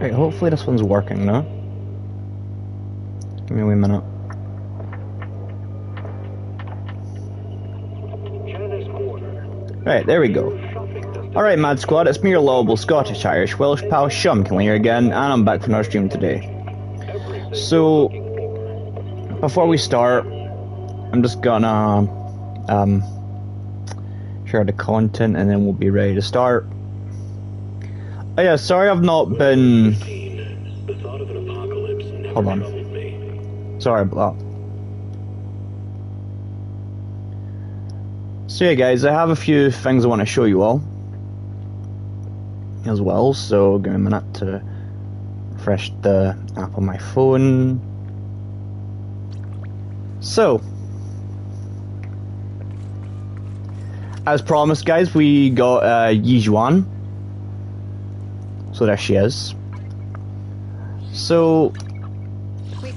Right, hopefully this one's working now. Give me a wee minute. Right, there we go. Alright, Mad Squad, it's me, your lovable Scottish, Irish, Welsh pal Shumkin here again, and I'm back for another stream today. So, before we start, I'm just gonna share the content and then we'll be ready to start. Oh yeah, sorry I've not been... Hold on. Sorry about that. So yeah guys, I have a few things I want to show you all as well, so give me a minute to refresh the app on my phone. So, as promised guys, we got Yijuan. So there she is. So,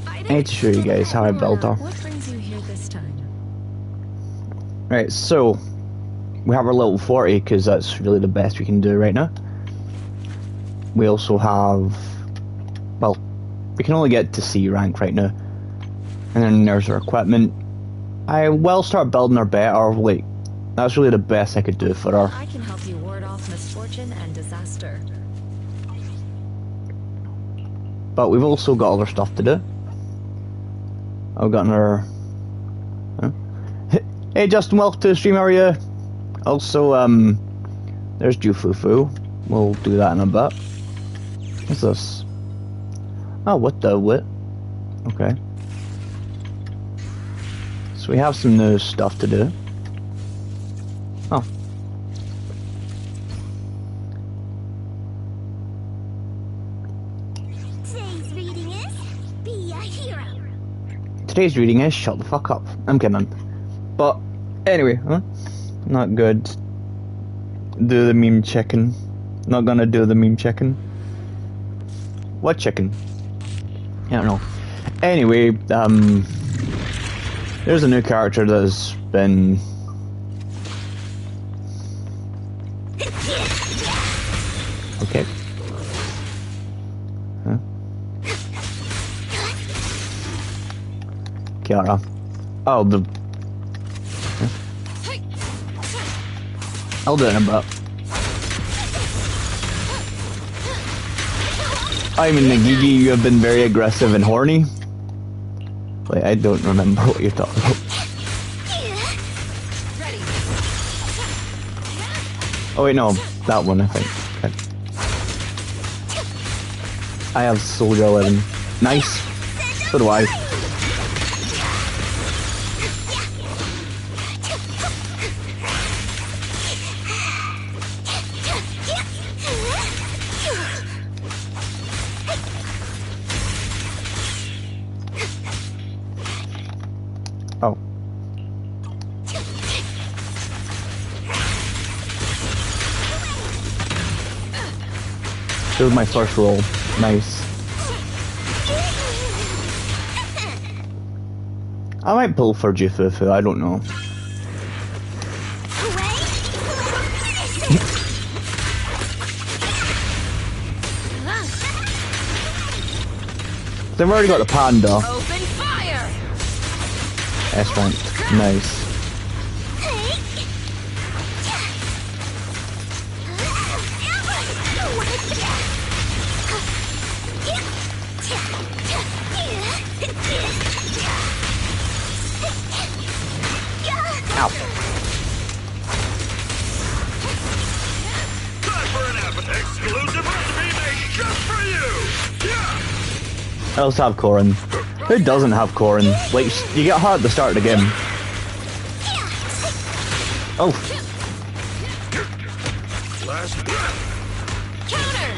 I need to show you guys how I built her. What brings you here this time? Right, so we have our level 40 because that's really the best we can do right now. We also have, well, we can only get to C rank right now. And then there's our equipment. I will start building her better, like, that's really the best I could do for her. I can help you ward off misfortune and disaster. But we've also got other stuff to do. I've got another... Huh? Hey Justin, welcome to the stream, how are you? Also, there's Jufufu. We'll do that in a bit. What's this? Oh, what the what? Okay. So we have some new stuff to do. Oh. Today's reading is Be a Hero. Today's reading is shut the fuck up. I'm kidding. But anyway, huh? Not good. Do the meme chicken. Not gonna do the meme chicken. What chicken? I don't know. Anyway, there's a new character that's been... Okay. Huh? Kiara. Oh, the... Huh? I'll do it in a bit. I mean, Nagigi, you have been very aggressive and horny. Wait, I don't remember what you're talking about. Oh wait, no, that one I think. Okay. I have Soldier 11. Nice. So do I. Oh. This was my first roll. Nice. I might pull for Jufufu, I don't know. They've already got the panda. Open fire! S rank. Nice. Ow. Time for an exclusive recipe made just for you! Yeah! I also have Corrin. Who doesn't have Corrin? Like, you get hard at the start of the game. Oh. Last breath. Counter!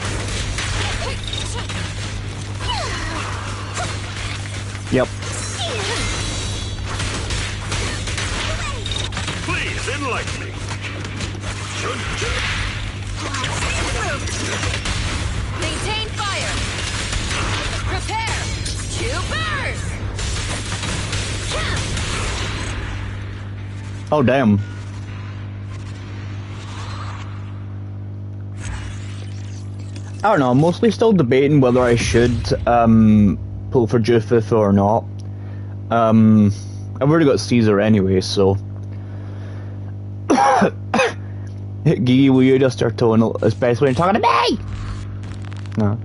Yep. Please enlighten me. Maintain fire! Prepare to burst! Oh, damn. I don't know, I'm mostly still debating whether I should pull for Jufith or not. I've already got Caesar anyway, so... Gigi, will you just start towing, especially when you're talking to me? No.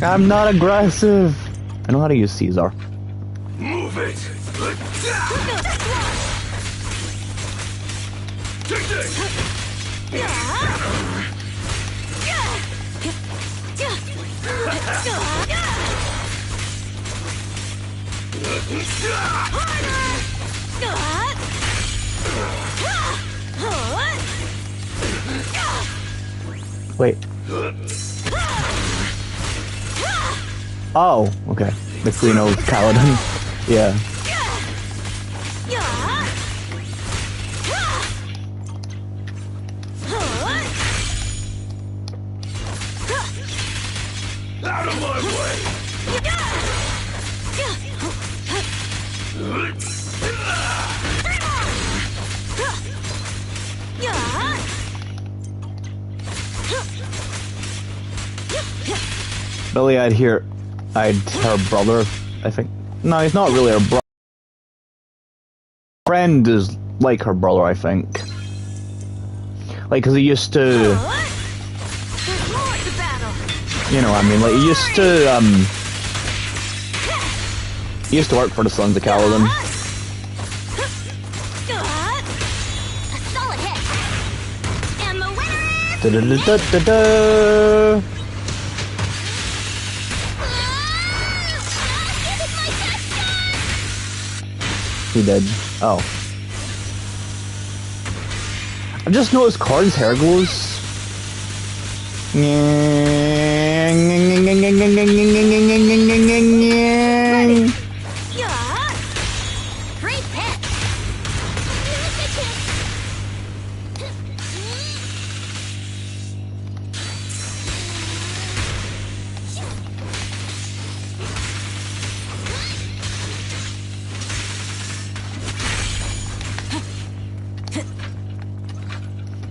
I'm not aggressive. I know how to use Caesar. Move it. Take this. Wait. Oh, okay. The Queen of Paladin. Yeah. Out of my way. Billy, I'd her brother, I think. No, he's not really her brother. Friend is like her brother, I think. Like, cause he used to... You know what I mean, like, he used to work for the Sons of Kaladin. A solid hit. And the winner is... Da-da-da-da-da-da. This is my best shot! He did. Oh. I've just noticed Card's hair glows. Great pitch!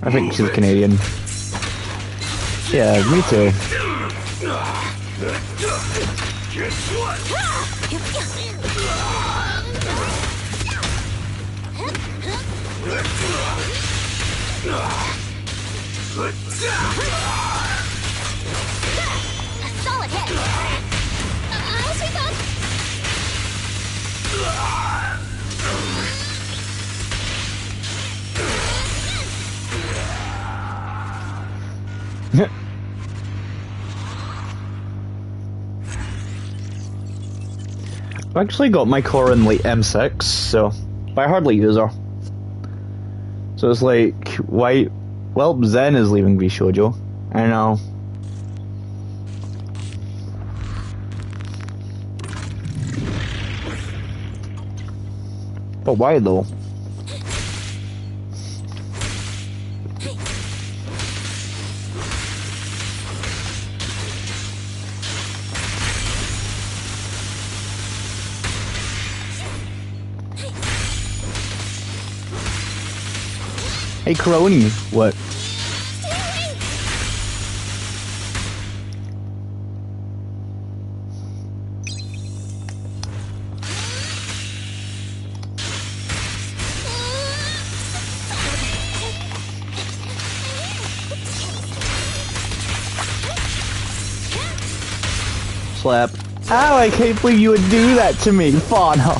I think she's Canadian. Yeah, me too. Guess what? A solid hit! I'll sweep up! I've actually got my car in like M6, so but I hardly use her. So it's like, why? Well, Zen is leaving Shoujo. I know. But why though? Hey, Crony, what? Slap. Ow, I can't believe you would do that to me, Fauna.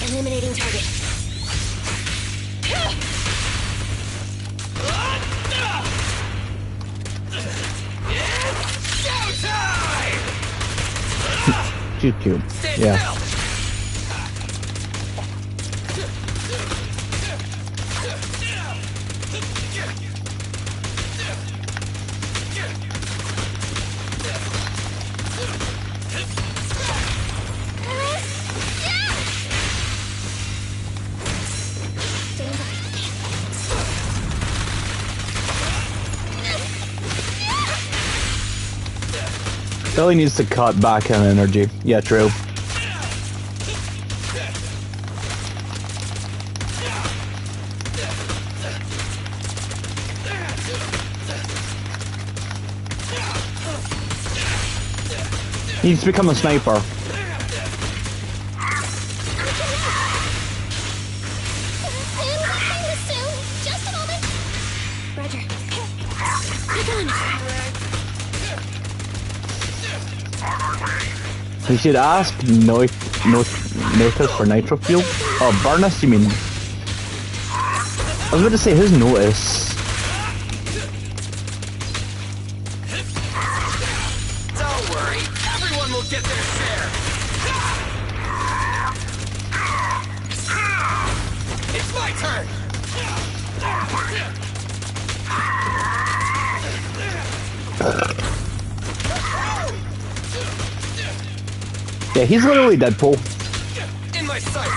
Eliminating target. Too cute. Yeah. Billy needs to cut back on energy. Yeah, true. He needs to become a sniper. Just a moment. Roger. Be gone. You should ask Notice for nitro fuel. Oh, Burnus, you mean? I was going to say, who's Notice? Don't worry, everyone will get their share. It's my turn. Yeah, he's literally Deadpool. In my sight.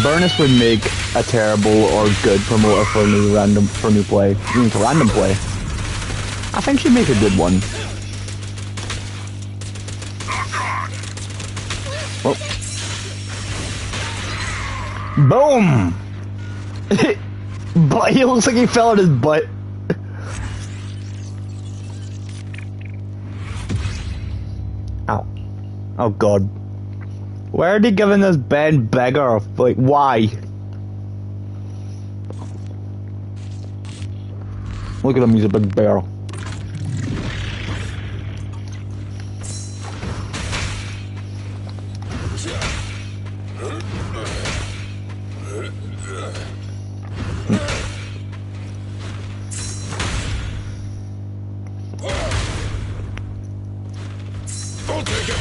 Burnus would make a terrible or good promoter for new play. Even for random play. I think she'd make a good one. Oh. Boom! But he looks like he fell on his butt. Ow. Oh god. Why are they giving this Ben bigger? Like, why? Look at him, he's a big bear. I'll take it.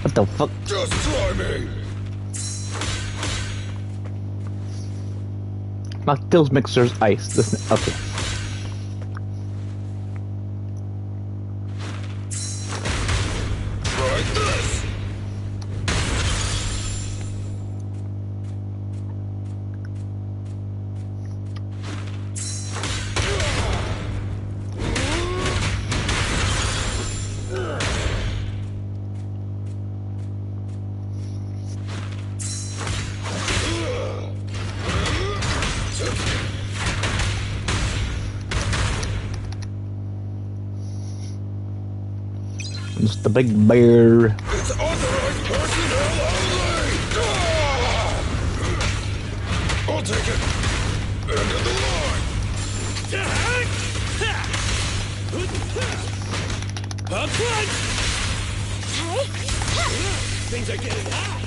What the fuck? Just try me. Mocktails mixers ice. This, okay. Try this. Just the big bear. It's authorized personnel only. I'll take it. End of the line. Things are getting hot.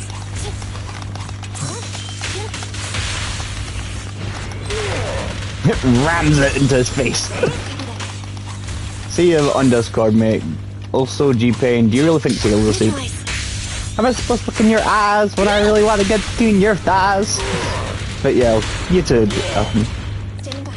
Rams it into his face. See you on Discord, mate. Also, G-Pain, do you really think Sales will see? Am I supposed to look in your eyes when I really want to get between your thighs? But yeah, you too. Standing by.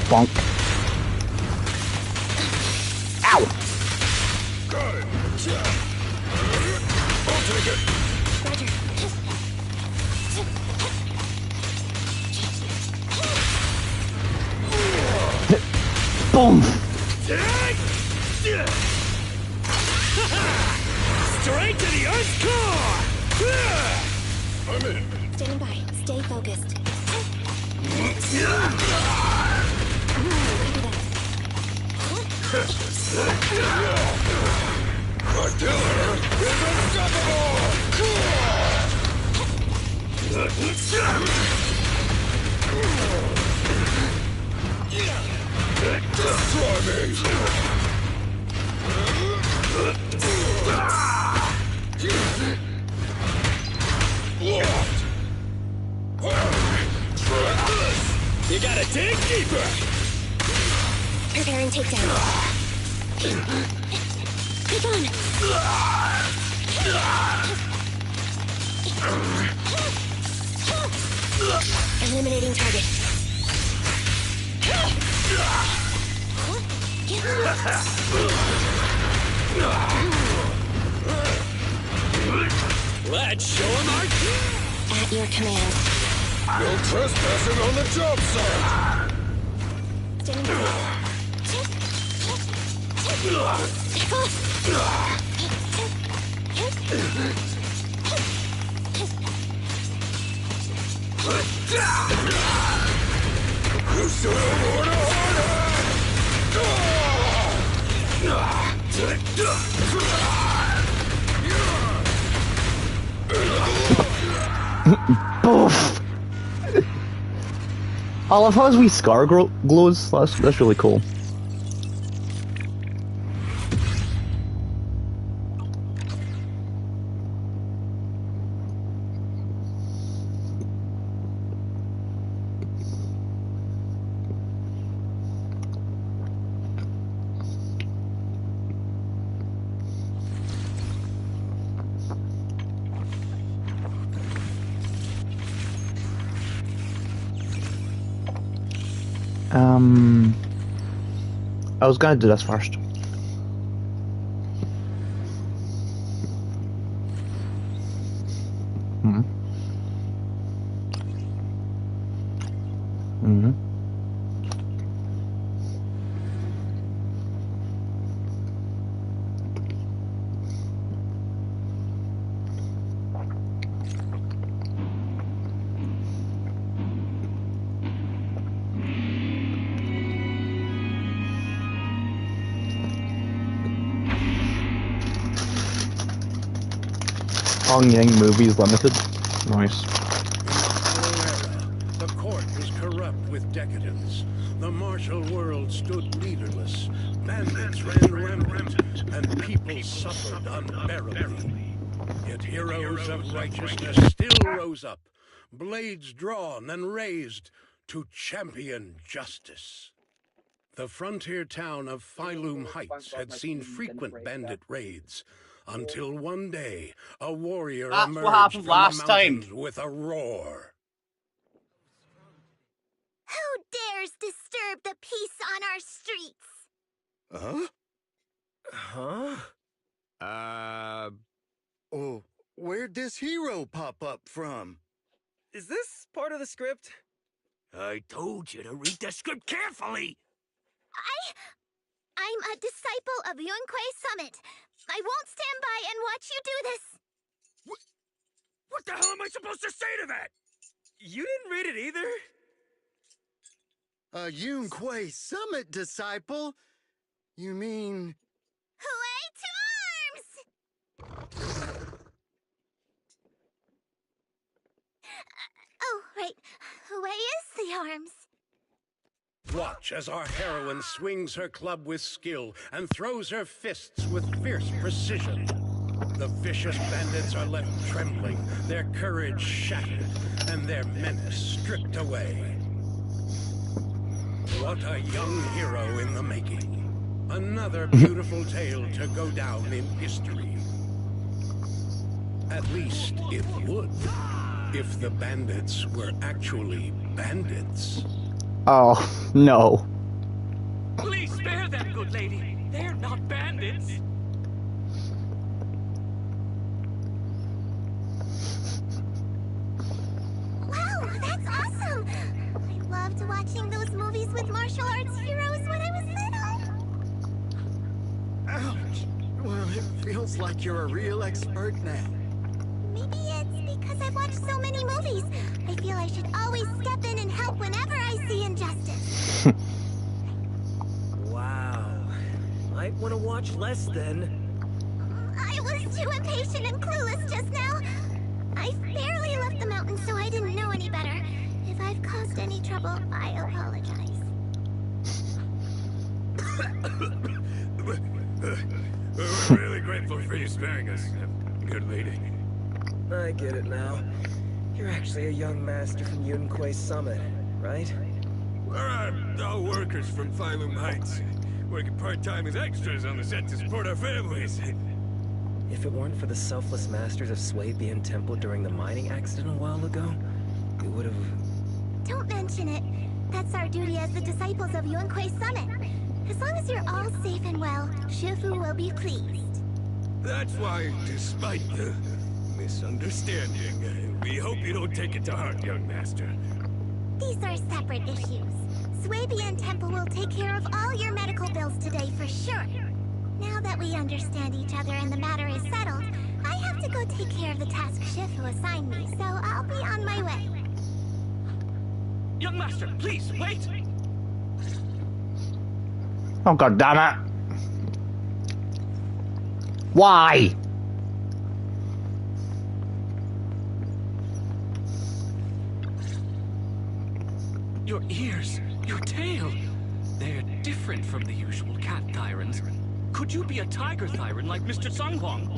Bonk. Ow! Got it. I'll take it. Roger. Boom! Straight to the Earth's core! I'm in. Standing by. Stay focused. My killer is unstoppable! Just try me! Locked! Try this! You gotta dig deeper! Preparing takedown. Be gone. Eliminating target. Let's show him our team. At your command. No trespassing on the job site. Standing by. You should have ordered Boof! I love how his wee scar glows. That's really cool. I was gonna do this first. Hmm. Hmm. Hong Yang Movies Limited. Nice. The court was corrupt with decadence. The martial world stood leaderless. Bandits ran rampant, and people suffered unbearably. Yet heroes of righteousness still rose up, blades drawn and raised to champion justice. The frontier town of Phylum Heights had seen frequent bandit raids, until one day, a warrior That's emerged what happened from last the time. mountains with a roar. Who dares disturb the peace on our streets? Oh, where'd this hero pop up from? Is this part of the script? I told you to read the script carefully. I'm a disciple of Yunquei Summit. I won't stand by and watch you do this. What the hell am I supposed to say to that? You didn't read it either? A Yunquei Summit disciple? You mean... Hooray to arms! Oh, right. Hooray is the arms. Watch as our heroine swings her club with skill and throws her fists with fierce precision. The vicious bandits are left trembling, their courage shattered, and their menace stripped away. What a young hero in the making. Another beautiful tale to go down in history. At least it would, if the bandits were actually bandits. Oh, no. Please spare them, good lady. They're not bandits. Wow, that's awesome! I loved watching those movies with martial arts heroes when I was little. Ouch! Well, it feels like you're a real expert now. Maybe it's because I've watched so many movies. I feel I should always step in and help whenever I see injustice. Wow. Might want to watch less then. I was too impatient and clueless just now. I barely left the mountain, so I didn't know any better. If I've caused any trouble, I apologize. We're really grateful for you sparing us, good lady. I get it now. You're actually a young master from Yunquei Summit, right? We're all workers from Phylum Heights, working part-time as extras on the set to support our families. If it weren't for the selfless masters of Swabian Temple during the mining accident a while ago, we would have... Don't mention it. That's our duty as the disciples of Yuankuei Summit. As long as you're all safe and well, Shifu will be pleased. That's why, despite the misunderstanding, we hope you don't take it to heart, young master. These are separate issues. Swabian Temple will take care of all your medical bills today for sure. Now that we understand each other and the matter is settled, I have to go take care of the task Shifu assigned me, so I'll be on my way. Young master, please, wait! Oh, god damn it. Why? Your ears, your tail, they're different from the usual cat thyrans. Could you be a tiger thyran like Mr. Sungwang?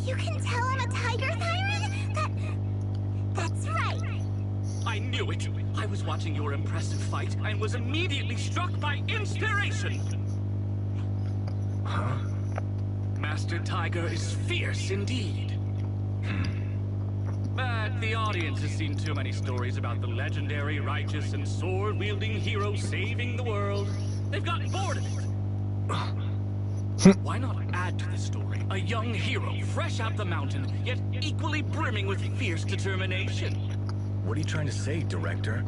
You can tell I'm a tiger thyran? That's right. I knew it! I was watching your impressive fight and was immediately struck by inspiration! Huh? Master Tiger is fierce indeed. But the audience has seen too many stories about the legendary, righteous, and sword-wielding hero saving the world. They've gotten bored of it. Why not add to the story a young hero, fresh out the mountain, yet equally brimming with fierce determination? What are you trying to say, Director?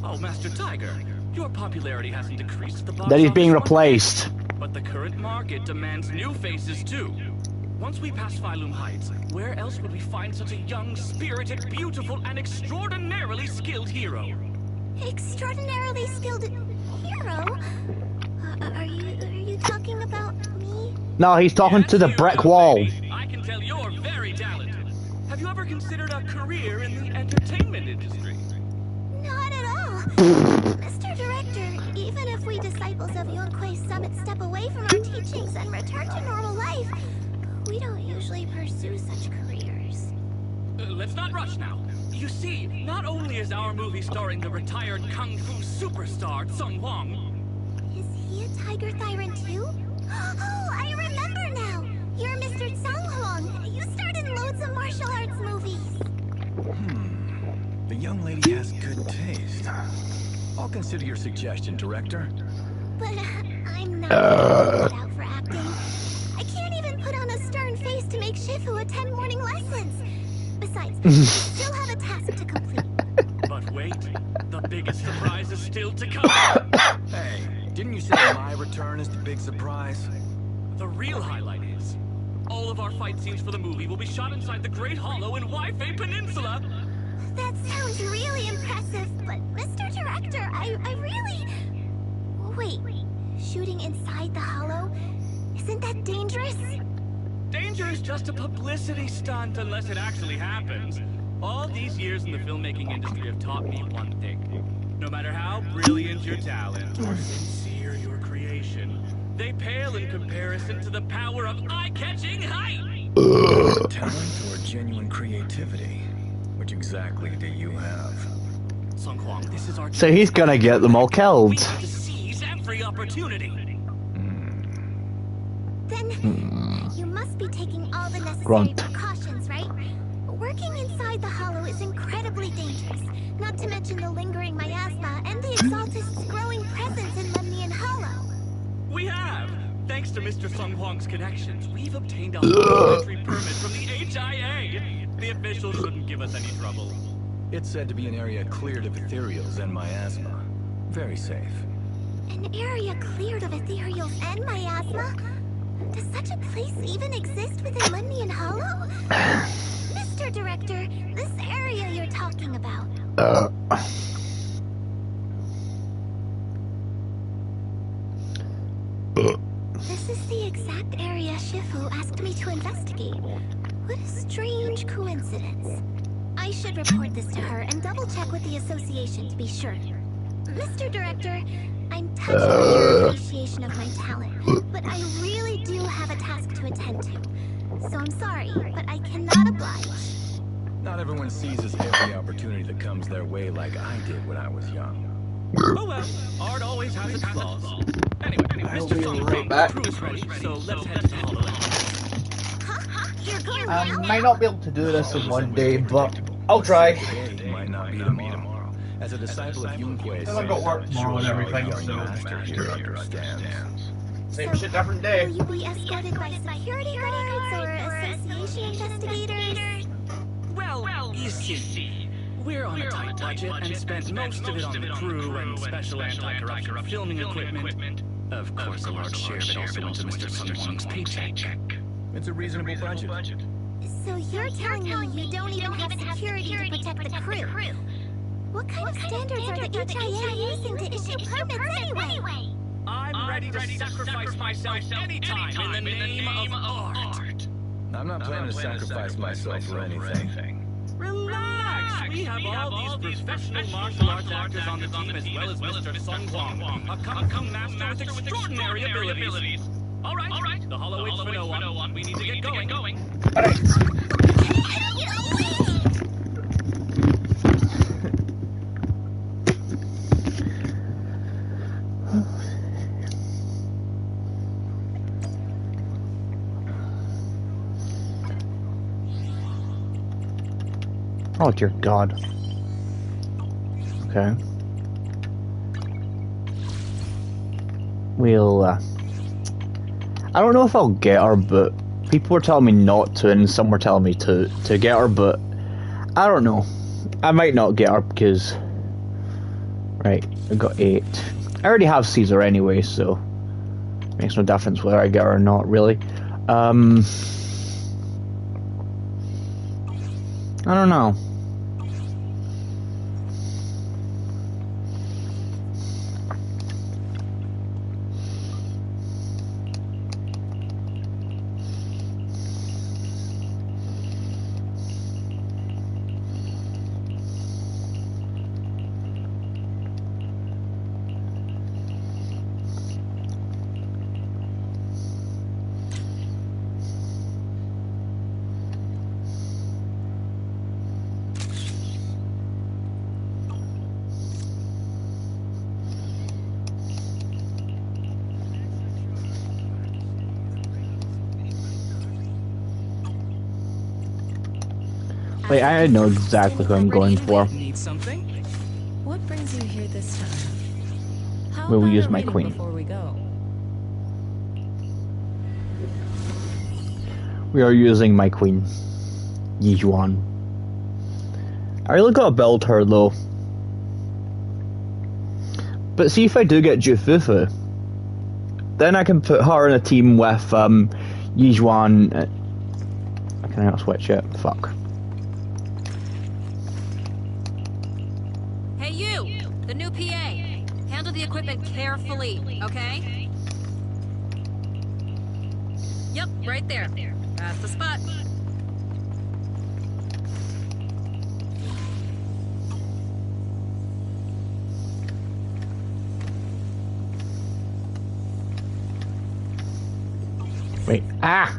Oh, Master Tiger, your popularity hasn't decreased at the box That he's being office one replaced. bit, but the current market demands new faces too. Once we pass Phylum Heights, where else would we find such a young, spirited, beautiful, and extraordinarily skilled hero? Extraordinarily skilled hero? Are you talking about me? No, he's talking Yes, to the you, brick young wall. lady. I can tell you're very talented. Have you ever considered a career in the entertainment industry? Not at all. Mr. Director, even if we disciples of Yuankuei Summit step away from our teachings and return to normal life, we don't usually pursue such careers. Let's not rush now. You see, not only is our movie starring the retired kung fu superstar Sung Wang, Is he a tiger thyran too? Oh, I remember now! You're Mr. Sung Huang. You starred in loads of martial arts movies. The young lady has good taste. I'll consider your suggestion, Director. But I'm not cut out for acting. I can't even put on a stern face to make Shifu attend morning lessons. Besides, I still have a task to complete. but wait, the biggest surprise is still to come. Hey, didn't you say my return is the big surprise? The real highlight is, all of our fight scenes for the movie will be shot inside the Great Hollow in Waifei Peninsula. That sounds really impressive, but Mr. Director, I really... Wait, shooting inside the hollow? Isn't that dangerous? Danger is just a publicity stunt unless it actually happens. All these years in the filmmaking industry have taught me one thing. No matter how brilliant your talent or sincere your creation, they pale in comparison to the power of eye-catching height. Talent or genuine creativity? Which exactly do you have? Sung Huang, this is our So he's gonna get them all We killed. need to seize every opportunity. Then you must be taking all the necessary Grunt. precautions, right? Working inside the hollow is incredibly dangerous, not to mention the lingering miasma and the Exaltist's growing presence in Lemnian Hollow. We have! Thanks to Mr. Sung Huang's connections, we've obtained a entry permit from the HIA. The officials shouldn't give us any trouble. It's said to be an area cleared of ethereals and miasma. Very safe. An area cleared of ethereals and miasma? Does such a place even exist within Lemnian Hollow? Mr. Director, this area you're talking about. This is the exact area Shifu asked me to investigate. What a strange coincidence. I should report this to her and double-check with the association to be sure. Mr. Director, I'm touched by your appreciation of my talent, but I really do have a task to attend to. So I'm sorry, but I cannot oblige. Not everyone seizes every opportunity that comes their way like I did when I was young. Oh well, art always has its flaws. Anyway, I'll Mr. be Sung right Huang, back. the crew is ready, so let's head to the Hollow. Huh? I might not be able to do this in one day, but I'll try. Today might not be tomorrow. As a disciple of Yunquei, I've got work tomorrow and everything, young so master here understands. same shit, different day. Will you be escorted by security guards or association investigators? Well, you see, we're on a tight budget and spent most of it on the crew and special anti-corruption filming equipment. Of course, a large share of it also went to Mr. Sun Wong's paycheck. It's a reasonable budget. So you're telling me you don't even have security to protect the crew? What kind of standards are the HIA using to issue permits anyway? I'm ready to sacrifice myself anytime in the name of art. I'm not planning to sacrifice myself for anything. Relax! We have all these professional martial arts actors on the team as well as Mr. Sun Wong, a kung fu master with extraordinary abilities. All right. The Hollow waits for no one. We need to get going. Oh dear God. Okay. We'll, I don't know if I'll get her, but people were telling me not to, and some were telling me to get her, but I don't know. I might not get her because... Right, I got 8. I already have Caesar anyway, so... Makes no difference whether I get her or not, really. I don't know. Wait, I know exactly who I'm going for. Need something? What brings you here this time? How Will we about use a my reading queen? Before we go? We are using my queen, Yijuan. I really gotta build her though. But see, if I do get Jufufu, then I can put her in a team with Yijuan. Can I not switch it? Fuck. Hey you, the new PA. Handle the equipment carefully, okay? Yep, right there. That's the spot. Wait. Ah!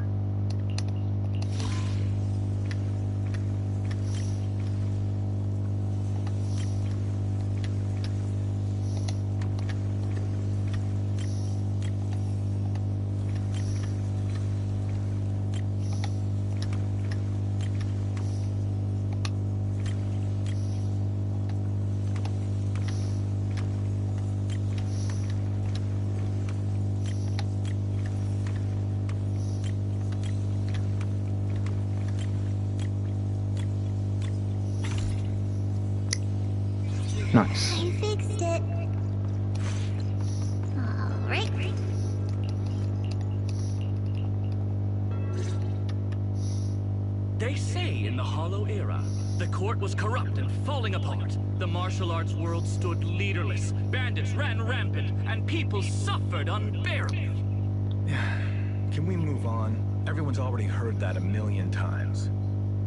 Nice. I fixed it. Alright. They say in the Hollow Era, the court was corrupt and falling apart. The martial arts world stood leaderless. Bandits ran rampant, and people suffered unbearably. Can we move on? Everyone's already heard that a million times.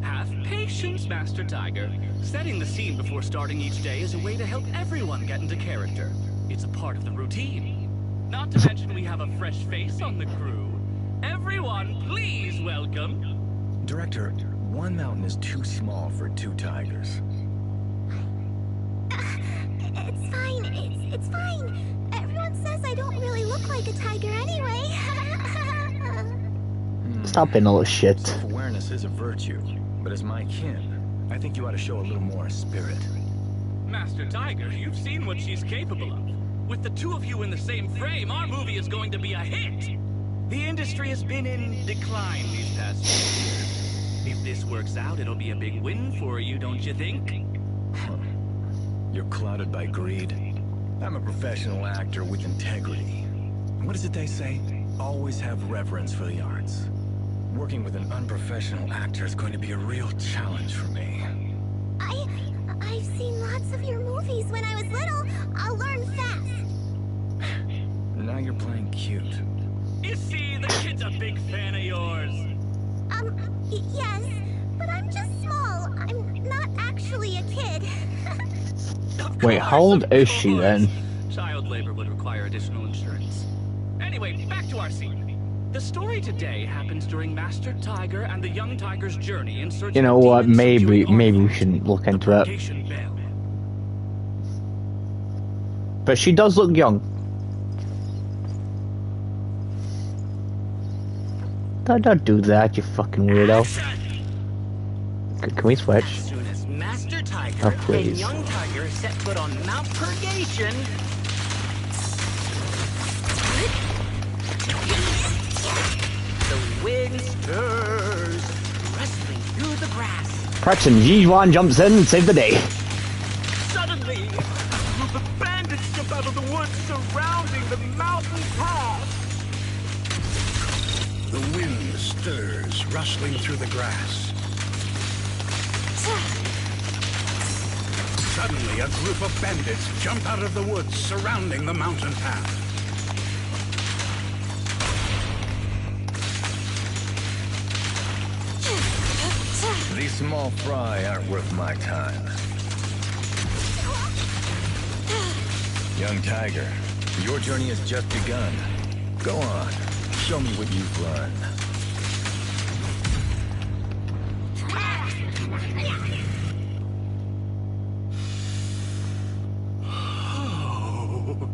Have patience, Master Tiger. Setting the scene before starting each day is a way to help everyone get into character. It's a part of the routine. Not to mention we have a fresh face on the crew. Everyone, please welcome... Director, one mountain is too small for 2 tigers. It's fine. It's fine. Everyone says I don't really look like a tiger anyway. Stop being a little shit. Self-awareness fairness is a virtue, but as my kin, I think you ought to show a little more spirit. Master Tiger, you've seen what she's capable of. With the two of you in the same frame, our movie is going to be a hit. The industry has been in decline these past few years. If this works out, it'll be a big win for you, don't you think? You're clouded by greed. I'm a professional actor with integrity. What is it they say? Always have reverence for the arts. Working with an unprofessional actor is going to be a real challenge for me. I've seen lots of your movies when I was little. I'll learn fast. Now you're playing cute. You see, the kid's a big fan of yours. Yes, but I'm just small. I'm not actually a kid. Wait, how old is she then? Child labor would require additional insurance. Anyway, back to our scene. The story today happens during Master Tiger and the young tiger's journey in search You know of what? demons Maybe subduing we Arthur, shouldn't look the into it. Purgation Bell. But she does look young. Don't do that, you fucking weirdo. Can we switch? As soon as Master Tiger Oh, and please. young Tiger set foot on Mount Purgation, the wind stirs, rustling through the grass. Preston Jijuan jumps in and saves the day. Suddenly, a group of bandits jump out of the woods surrounding the mountain path. The wind stirs, rustling through the grass. Suddenly, a group of bandits jump out of the woods surrounding the mountain path. These small fry aren't worth my time. Young Tiger, your journey has just begun. Go on, show me what you've learned.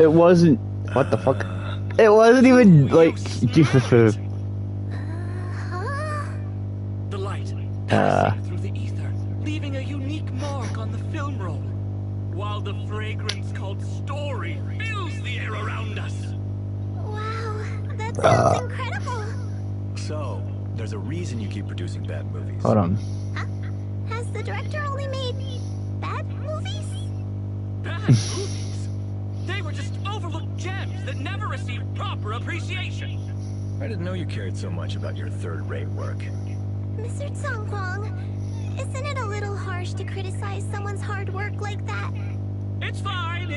It wasn't. What the fuck? It wasn't even like. The light passing through the ether, leaving a unique mark on the film roll, while the fragrance called story fills the air around us. Wow, that sounds incredible. So, there's a reason you keep producing bad movies. Hold on. Huh? Has the director only made bad movies? Bad movies? They were just overlooked gems that never received proper appreciation. I didn't know you cared so much about your third-rate work. Mr. Tsongkwang, isn't it a little harsh to criticize someone's hard work like that? It's fine.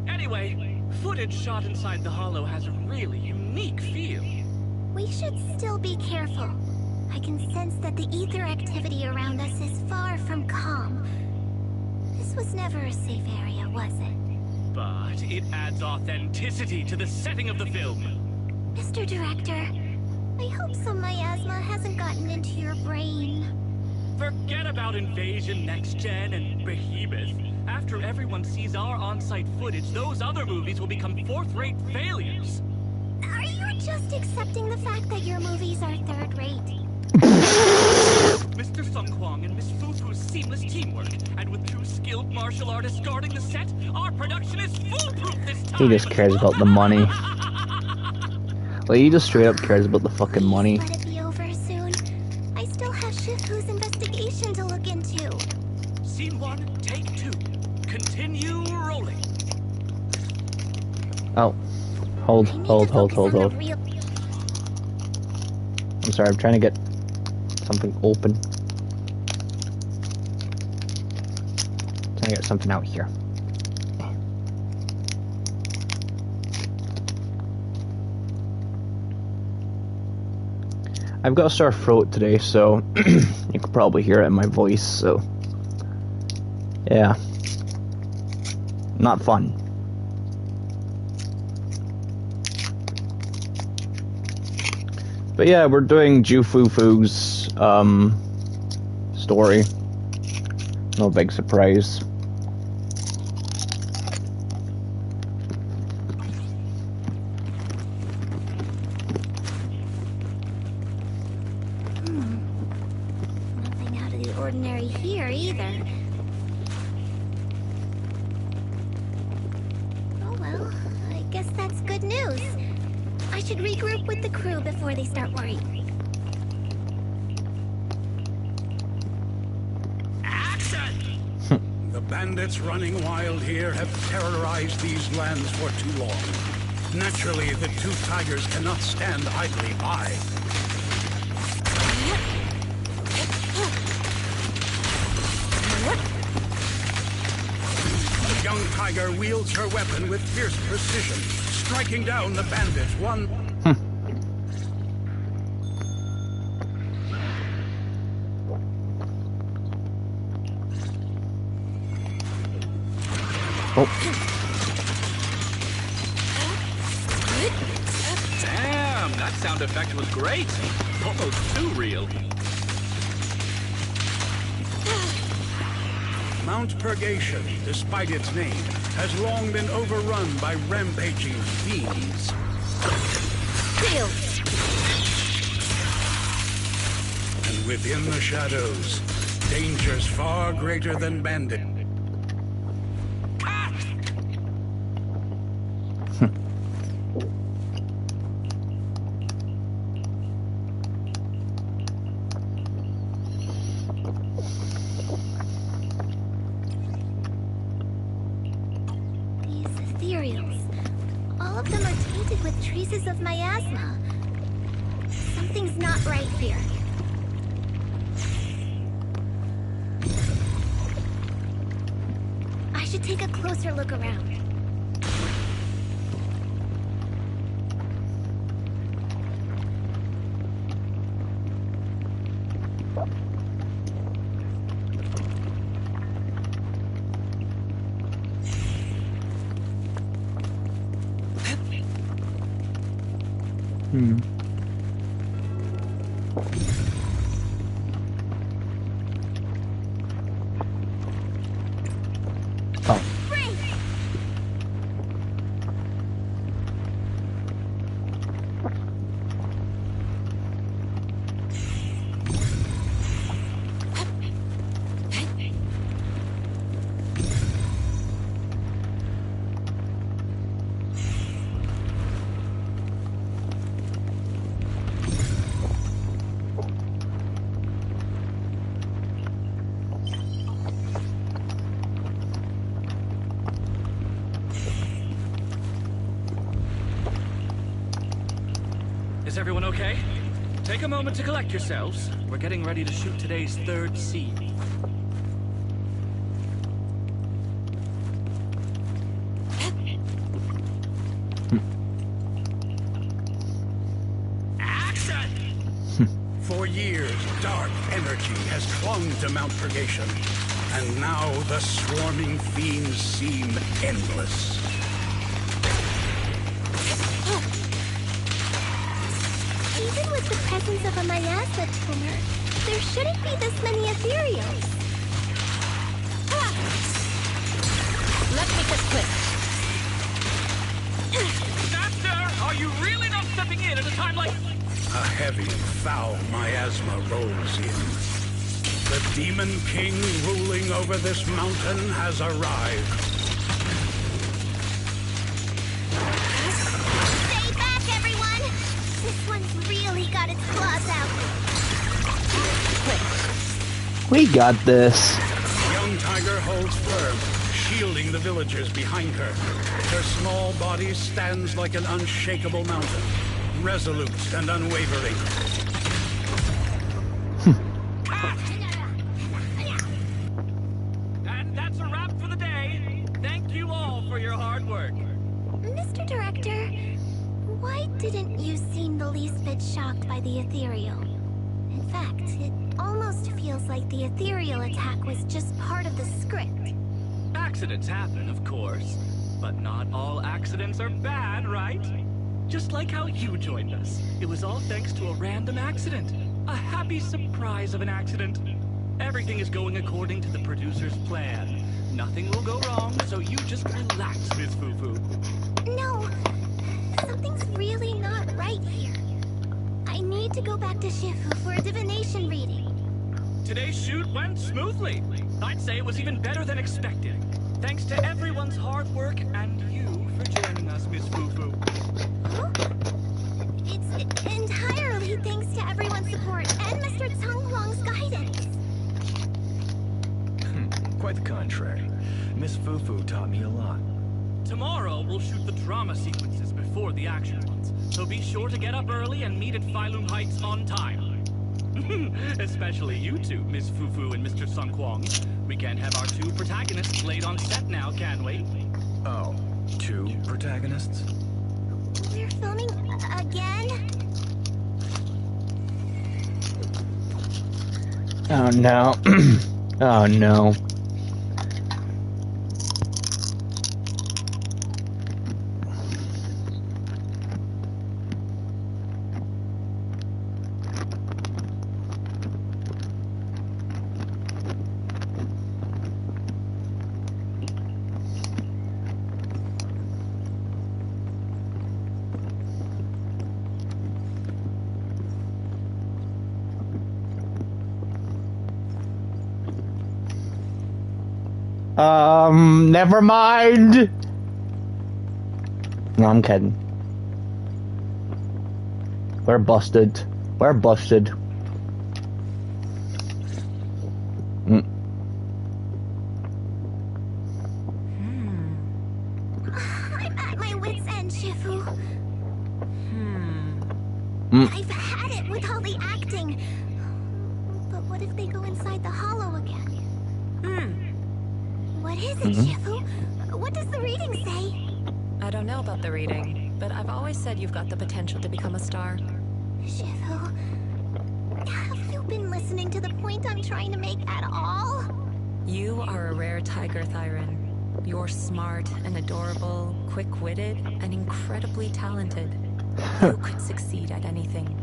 Anyway, footage shot inside the hollow has a really unique feel. We should still be careful. I can sense that the ether activity around us is far from calm. This was never a safe area, was it? But it adds authenticity to the setting of the film. Mr. Director, I hope some miasma hasn't gotten into your brain. Forget about Invasion Next Gen and Behemoth. After everyone sees our on-site footage, those other movies will become fourth-rate failures. Are you just accepting the fact that your movies are third-rate? Mr. Sung Kwang and Miss Fufu's seamless teamwork, and with two skilled martial artists guarding the set, our production is foolproof this time! He just cares about the money. Like, he just straight up cares about the fucking money. Let it be over soon. I still have Shifu's investigation to look into. Scene 1, take 2. Continue rolling. Oh. Hold. I need to focus on the real- I'm sorry, I'm trying to get something open. Trying to get something out here. I've got a sore throat today, so you can probably hear it in my voice, so yeah. Not fun. But yeah, we're doing Ju Fufu's story. No big surprise. ordinary here either. Oh well, I guess that's good news. I should regroup with the crew before they start worrying. The bandits running wild here have terrorized these lands for too long. Naturally, the two tigers cannot stand idly by. The young tiger wields her weapon with fierce precision, striking down the bandits one... Damn, that sound effect was great. Almost too real. Mount Purgation, despite its name, has long been overrun by rampaging fiends. And within the shadows, dangers far greater than bandit. All of them are tainted with traces of miasma. Something's not right here. I should take a closer look around. Is everyone okay? Take a moment to collect yourselves. We're getting ready to shoot today's third scene. For years, dark energy has clung to Mount Purgation, and now the swarming fiends seem endless. Even with the presence of a miasma tumor, there shouldn't be this many ethereals. Let's make this quick. Master, are you really not stepping in at a time like... A heavy, foul miasma rolls in. The Demon King ruling over this mountain has arrived. Stay back, everyone! This one's really got its claws out. We got this. Young Tiger holds firm, shielding the villagers behind her. Her small body stands like an unshakable mountain, resolute and unwavering. And that's a wrap for the day. Thank you all for your hard work. Mr. Director, why didn't you seem the least bit shocked by the ethereal? In fact, it almost feels like the ethereal attack was just part of the script. Accidents happen, of course. But not all accidents are bad, right? Just like how you joined us. It was all thanks to a random accident. A happy surprise of an accident. Everything is going according to the producer's plan. Nothing will go wrong, so you just relax, Miss Foo-Foo. No, something's really not right here. I need to go back to Shifu for a divination reading. Today's shoot went smoothly. I'd say it was even better than expected. Thanks to everyone's hard work and you for joining us, Miss Fufu. It's entirely thanks to everyone's support and Mr. Tsung Huang's guidance. Quite the contrary. Miss Fufu taught me a lot. Tomorrow, we'll shoot the drama sequences before the action ones. So be sure to get up early and meet at Phylum Heights on time. Especially you two, Miss Fufu and Mr. Sun Kwong. We can't have our two protagonists laid on set now, can we? Oh, 2 protagonists? We're filming again? Oh no. Oh no. Never mind. No, I'm kidding. We're busted. We're busted. I'm at my wit's end, Shifu. I've had it with all the acting. But what if they go inside the hollow again? What is it, Shifu? What does the reading say? I don't know about the reading, but I've always said you've got the potential to become a star. Shifu, have you been listening to the point I'm trying to make at all? You are a rare tiger, Thyron. You're smart and adorable, quick-witted, and incredibly talented. You could succeed at anything.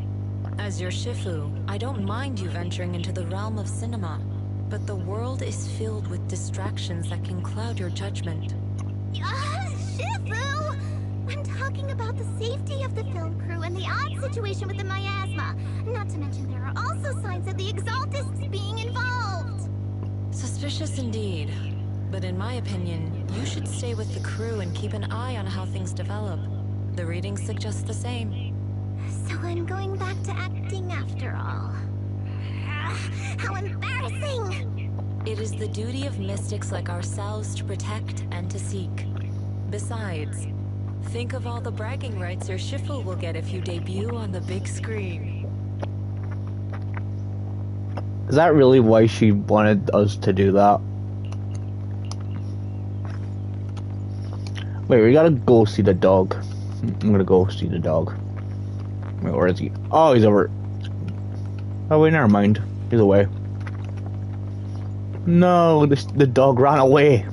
As your Shifu, I don't mind you venturing into the realm of cinema, but the world is filled with distractions that can cloud your judgment. Shifu! I'm talking about the safety of the film crew and the odd situation with the miasma. Not to mention there are also signs of the Exaltists being involved. Suspicious indeed. But in my opinion, you should stay with the crew and keep an eye on how things develop. The readings suggest the same. So I'm going back to acting after all. How embarrassing! It is the duty of mystics like ourselves to protect and to seek. Besides, think of all the bragging rights your Shifu will get if you debut on the big screen. Is that really why she wanted us to do that? Wait, we gotta go see the dog. I'm gonna go see the dog. Wait, where is he? Oh, he's over. Oh wait, never mind. He's away. No, the dog ran away.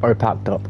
Or packed up.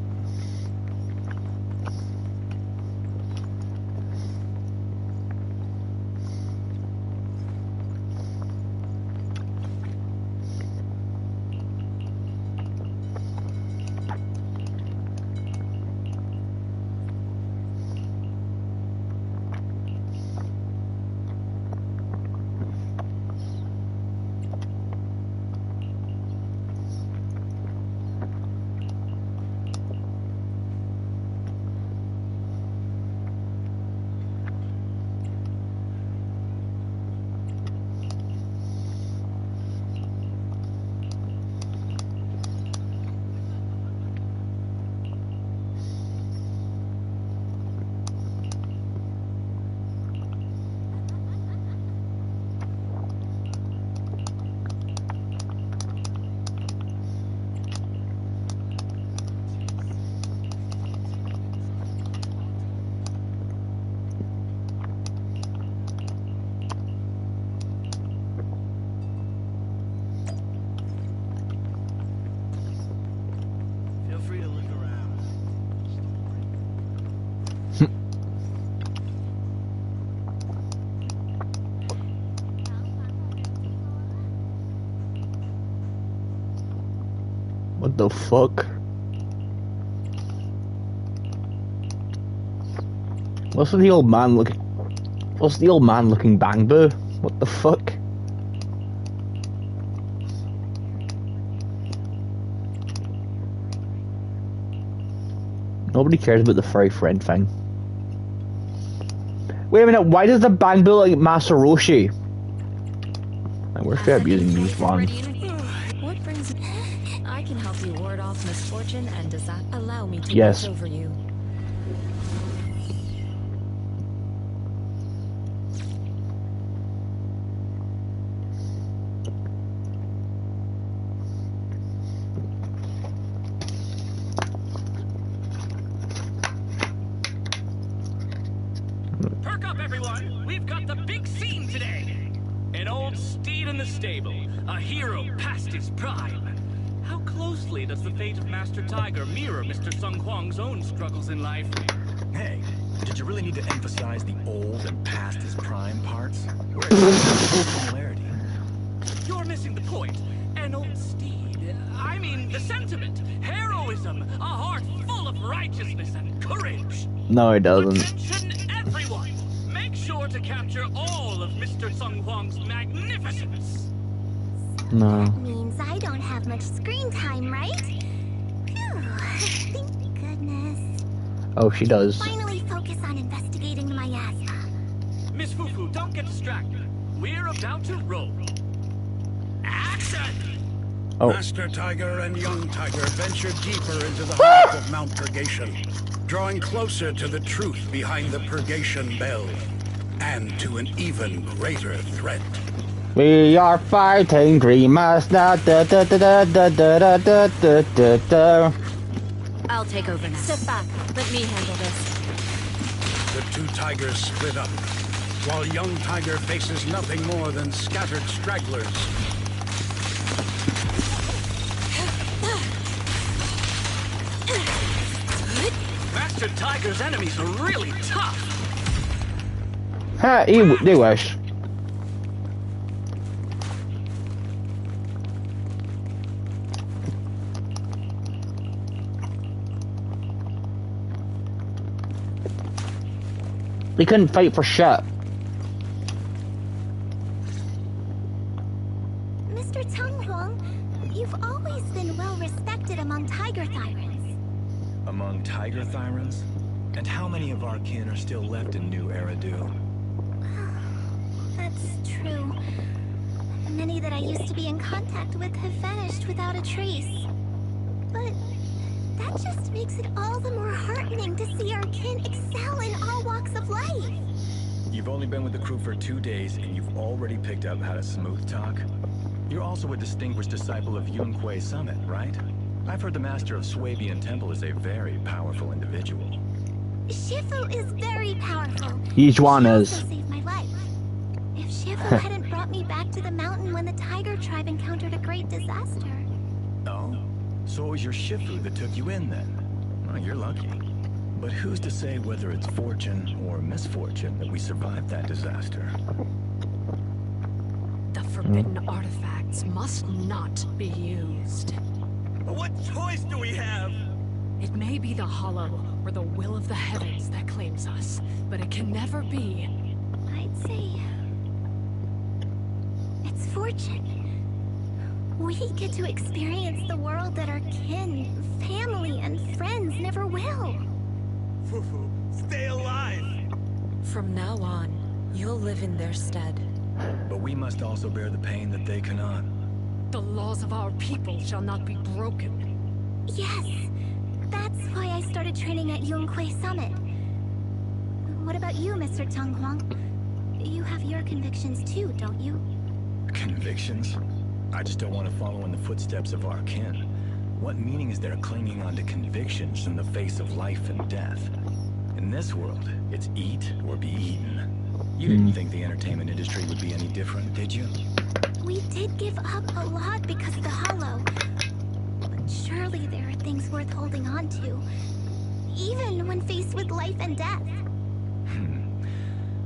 What the fuck? What's the old man looking? What's the old man looking bang boo? What the fuck? Nobody cares about the furry friend thing. Wait a minute, why does the bang bill like Master Roshi? Like, we're fair abusing these one. What brings I can help you ward off misfortune and does that allow me to Yes. watch over you? Perk up, everyone! We've got the big scene today! An old steed in the stable, a hero past his prime. How closely does the fate of Master Tiger mirror Mr. Sung Huang's own struggles in life? Hey, did you really need to emphasize the old and past his prime parts? Where's the similarity? You're missing the point. An old steed. I mean, the sentiment. Heroism. A heart full of righteousness and courage. No, it doesn't. Attention, everyone! Make sure to capture all of Mr. Sung Huang's magnificence. No. That means I don't have much screen time, right? Phew, thank goodness. Oh, she does. Finally focus on investigating the miasma. Miss Fufu, don't get distracted. We're about to roll. Action! Oh. Master Tiger and young Tiger venture deeper into the heart of Mount Purgation, drawing closer to the truth behind the Purgation Bell, and to an even greater threat. We are fighting Green Mask now. Da, da, da, da, da, da, da, da, da, da. I'll take over now. Step back. Let me handle this. The two tigers split up, while young Tiger faces nothing more than scattered stragglers. Master Tiger's enemies are really tough. Ha, they wish. They couldn't fight for shit. Mr. Tung Huang, you've always been well respected among tiger thyrans. Among tiger thyrans? And how many of our kin are still left in New Eridu? That's true. Many that I used to be in contact with have vanished without a trace. But that just makes it all the more heartening to see our kin excel in all walks of life. You've only been with the crew for 2 days and you've already picked up how to smooth talk? You're also a distinguished disciple of Yun Kuei Summit, right? I've heard the master of Swabian Temple is a very powerful individual. Shifu is very powerful. Each one She is. also saved my life. If Shifu hadn't brought me back to the mountain when the tiger tribe encountered a great disaster. Oh? So it was your Shifu that took you in then? Well, you're lucky. But who's to say whether it's fortune or misfortune that we survived that disaster? The forbidden artifacts must not be used. What choice do we have? It may be the Hollow or the will of the heavens that claims us, but it can never be. I'd say it's fortune. We get to experience the world that our kin, family, and friends never will. Fufu, stay alive! From now on, you'll live in their stead. But we must also bear the pain that they cannot. The laws of our people shall not be broken. Yes, that's why I started training at Yun Kuei Summit. What about you, Mr. Tung Huang? You have your convictions too, don't you? Convictions? I just don't want to follow in the footsteps of our kin. What meaning is there clinging on to convictions in the face of life and death? In this world, it's eat or be eaten. You didn't think the entertainment industry would be any different, did you? We did give up a lot because of the Hollow. But surely there are things worth holding on to, even when faced with life and death.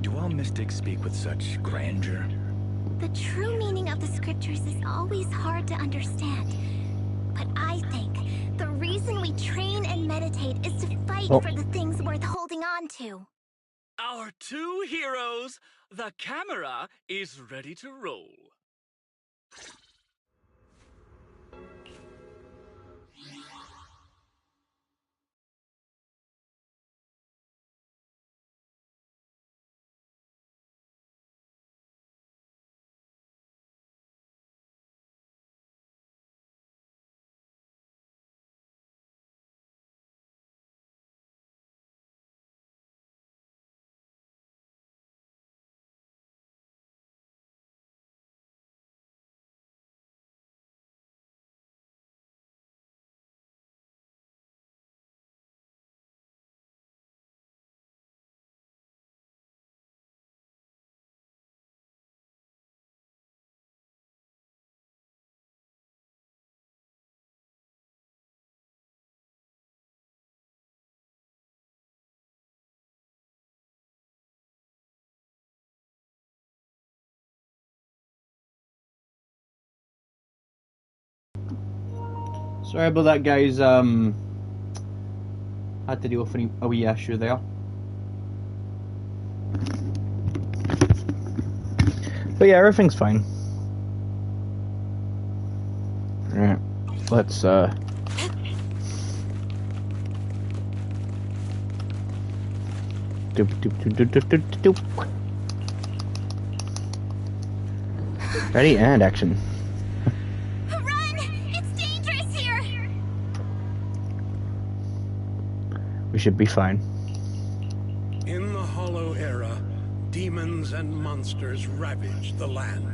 Do all mystics speak with such grandeur? The true meaning of the scriptures is always hard to understand. But I think the reason we train and meditate is to fight for the things worth holding on to. Our two heroes, the camera is ready to roll. Sorry about that, guys. Had to deal with a wee issue there. But yeah, everything's fine. Alright, let's Ready and action. Run! It's dangerous here! We should be fine. In the Hollow Era, demons and monsters ravaged the land.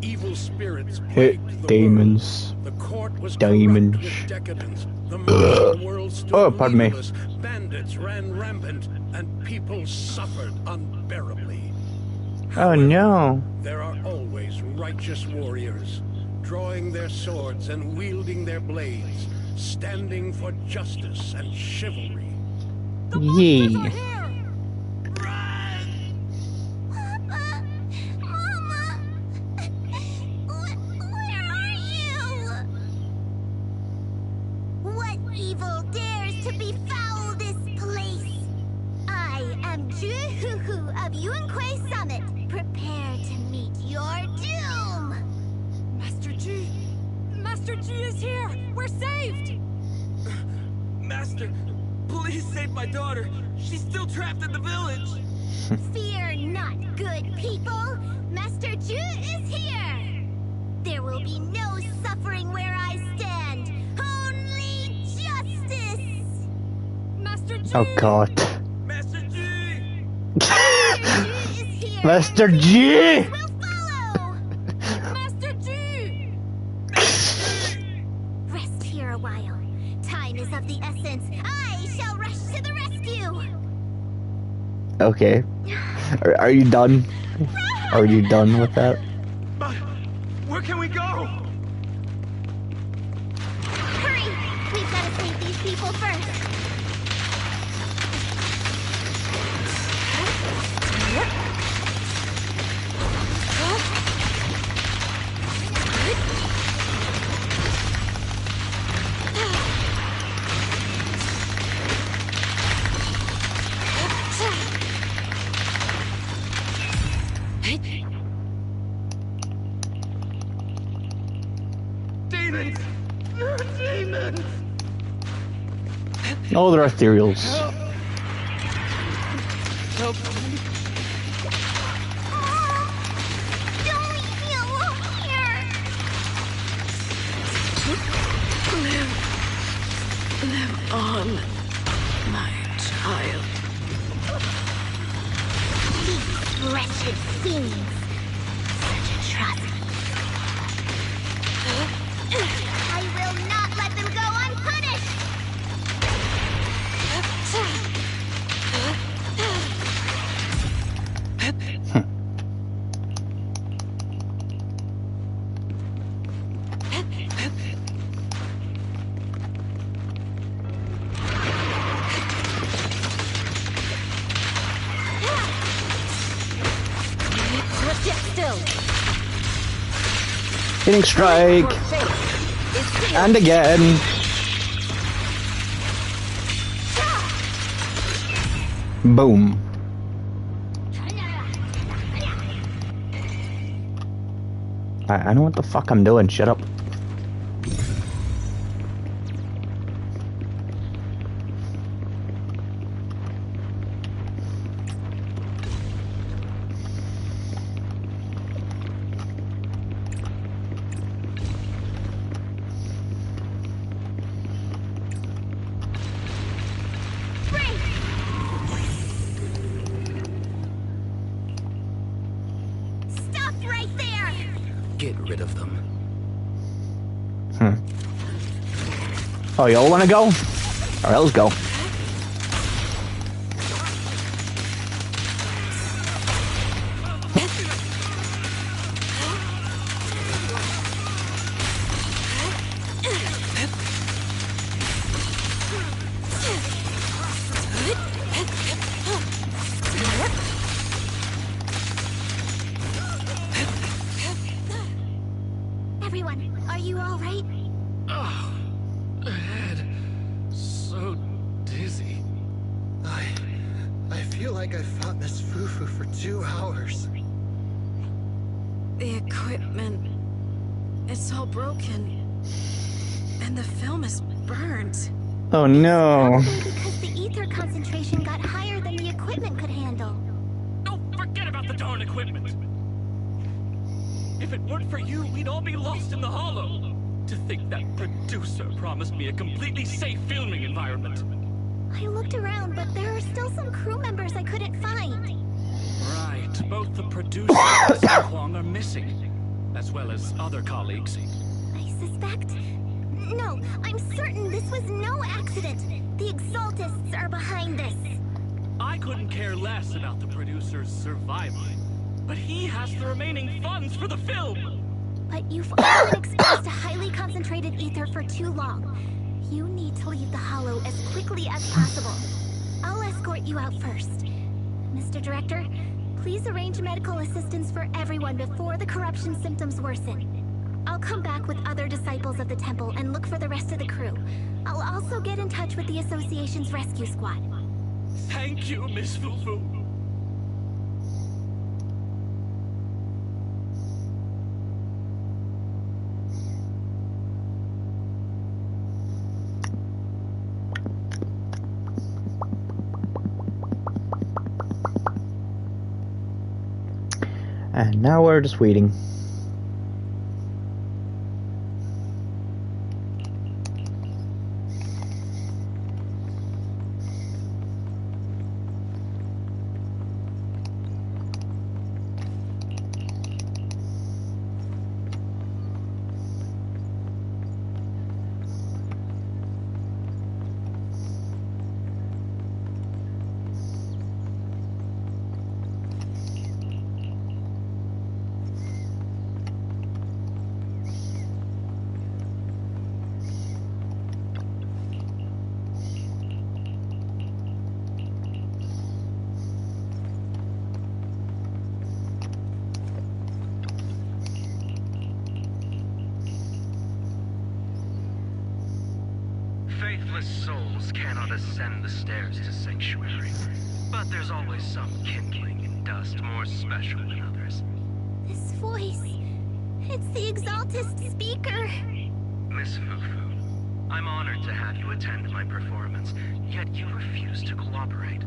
Evil spirits plagued the demons. world. The court was Diamonds. corrupt with decadence. The modern world stood Oh, pardon me. leaderless. Bandits ran rampant, and people suffered unbearably. Oh no. There are always righteous warriors, drawing their swords and wielding their blades, standing for justice and chivalry. Yee. Papa! Mama! Where are you? What evil dares to befoul this place? I am Juhuhu of Yuanquay Summit. Prepare to meet your doom! Master G! Master G is here! We're saved! Master, please save my daughter. She's still trapped in the village. Fear not, good people. Master Ju is here. There will be no suffering where I stand. Only justice. Master G! Oh god. Master G! Master Ju is here. Master G! Will follow. Master G! Rest here a while. Time is of the essence. I shall rush to the rescue. Okay. Are you done? Are you done with that? But where can we go? Hurry! We've got to save these people first. Demons! Demons! Oh, they're ethereals. Help! Don't leave me alone here. Live on, my child. These wretched fiends. Such atrocities. I will not let them go unpunished. Sit still. Hitting strike. And again. Boom. I know what the fuck I'm doing. Shut up. Stop right there. Get rid of them. Oh, y'all wanna go? Alright, let's go. Everyone, are you all right? like I fought Miss Fufu for 2 hours. The equipment... it's all broken. And the film is burned. Oh no. Probably because the ether concentration got higher than the equipment could handle. Oh, forget about the darn equipment. If it weren't for you, we'd all be lost in the hollow. To think that producer promised me a completely safe filming environment. I looked around, but there are still some crew members I couldn't find. Right, both the producer and Mr. Huang are missing, as well as other colleagues. I suspect... No, I'm certain this was no accident. The Exaltists are behind this. I couldn't care less about the producer's survival, but he has the remaining funds for the film. But you've all been exposed to highly concentrated ether for too long. You need to leave the hollow as quickly as possible. I'll escort you out first. Mr. Director, please arrange medical assistance for everyone before the corruption symptoms worsen. I'll come back with other disciples of the temple and look for the rest of the crew. I'll also get in touch with the Association's rescue squad. Thank you, Miss Fufu. And now we're just waiting. Faithless souls cannot ascend the stairs to sanctuary, but there's always some kindling in dust more special than others. This voice... it's the Exaltist speaker. Miss Fufu, I'm honored to have you attend my performance, yet you refuse to cooperate.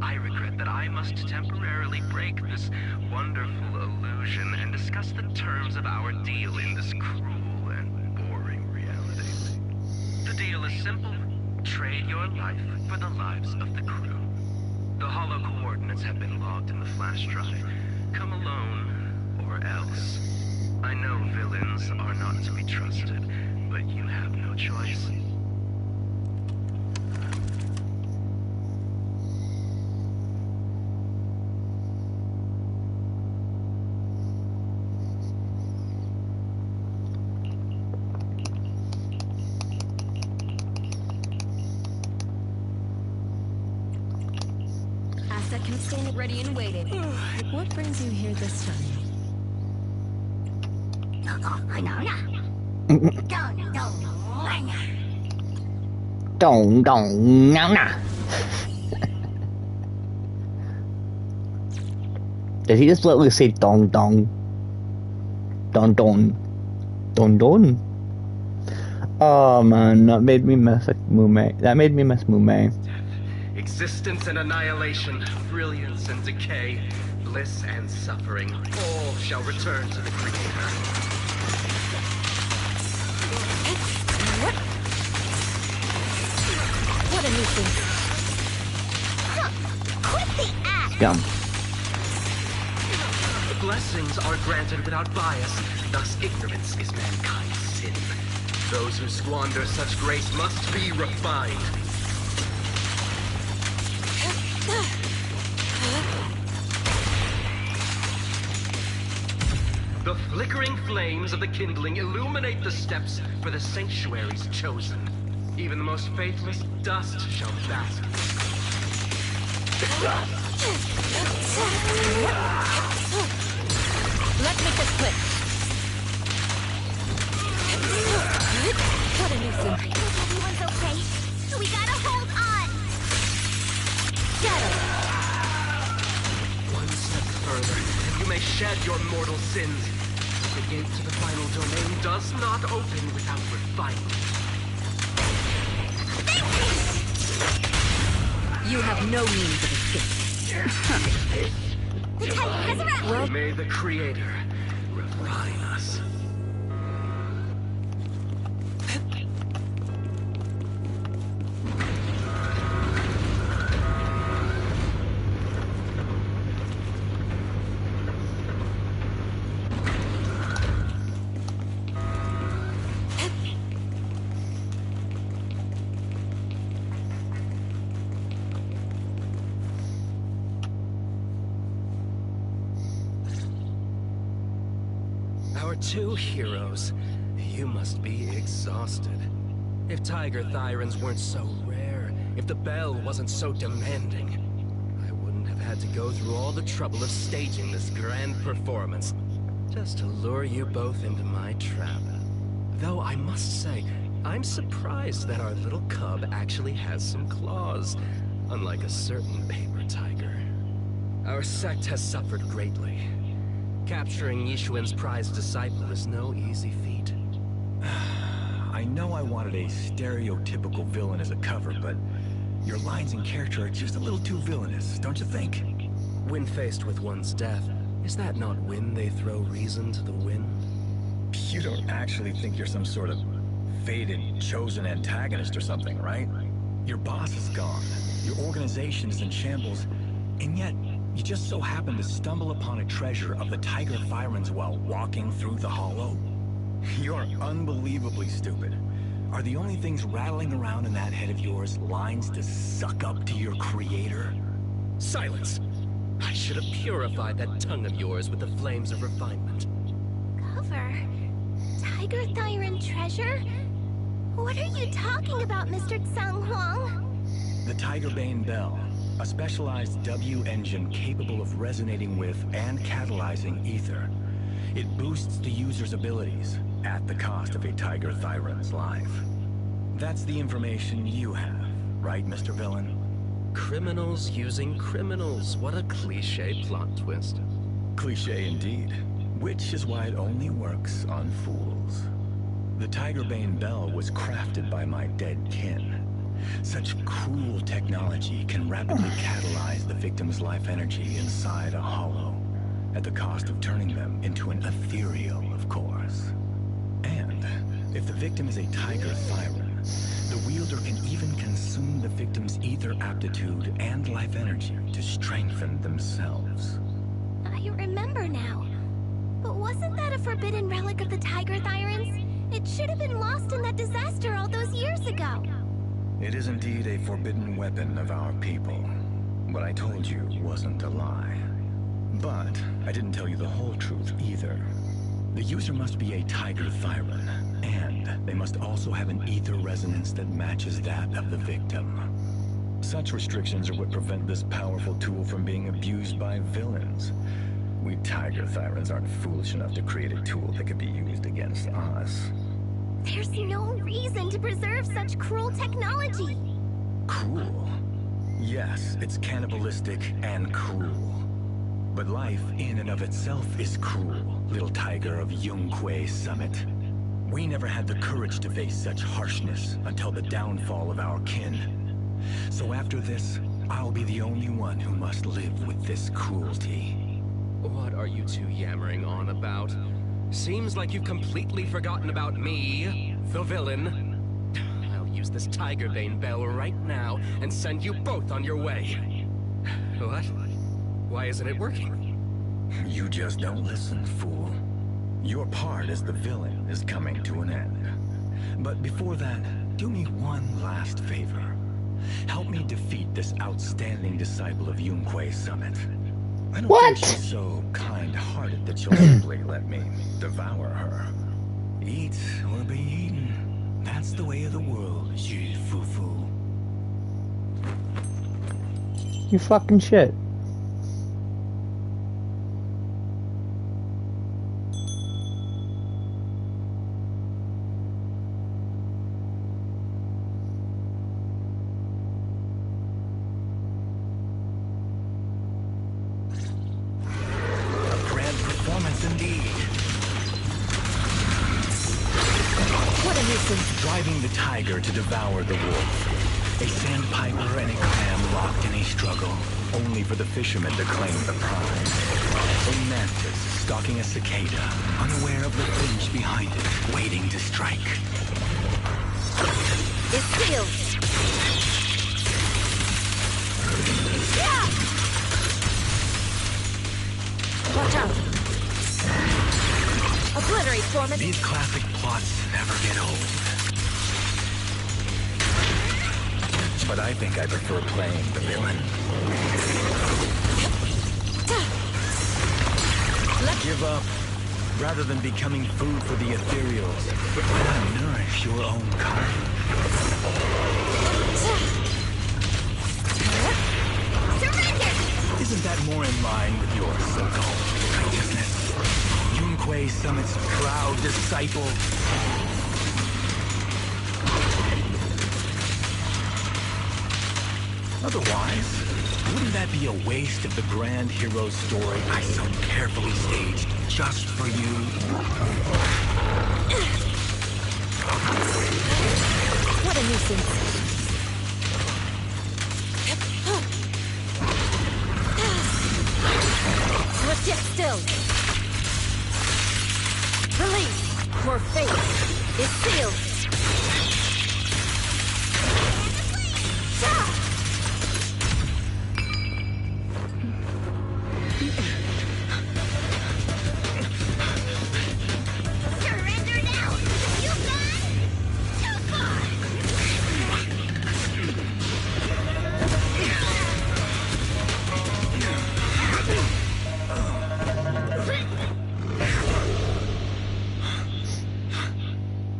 I regret that I must temporarily break this wonderful illusion and discuss the terms of our deal in this cruel and boring reality. The deal is simple. Trade your life for the lives of the crew. The hollow coordinates have been logged in the flash drive. Come alone, or else. I know villains are not to be trusted, but you have no choice. Asset can stand ready and waiting. What brings you here this time? Dong dong now now. Did he just literally say dong dong? Don don. Don don. Oh man, that made me miss Mume. That made me miss Mume. Existence and annihilation, brilliance and decay, bliss and suffering, all shall return to the Creator. What a nuisance. Quit the act! Gum. Blessings are granted without bias, thus ignorance is mankind's sin. Those who squander such grace must be refined. The flickering flames of the kindling illuminate the steps for the sanctuary's chosen. Even the most faithless dust shall bask. Let's make this quick. What a nuisance. I hope everyone's okay. We gotta hold on! Get him. shed your mortal sins. The gate to the final domain does not open without refinement. You have no means of escape. The Tiger has arrived! Well, may the Creator refine us. Our two heroes. You must be exhausted. If Tiger Thyrans weren't so rare, if the bell wasn't so demanding, I wouldn't have had to go through all the trouble of staging this grand performance, just to lure you both into my trap. Though I must say, I'm surprised that our little cub actually has some claws, unlike a certain paper tiger. Our sect has suffered greatly. Capturing Yishuan's prized disciple is no easy feat. I know I wanted a stereotypical villain as a cover, but your lines and character are just a little too villainous, don't you think? When faced with one's death, is that not when they throw reason to the wind? You don't actually think you're some sort of fated, chosen antagonist or something, right? Your boss is gone, your organization is in shambles, and yet you just so happen to stumble upon a treasure of the Tiger Thyrans while walking through the hollow? You're unbelievably stupid. Are the only things rattling around in that head of yours lines to suck up to your creator? Silence! I should have purified that tongue of yours with the flames of refinement. Cover? Tiger Thyran treasure? What are you talking about, Mr. Tsang Huang? The Tigerbane Bell. A specialized W engine capable of resonating with and catalyzing ether. It boosts the user's abilities at the cost of a Tiger Thyran's life. That's the information you have, right, Mr. Villain? Criminals using criminals. What a cliché plot twist. Cliché indeed. Which is why it only works on fools. The Tigerbane Bell was crafted by my dead kin. Such cruel technology can rapidly catalyze the victim's life energy inside a hollow, at the cost of turning them into an ethereal, of course. And if the victim is a Tiger Thyran, the wielder can even consume the victim's ether aptitude and life energy to strengthen themselves. I remember now. But wasn't that a forbidden relic of the Tiger Thyrans? It should have been lost in that disaster all those years ago. It is indeed a forbidden weapon of our people. What I told you wasn't a lie. But I didn't tell you the whole truth either. The user must be a Tiger Thyran, and they must also have an ether resonance that matches that of the victim. Such restrictions are what prevent this powerful tool from being abused by villains. We Tiger Thyrans aren't foolish enough to create a tool that could be used against us. There's no reason to preserve such cruel technology. Cruel? Yes, it's cannibalistic and cruel. But life in and of itself is cruel, little tiger of Yunque Summit. We never had the courage to face such harshness until the downfall of our kin. So after this, I'll be the only one who must live with this cruelty. What are you two yammering on about? Seems like you've completely forgotten about me, the villain. I'll use this Tigerbane Bell right now and send you both on your way. What? Why isn't it working? You just don't listen, fool. Your part as the villain is coming to an end. But before that, do me one last favor. Help me defeat this outstanding disciple of Yunque Summit. I don't think she's so kind-hearted that she'll simply let me devour her. Eat or be eaten. That's the way of the world, Xu Fufu. You fucking shit. A grand nuisance. Driving the tiger to devour the wolf. A sandpiper and a clam locked in a struggle, only for the fishermen to claim the prize. A mantis stalking a cicada, unaware of the finch behind it, waiting to strike. It's sealed. Yeah! Watch out. Obliterate, Foreman. These classic plots never get old. But I think I prefer playing the villain. Give up, rather than becoming food for the ethereals. Why not nourish your own kind? Surrender! Isn't that more in line with your so-called righteousness? Yunque Summit's proud disciple. Otherwise, wouldn't that be a waste of the grand hero story I so carefully staged just for you? What a nuisance. Let's get still. Release. Your fate is sealed. Surrender now! You've gone too far!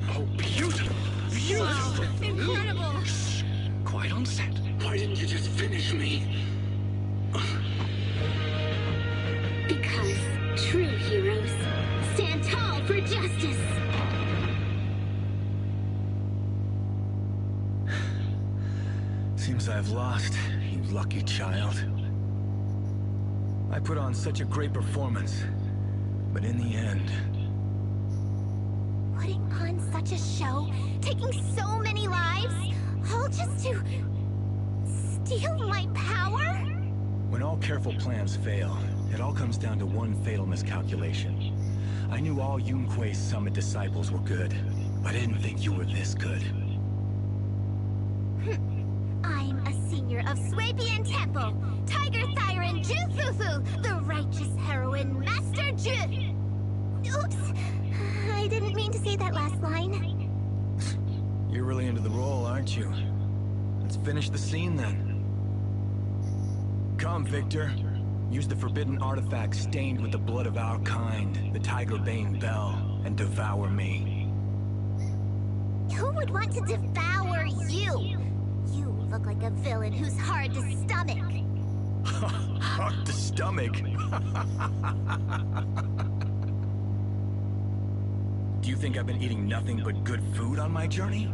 Oh, beautiful! Beautiful! Incredible! Quiet on set. Why didn't you just finish me? Because true heroes stand tall for justice. Seems I've lost, you lucky child. I put on such a great performance, but in the end... Putting on such a show, taking so many lives, all just to steal my power? When all careful plans fail, it all comes down to one fatal miscalculation. I knew all Yunque Summit disciples were good, but I didn't think you were this good. I'm a senior of Swabian Temple, Tiger Thyron Jufufu, the righteous heroine, Master Ju. Oops, I didn't mean to say that last line. You're really into the role, aren't you? Let's finish the scene then. Come, Victor. Use the forbidden artifact stained with the blood of our kind, the Tiger Bane Bell, and devour me. Who would want to devour you? You look like a villain who's hard to stomach. Hard to stomach? Do you think I've been eating nothing but good food on my journey?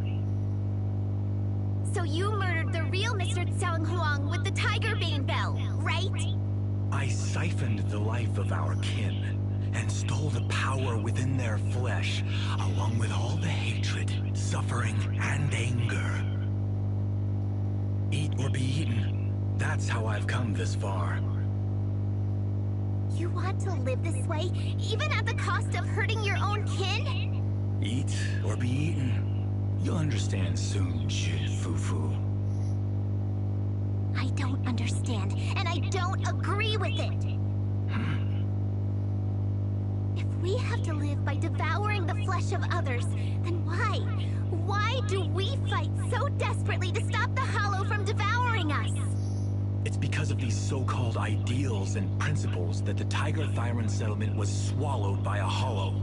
So you murdered the real Mr. Tsang Huang with the Tiger Bane Bell, right? I siphoned the life of our kin and stole the power within their flesh, along with all the hatred, suffering, and anger. Eat or be eaten. That's how I've come this far. You want to live this way, even at the cost of hurting your own kin? Eat or be eaten. You'll understand soon, Fufu. I don't understand, and I don't agree with it. If we have to live by devouring the flesh of others, then why? Why do we fight so desperately to stop the Hollow from devouring us? It's because of these so-called ideals and principles that the Tiger Thyron settlement was swallowed by a Hollow.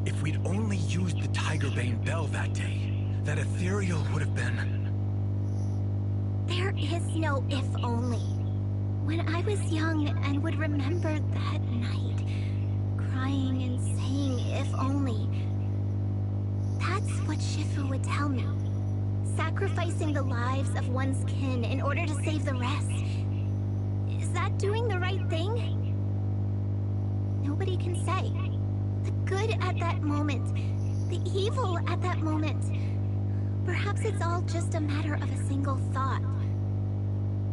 If we'd only used the Tiger Bane Bell that day, that ethereal would have been... There is no if only. When I was young and would remember that night, crying and saying if only, that's what Shifu would tell me. Sacrificing the lives of one's kin in order to save the rest. Is that doing the right thing? Nobody can say. The good at that moment, the evil at that moment. Perhaps it's all just a matter of a single thought.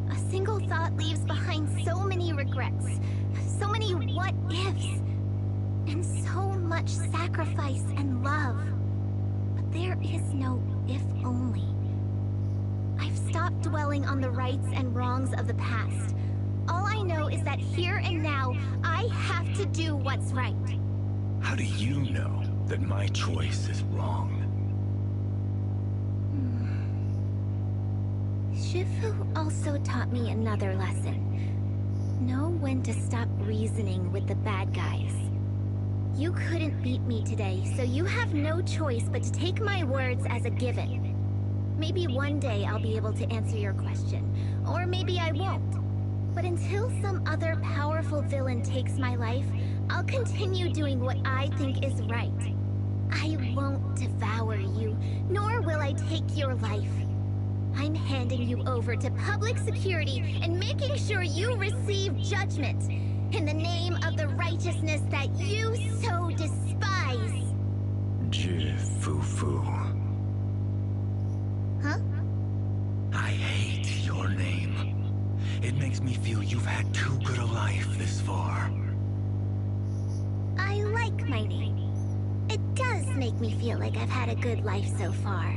A single thought leaves behind so many regrets, so many what-ifs, and so much sacrifice and love. But there is no if only. I've stopped dwelling on the rights and wrongs of the past. All I know is that here and now, I have to do what's right. How do you know that my choice is wrong? Shifu also taught me another lesson. Know when to stop reasoning with the bad guys. You couldn't beat me today, so you have no choice but to take my words as a given. Maybe one day I'll be able to answer your question, or maybe I won't. But until some other powerful villain takes my life, I'll continue doing what I think is right. I won't devour you, nor will I take your life. I'm handing you over to public security and making sure you receive judgment in the name of the righteousness that you so despise. Fufu. Huh? I hate your name. It makes me feel you've had too good a life this far. I like my name. It does make me feel like I've had a good life so far.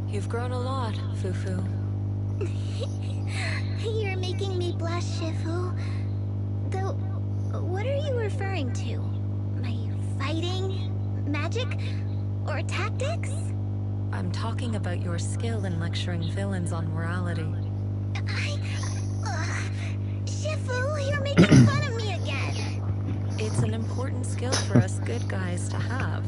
You've grown a lot, Fufu. You're making me blush, Shifu. Though, what are you referring to? My fighting? Magic? Or tactics? I'm talking about your skill in lecturing villains on morality. Shifu, you're making fun of me again. It's an important skill for us good guys to have.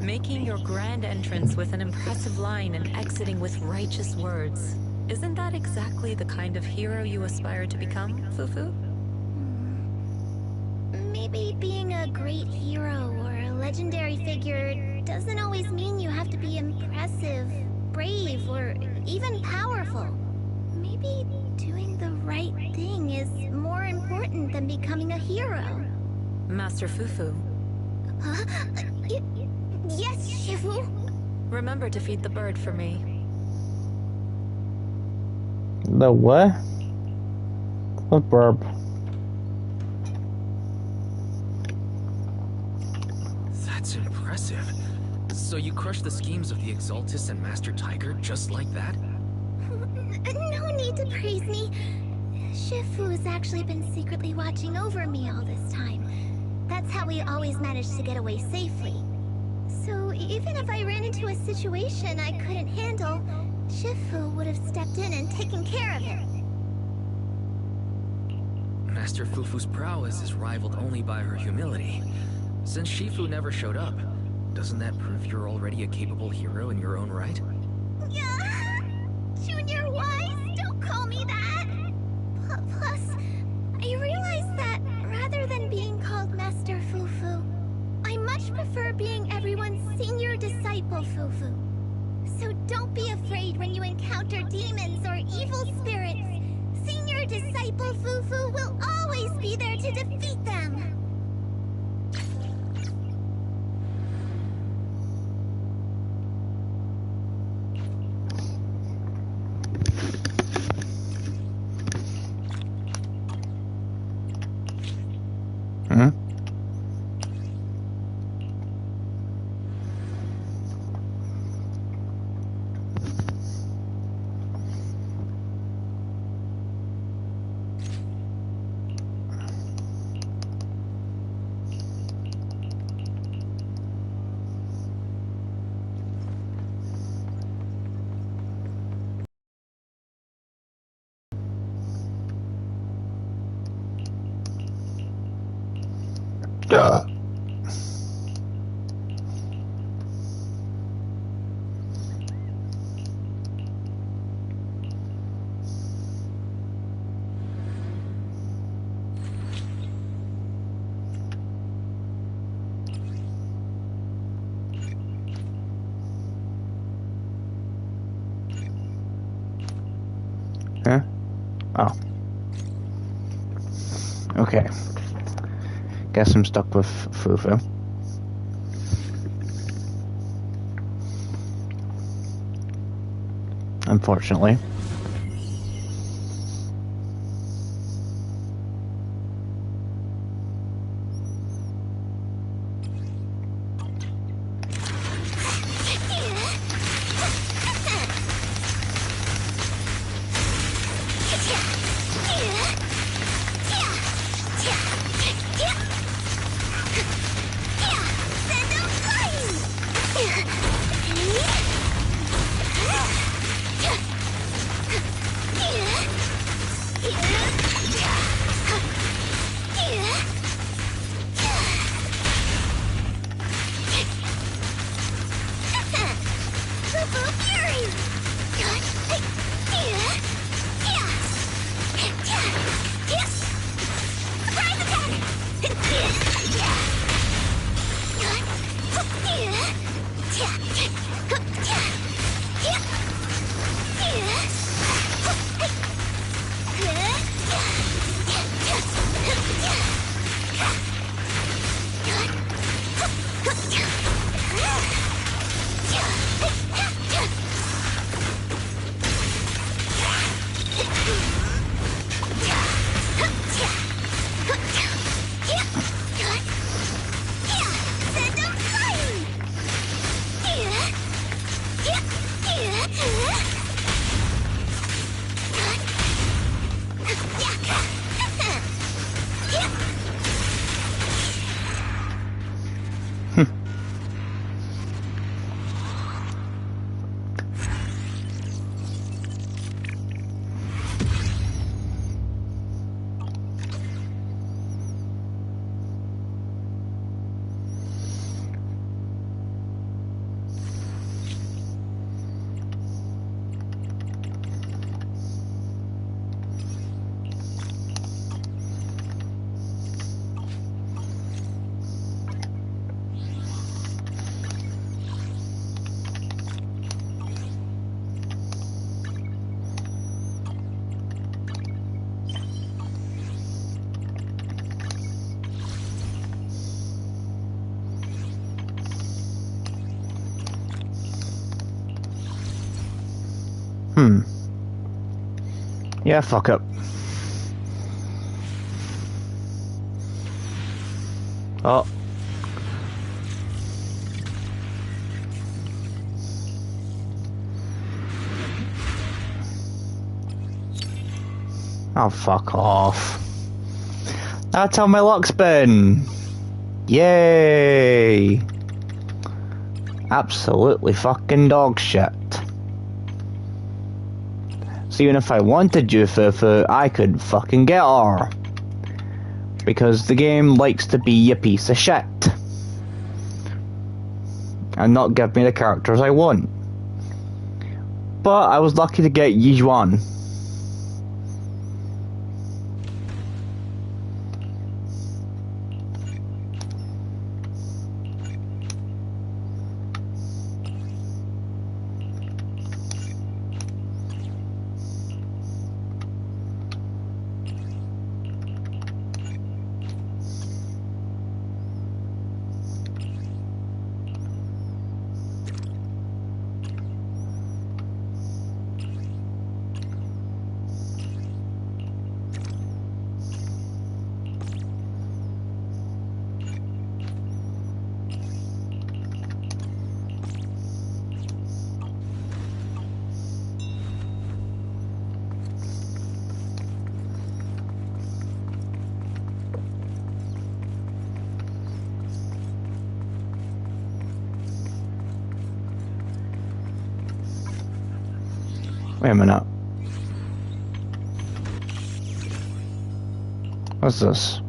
Making your grand entrance with an impressive line and exiting with righteous words. Isn't that exactly the kind of hero you aspire to become, Fufu? Maybe being a great hero or a legendary figure doesn't always mean you have to be impressive, brave, or even powerful. Maybe doing the right thing is more important than becoming a hero. Master Fufu. Huh? Yes, Shifu. Remember to feed the bird for me. The what? What burp? That's impressive. So you crushed the schemes of the Exaltus and Master Tiger just like that? No need to praise me. Shifu's actually been secretly watching over me all this time. That's how we always managed to get away safely. So even if I ran into a situation I couldn't handle, Shifu would have stepped in and taken care of it. Master Fufu's prowess is rivaled only by her humility. Since Shifu never showed up, doesn't that prove you're already a capable hero in your own right? Junior Wise, don't call me that! Plus, I realize that rather than being called Master Fufu, I much prefer being everyone's senior disciple Fufu. So don't be afraid when you encounter demons or evil spirits. Senior disciple Fufu will always be there to defeat them. Huh? Oh. Okay. Guess I'm stuck with Fufu. Unfortunately. Yeah, fuck up. Oh. Oh, fuck off. That's how my luck's been. Yay. Absolutely fucking dog shit. So even if I wanted you, Fufu, I could fucking get her. Because the game likes to be a piece of shit. And not give me the characters I want. But I was lucky to get Yijuan. Wait a minute. What's this?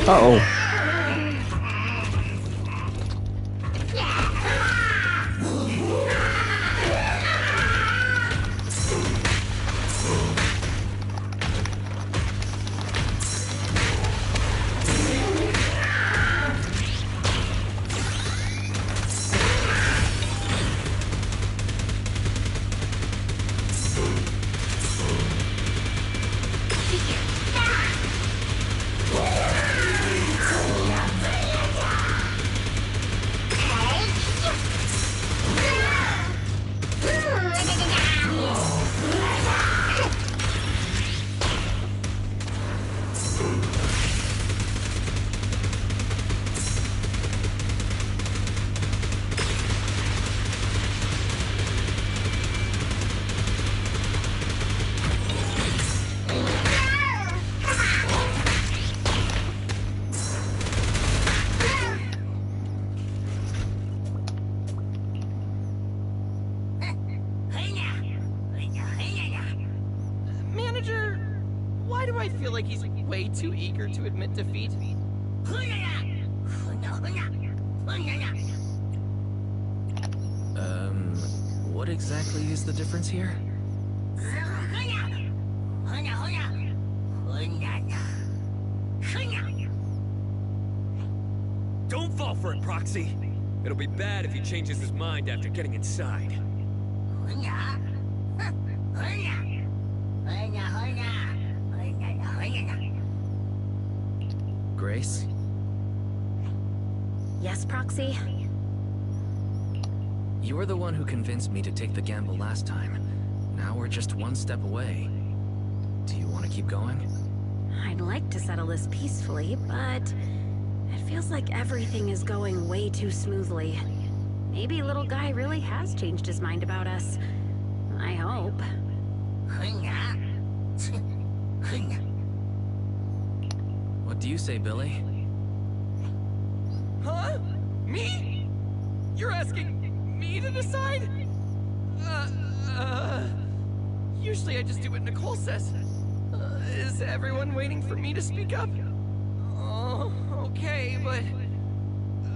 Uh-oh. like he's way too eager to admit defeat? What exactly is the difference here? Don't fall for it, Proxy. It'll be bad if he changes his mind after getting inside. Grace? Yes, Proxy? You were the one who convinced me to take the gamble last time. Now we're just one step away. Do you want to keep going? I'd like to settle this peacefully, but it feels like everything is going way too smoothly. Maybe little guy really has changed his mind about us. I hope. What do you say, Billy? Huh? Me? You're asking me to decide? Usually I just do what Nicole says. Is everyone waiting for me to speak up? Oh, okay, but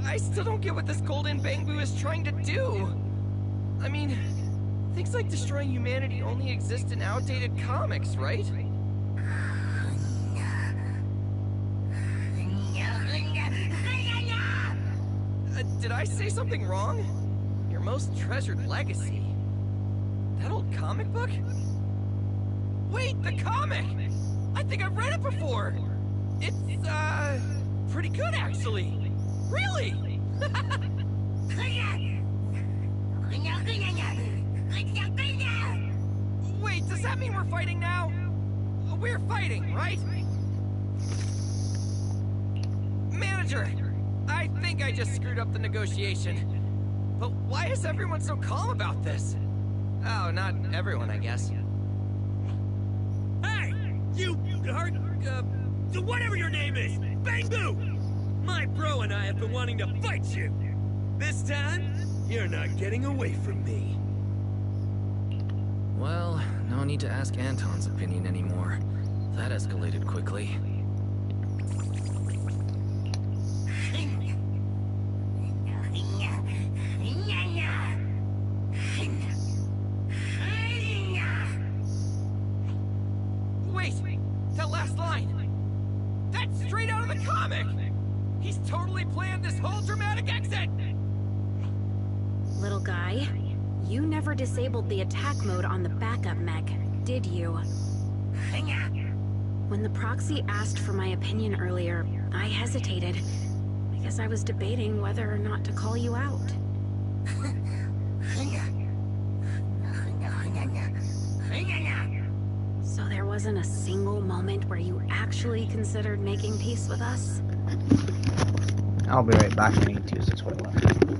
I still don't get what this golden bamboo is trying to do. I mean, things like destroying humanity only exist in outdated comics, right? Did I say something wrong? Your most treasured legacy? That old comic book? Wait, the comic! I think I've read it before! It's, pretty good, actually! Really! Wait, does that mean we're fighting now? We're fighting, right? Manager, I think I just screwed up the negotiation. But why is everyone so calm about this? Oh, not everyone, I guess. Hey! You heard, whatever your name is! Bamboo! My bro and I have been wanting to fight you! This time, you're not getting away from me. Well, no need to ask Anton's opinion anymore. That escalated quickly. Wait! That last line! That's straight out of the comic! He's totally planned this whole dramatic exit! Little guy, you never disabled the attack mode on the backup mech, did you? When the proxy asked for my opinion earlier, I hesitated, because I was debating whether or not to call you out. So there wasn't a single moment where you actually considered making peace with us? I'll be right back. I need to use the toilet.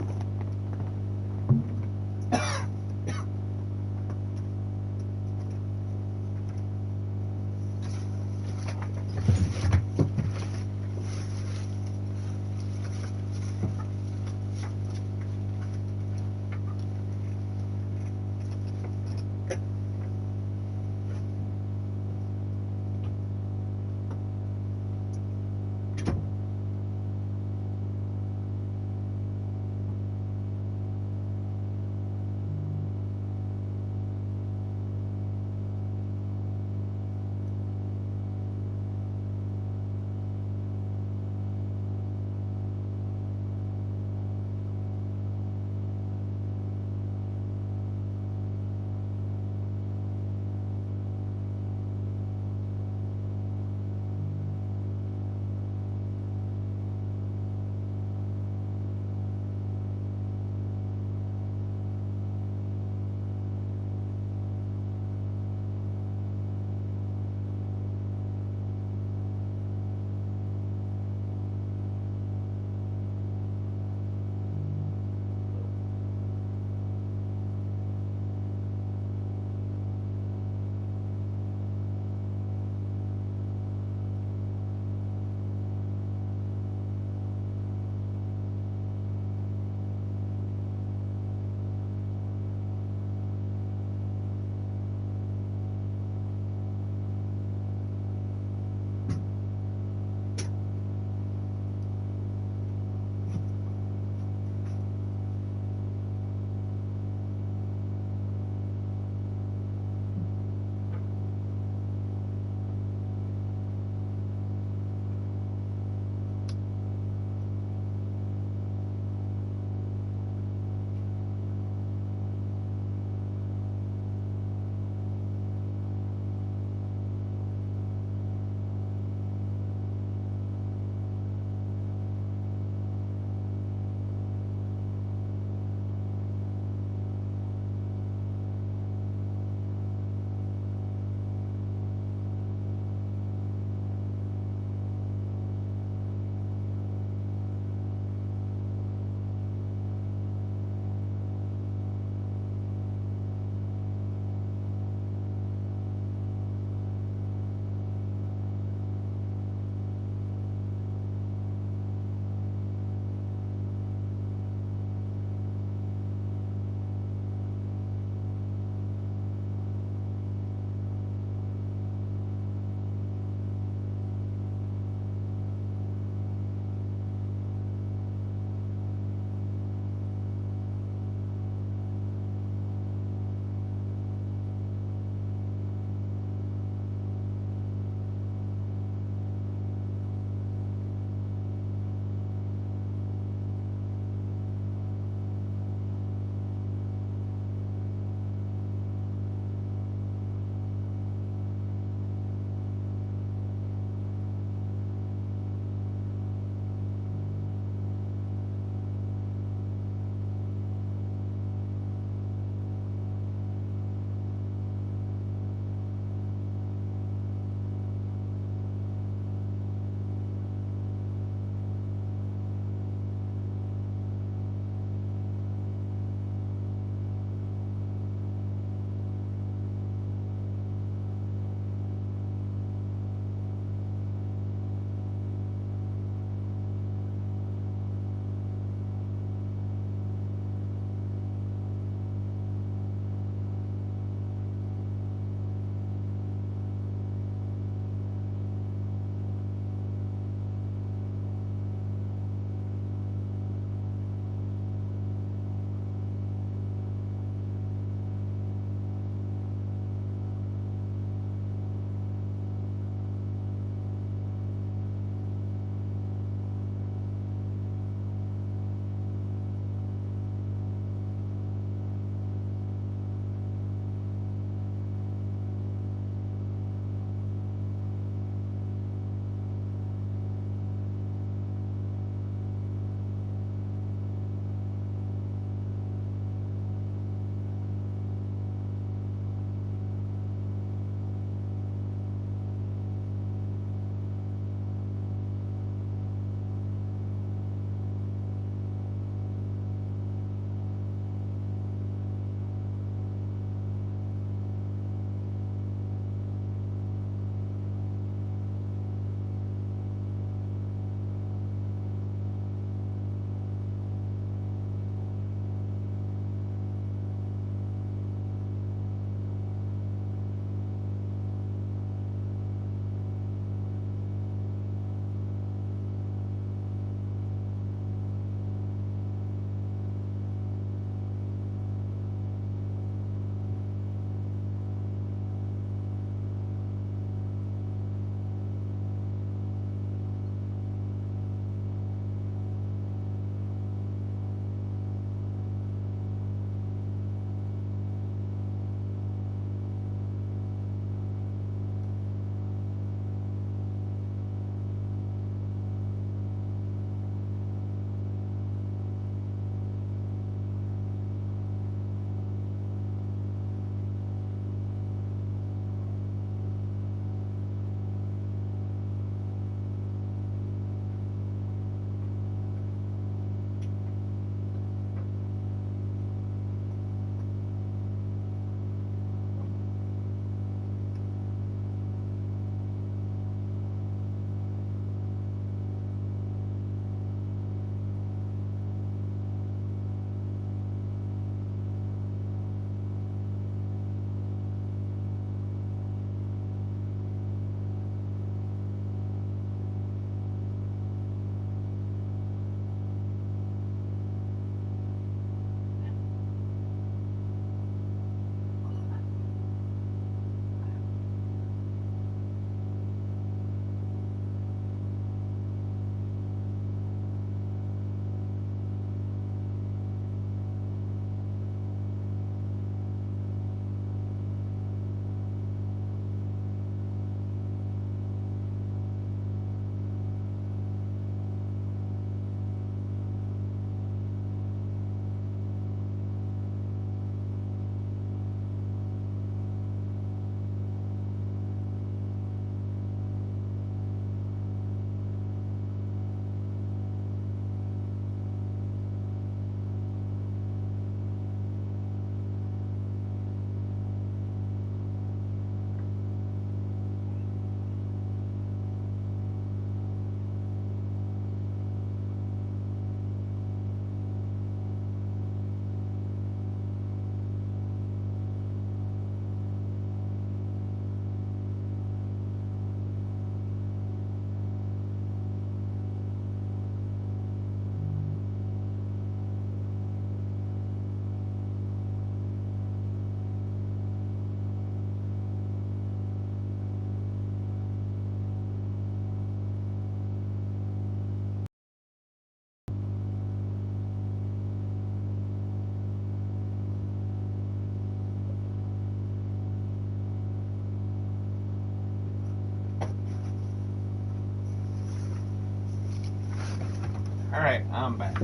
Alright, I'm back.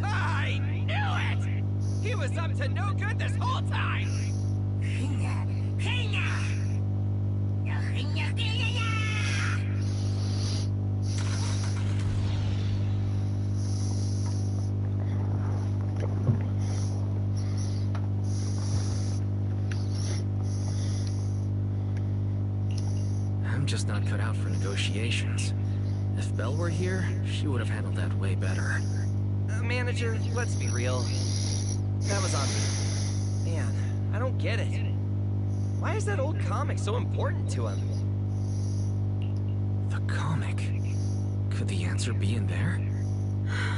I knew it! He was up to no good this whole time! I'm just not cut out for negotiations. If Belle were here, she would have handled that way better. Manager, let's be real. That was on me. Man, I don't get it. Why is that old comic so important to him? The comic? Could the answer be in there?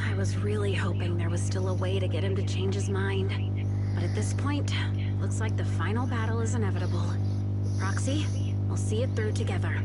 I was really hoping there was still a way to get him to change his mind. But at this point, looks like the final battle is inevitable. Roxy, we'll see it through together.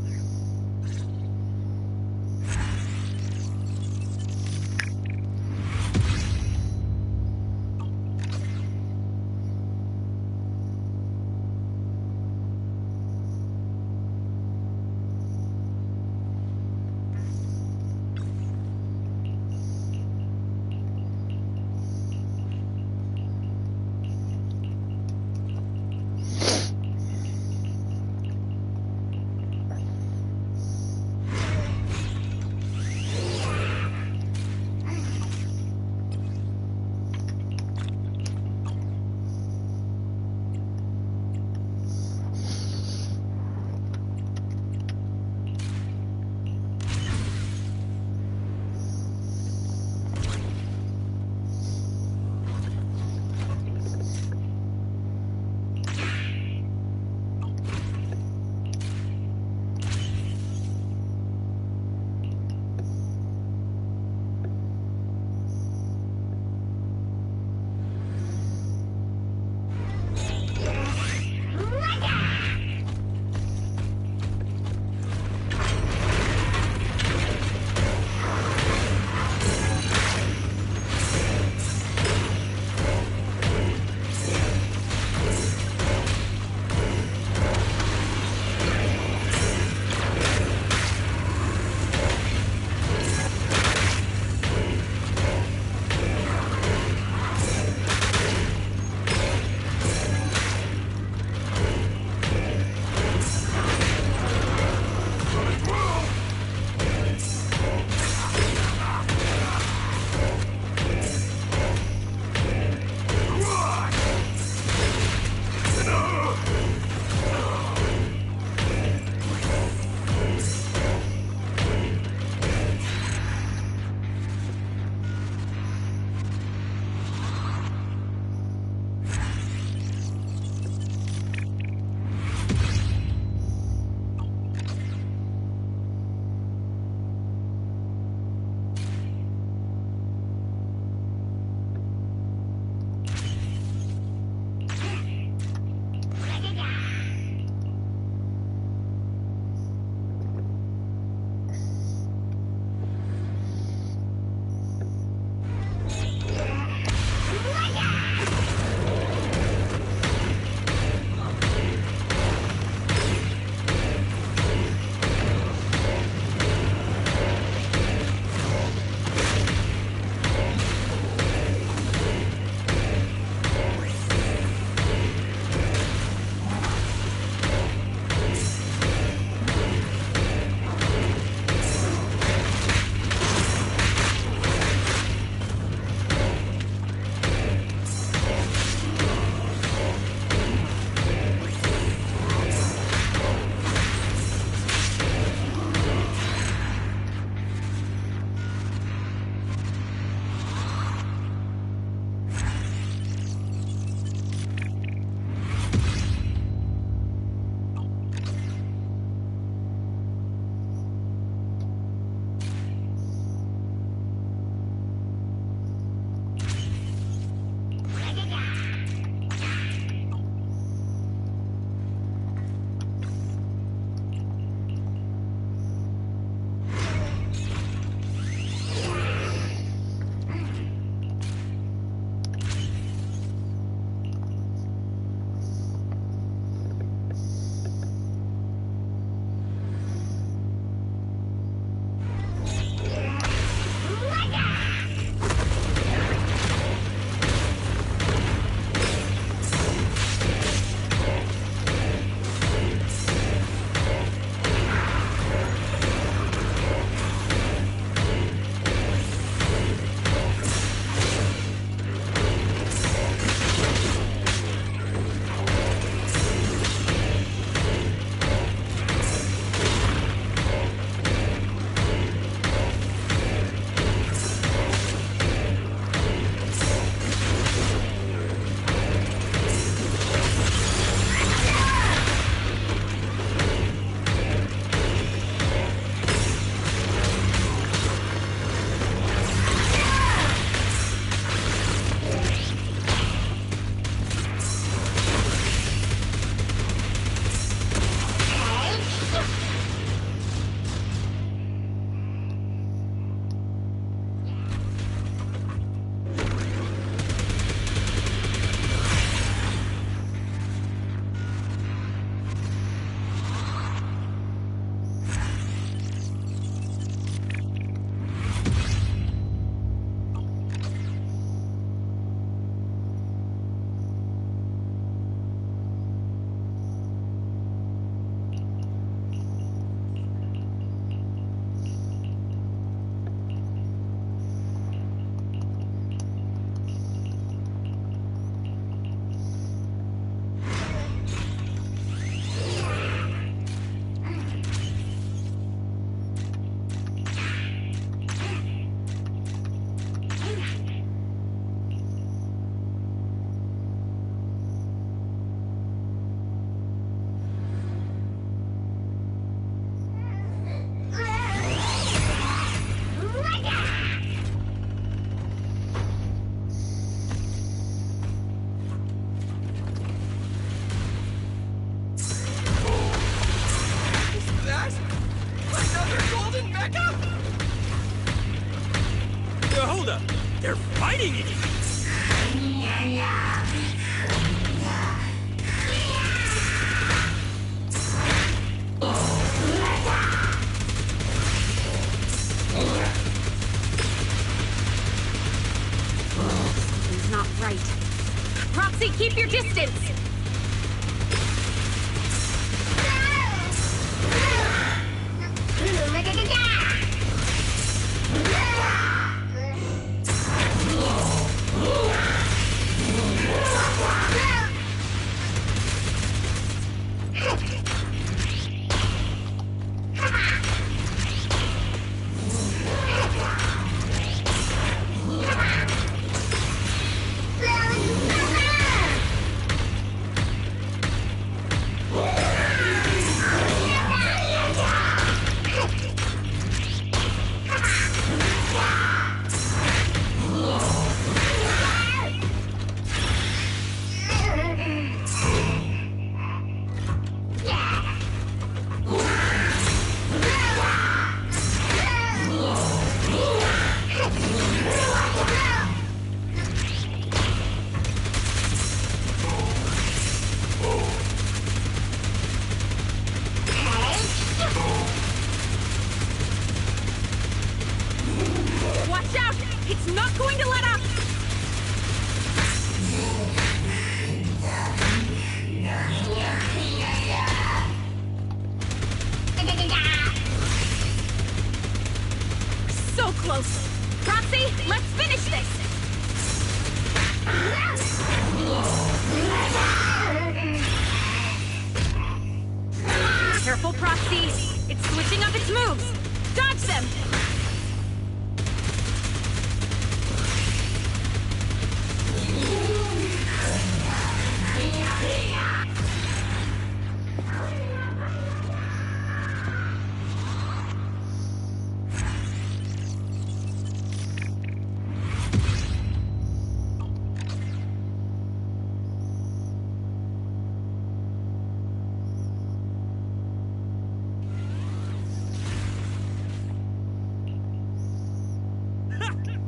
Proxy! It's switching up its moves! Dodge them!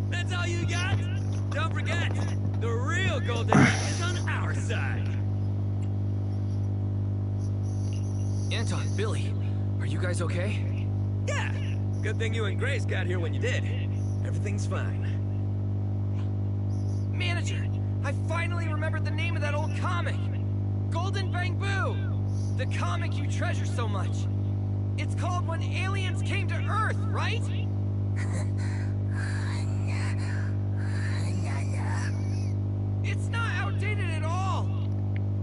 That's all you got? Don't forget, the real golden egg is on our side. Anton, Billy, are you guys okay? Yeah, good thing you and Grace got here when you did. Everything's fine. Manager, I finally remembered the name of that old comic. Golden Bamboo! The comic you treasure so much. It's called When Aliens Came to Earth, right? It's not outdated at all.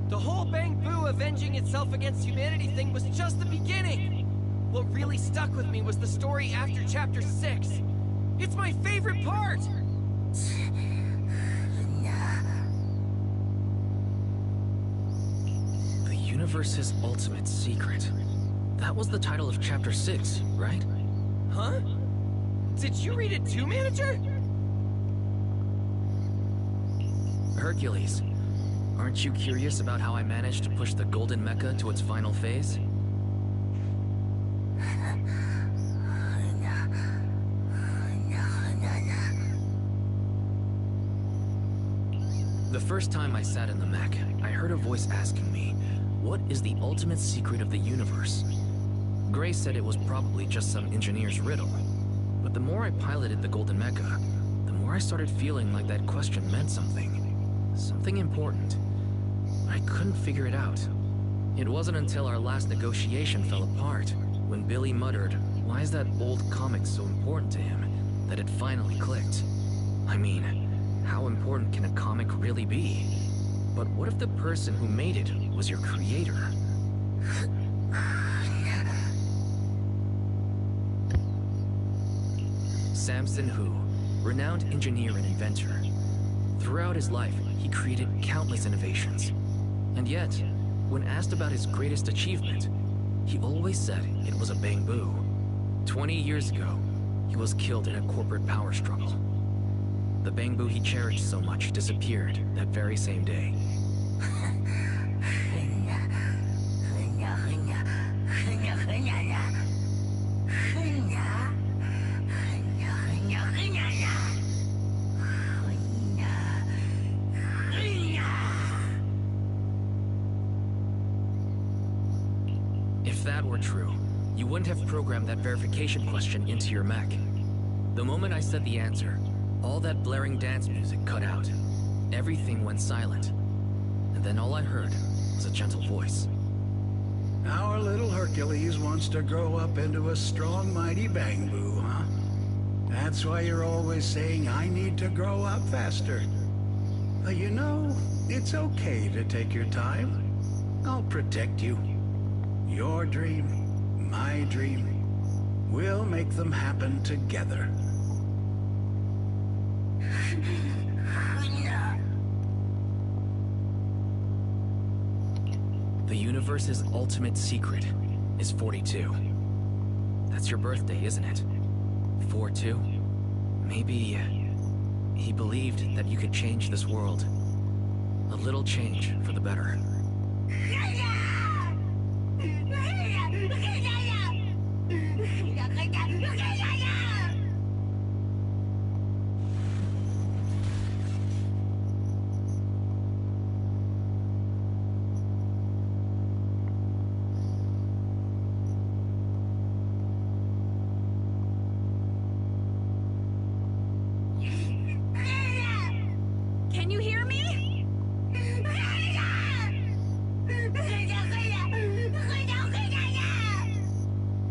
The whole Bamboo avenging itself against humanity thing was just the beginning. What really stuck with me was the story after Chapter 6. It's my favorite part! The Universe's Ultimate Secret. That was the title of Chapter 6, right? Huh? Did you read it too, Manager? Hercules, aren't you curious about how I managed to push the Golden Mecha to its final phase? The first time I sat in the mech, I heard a voice asking me, what is the ultimate secret of the universe? Grace said it was probably just some engineer's riddle. But the more I piloted the Golden Mecha, the more I started feeling like that question meant something. Something important. I couldn't figure it out. It wasn't until our last negotiation fell apart, when Billy muttered, "Why is that old comic so important to him?" that it finally clicked. I mean, how important can a comic really be? But what if the person who made it was your creator? Samson Hu, renowned engineer and inventor. Throughout his life, he created countless innovations. And yet, when asked about his greatest achievement, he always said it was a bamboo. 20 years ago, he was killed in a corporate power struggle. The bamboo he cherished so much disappeared that very same day. If that were true, you wouldn't have programmed that verification question into your mech. The moment I said the answer, all that blaring dance music cut out. Everything went silent. And then all I heard was a gentle voice. Our little Hercules wants to grow up into a strong, mighty bamboo, huh? That's why you're always saying, I need to grow up faster. But you know, it's okay to take your time. I'll protect you. Your dream, my dream. We'll make them happen together. The universe's ultimate secret is 42. That's your birthday, isn't it? 4-2? Maybe he believed that you could change this world. A little change for the better. Can you hear me?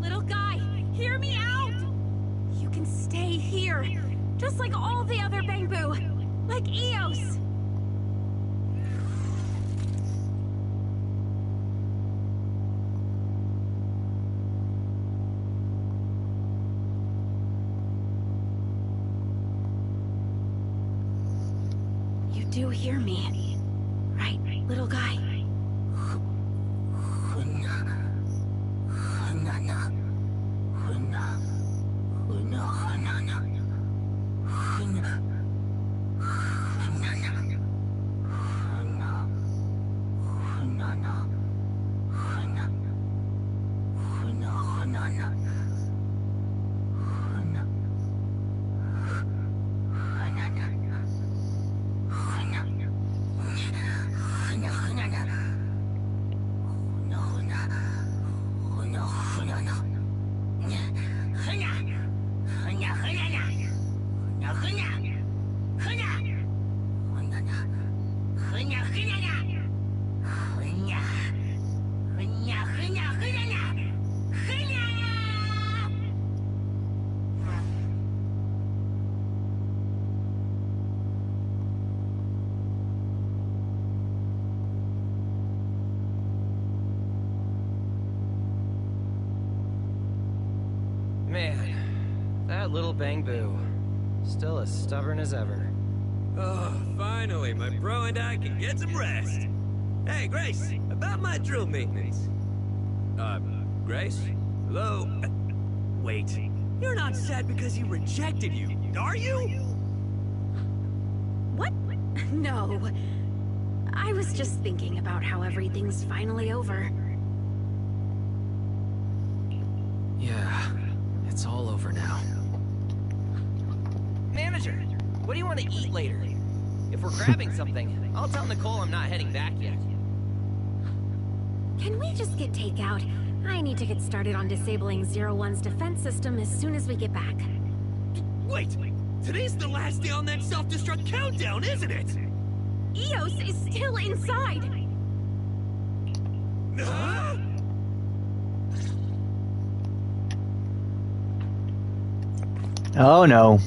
Little guy, hear me out! You can stay here, just like all the other bamboo, like Eos. do hear me. Right, little guy? Man, that little Bangbu. Still as stubborn as ever. Oh, finally, my bro and I can get some rest. Hey, Grace, about my drill maintenance. Grace? Hello? Wait, you're not sad because he rejected you, are you? What? No. I was just thinking about how everything's finally over. Yeah, it's all over now. Manager, what do you want to eat later? If we're grabbing something, I'll tell Nicole I'm not heading back yet. Can we just get takeout? I need to get started on disabling 01's defense system as soon as we get back. Wait, today's the last day on that self-destruct countdown, isn't it? Eos is still inside! Huh? Oh no.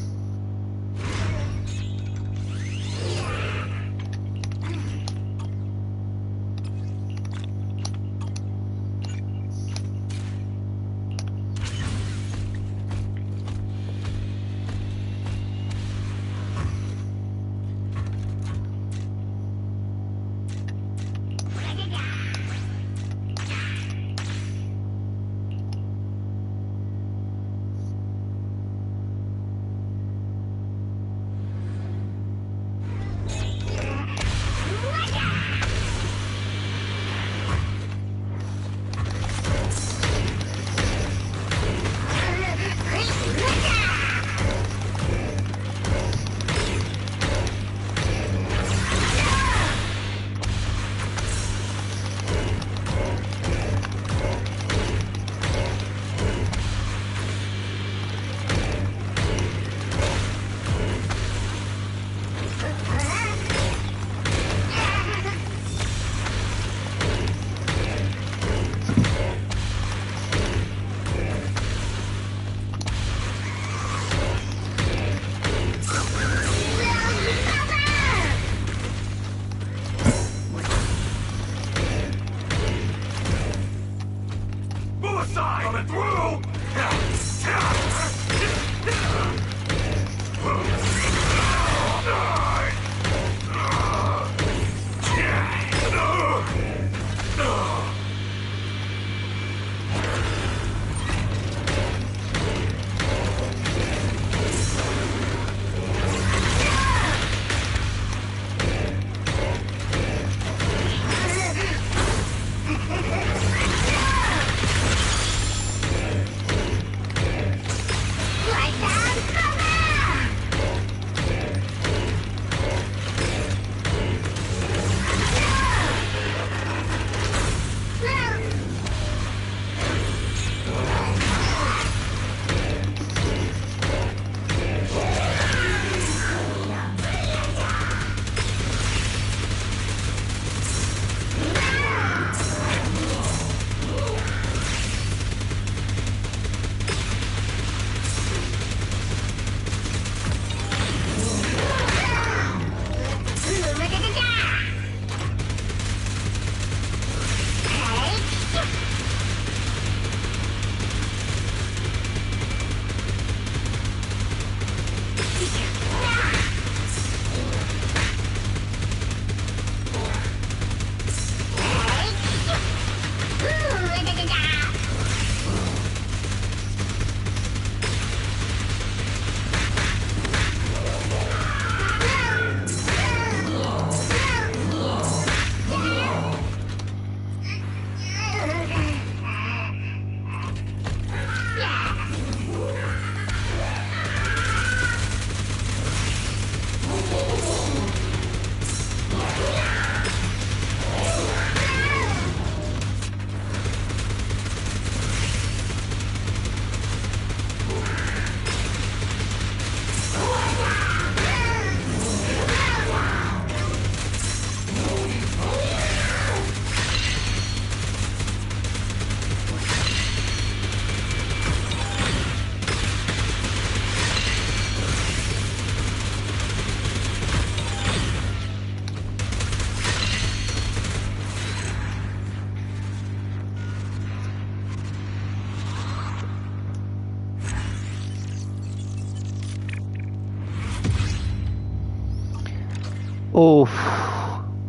Oh,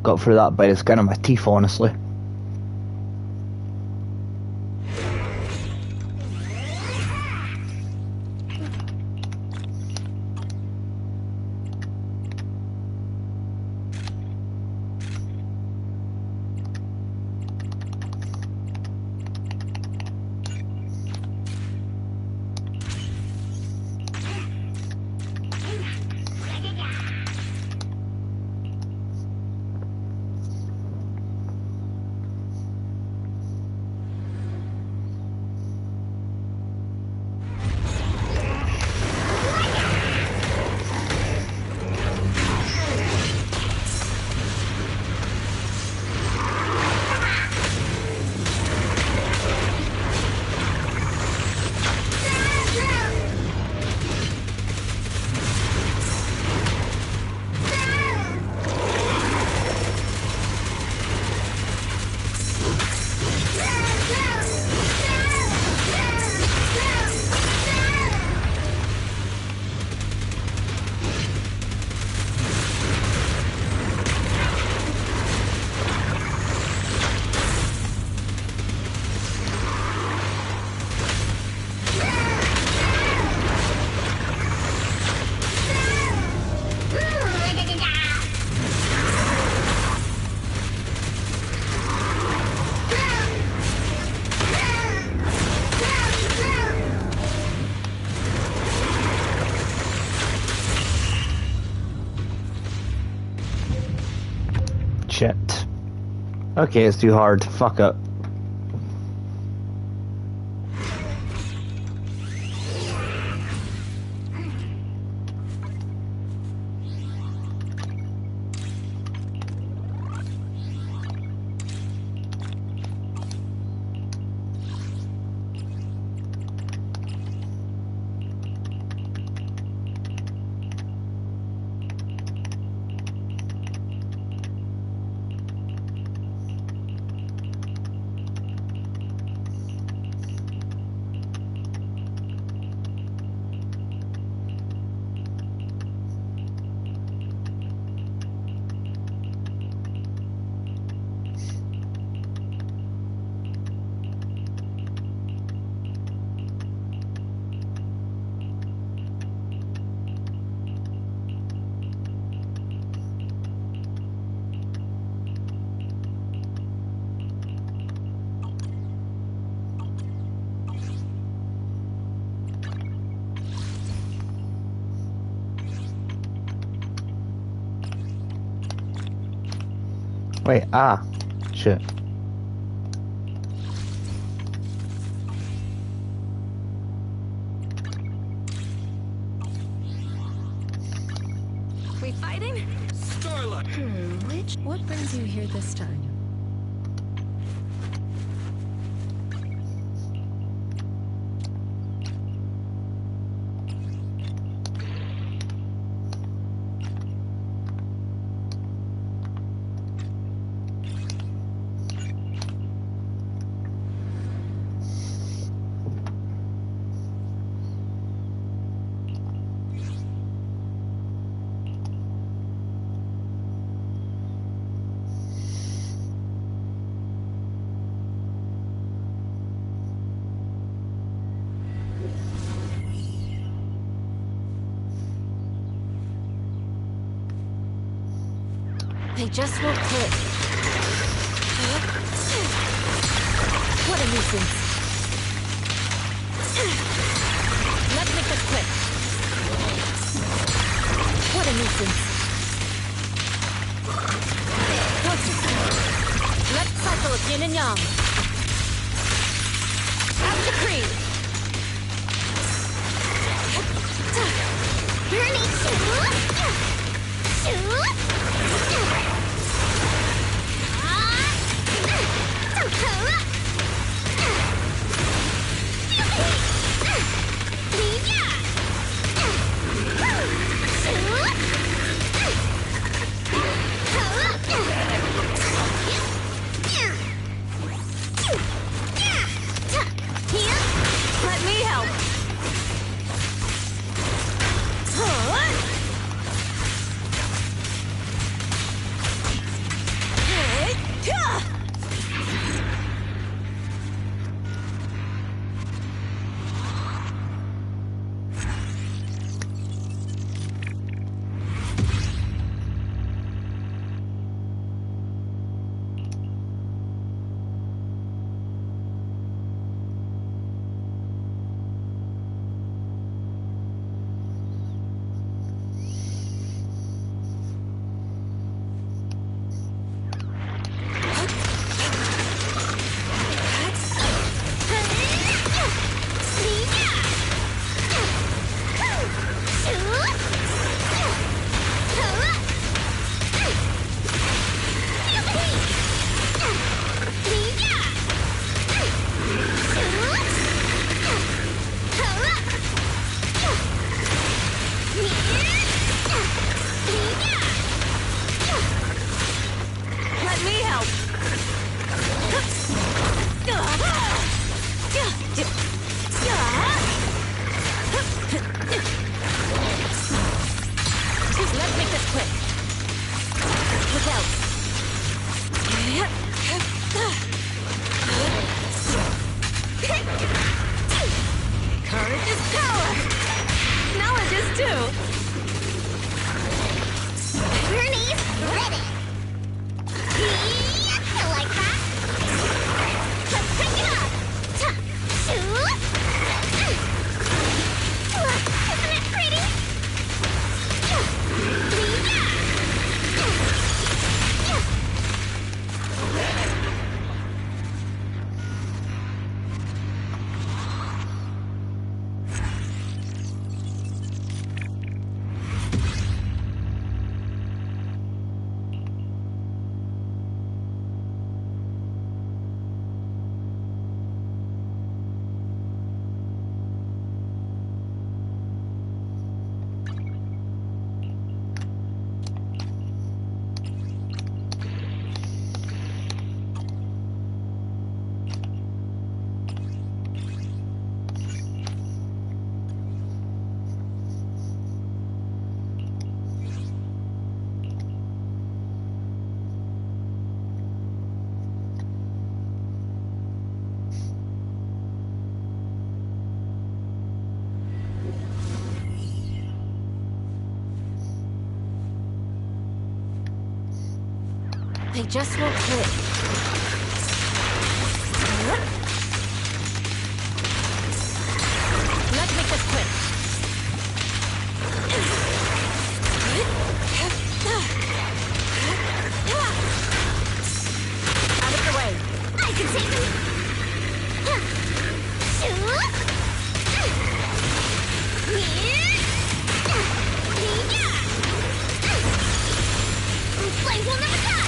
got through that by the skin of my teeth, honestly. Shit. Okay, it's too hard. Fuck up. Wait, shit. We fighting? Starlight! What brings you here this time? They just won't quit. What a nuisance. Let's make this quick. What a nuisance. Let's cycle of yin and yang. As decreed. Let me help. They just won't hit. Let's make this quick. Out of the way. I can take them. Flames will never die.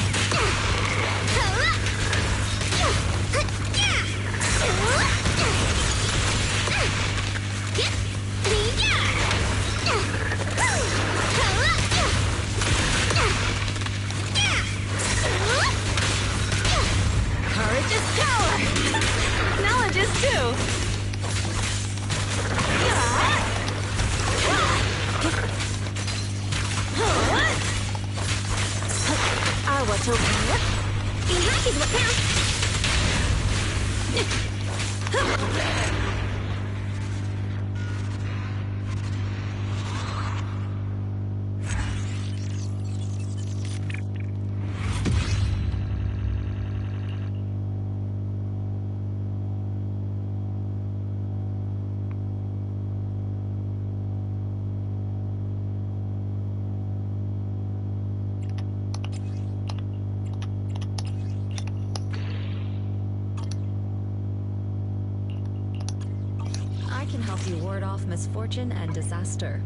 Courage is power. Knowledge is too. I'll watch over you. Being happy is what counts. I can help you ward off misfortune and disaster.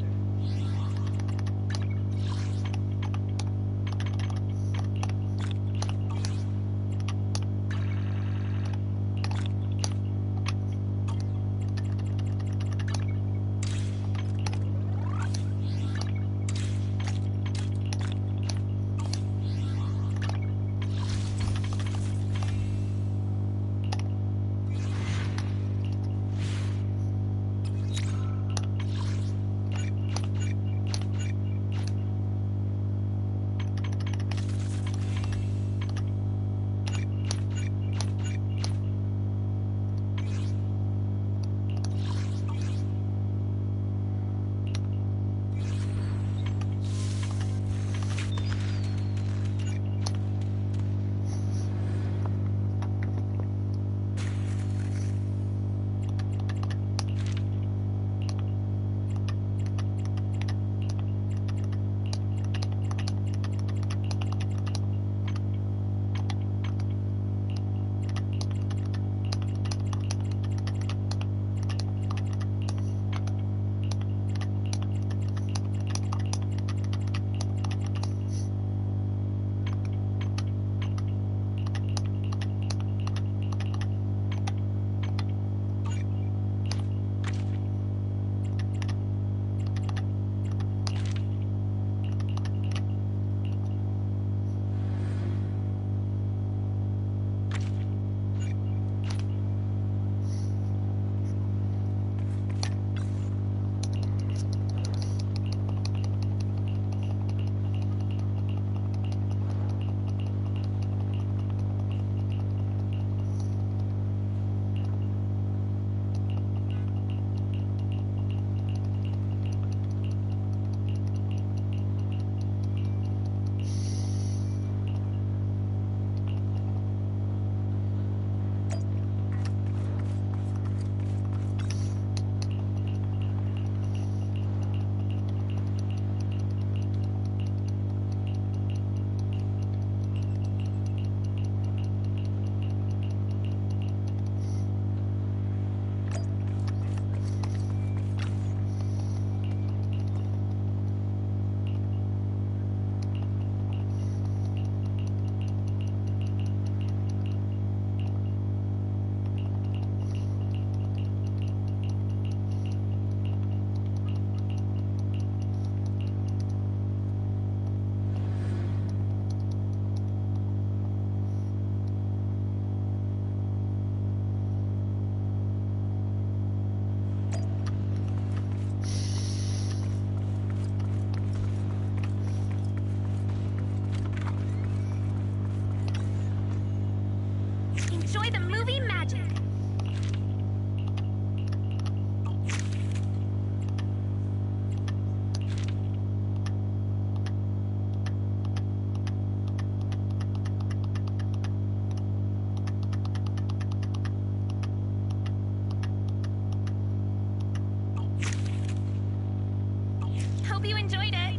Hope you enjoyed it.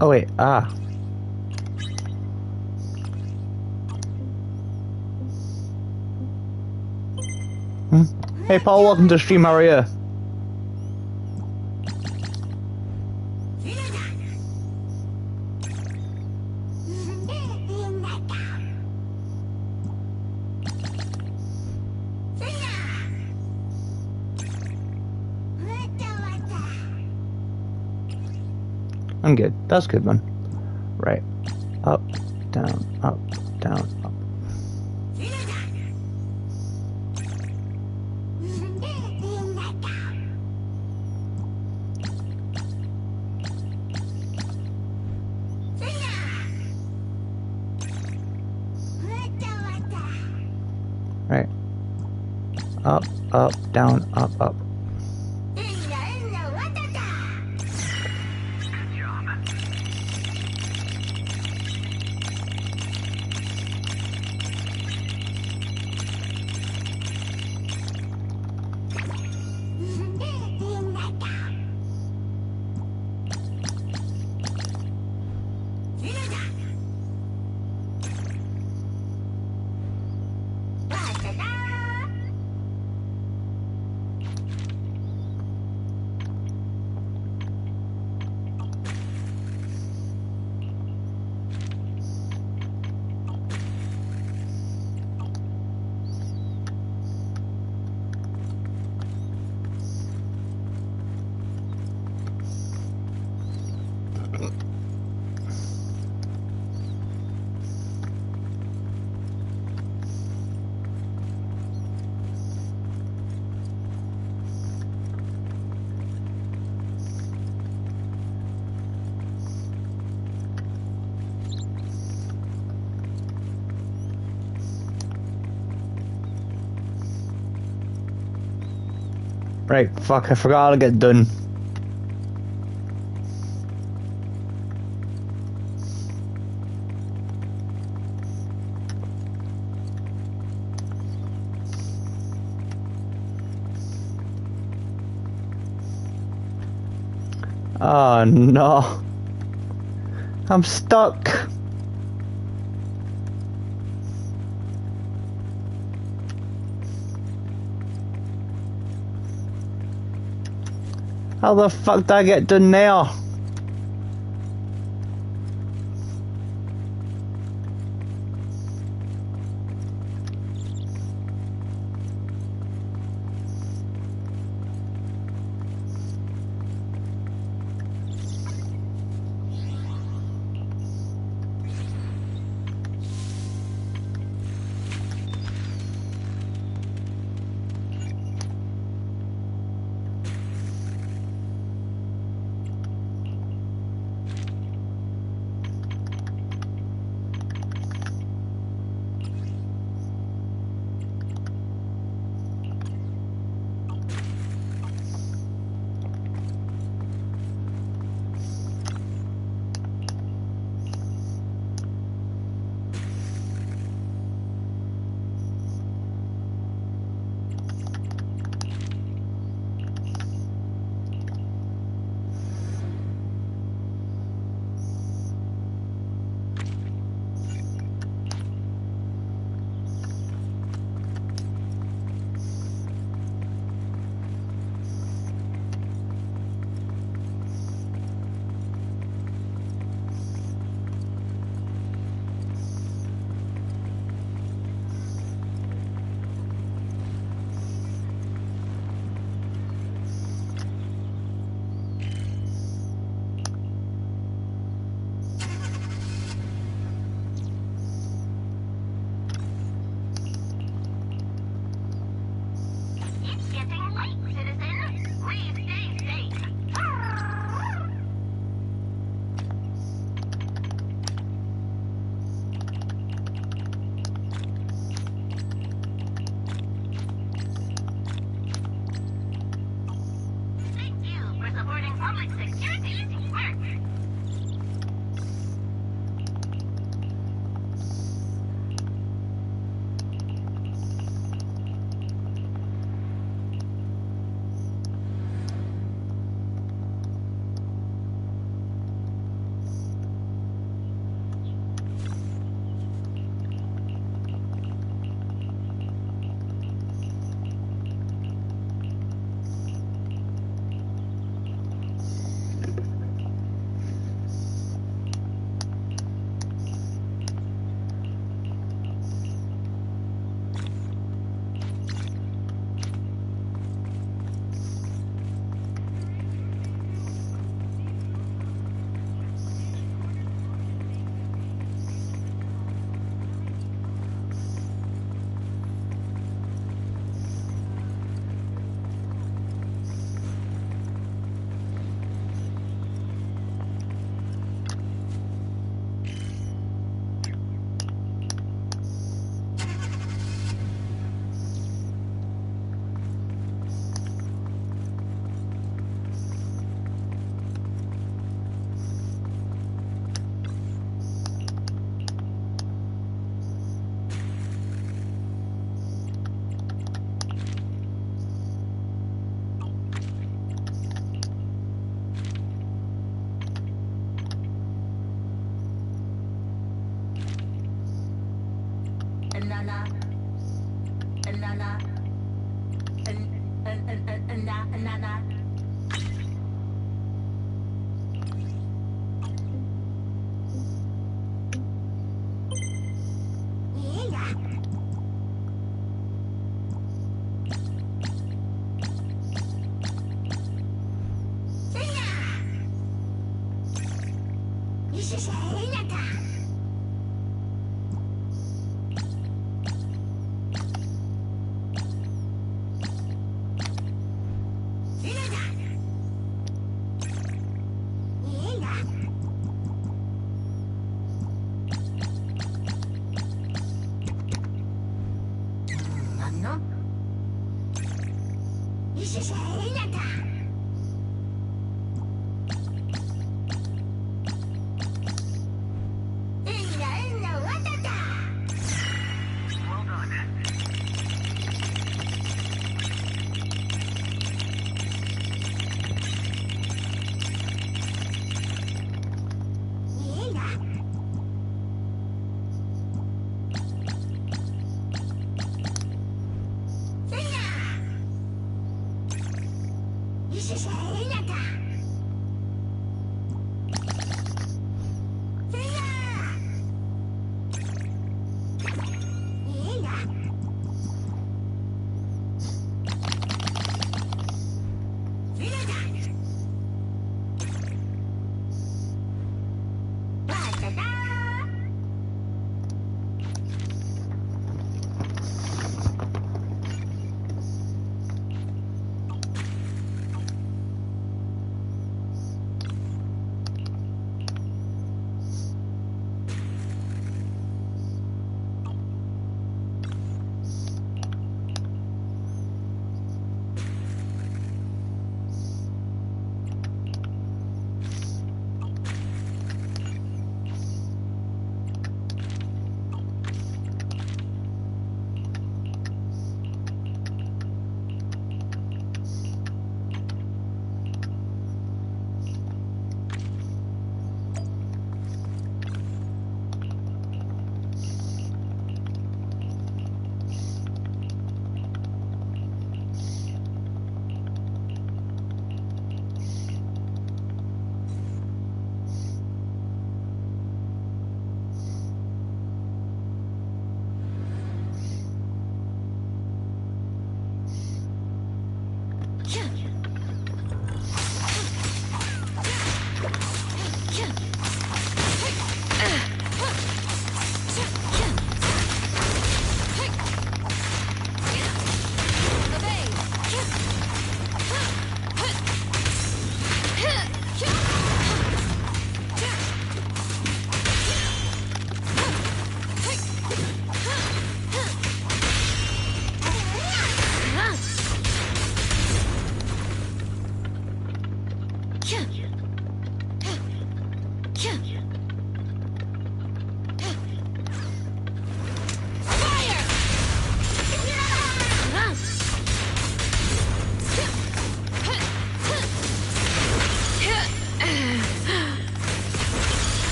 Oh wait, Hey Paul, welcome to the stream, how are you? I'm good. That's good, man. Right. Up, down, up, down, up. Right. Up, up, down, up, up. Right, fuck, I forgot to get done. Oh no. I'm stuck. How the fuck did I get done now?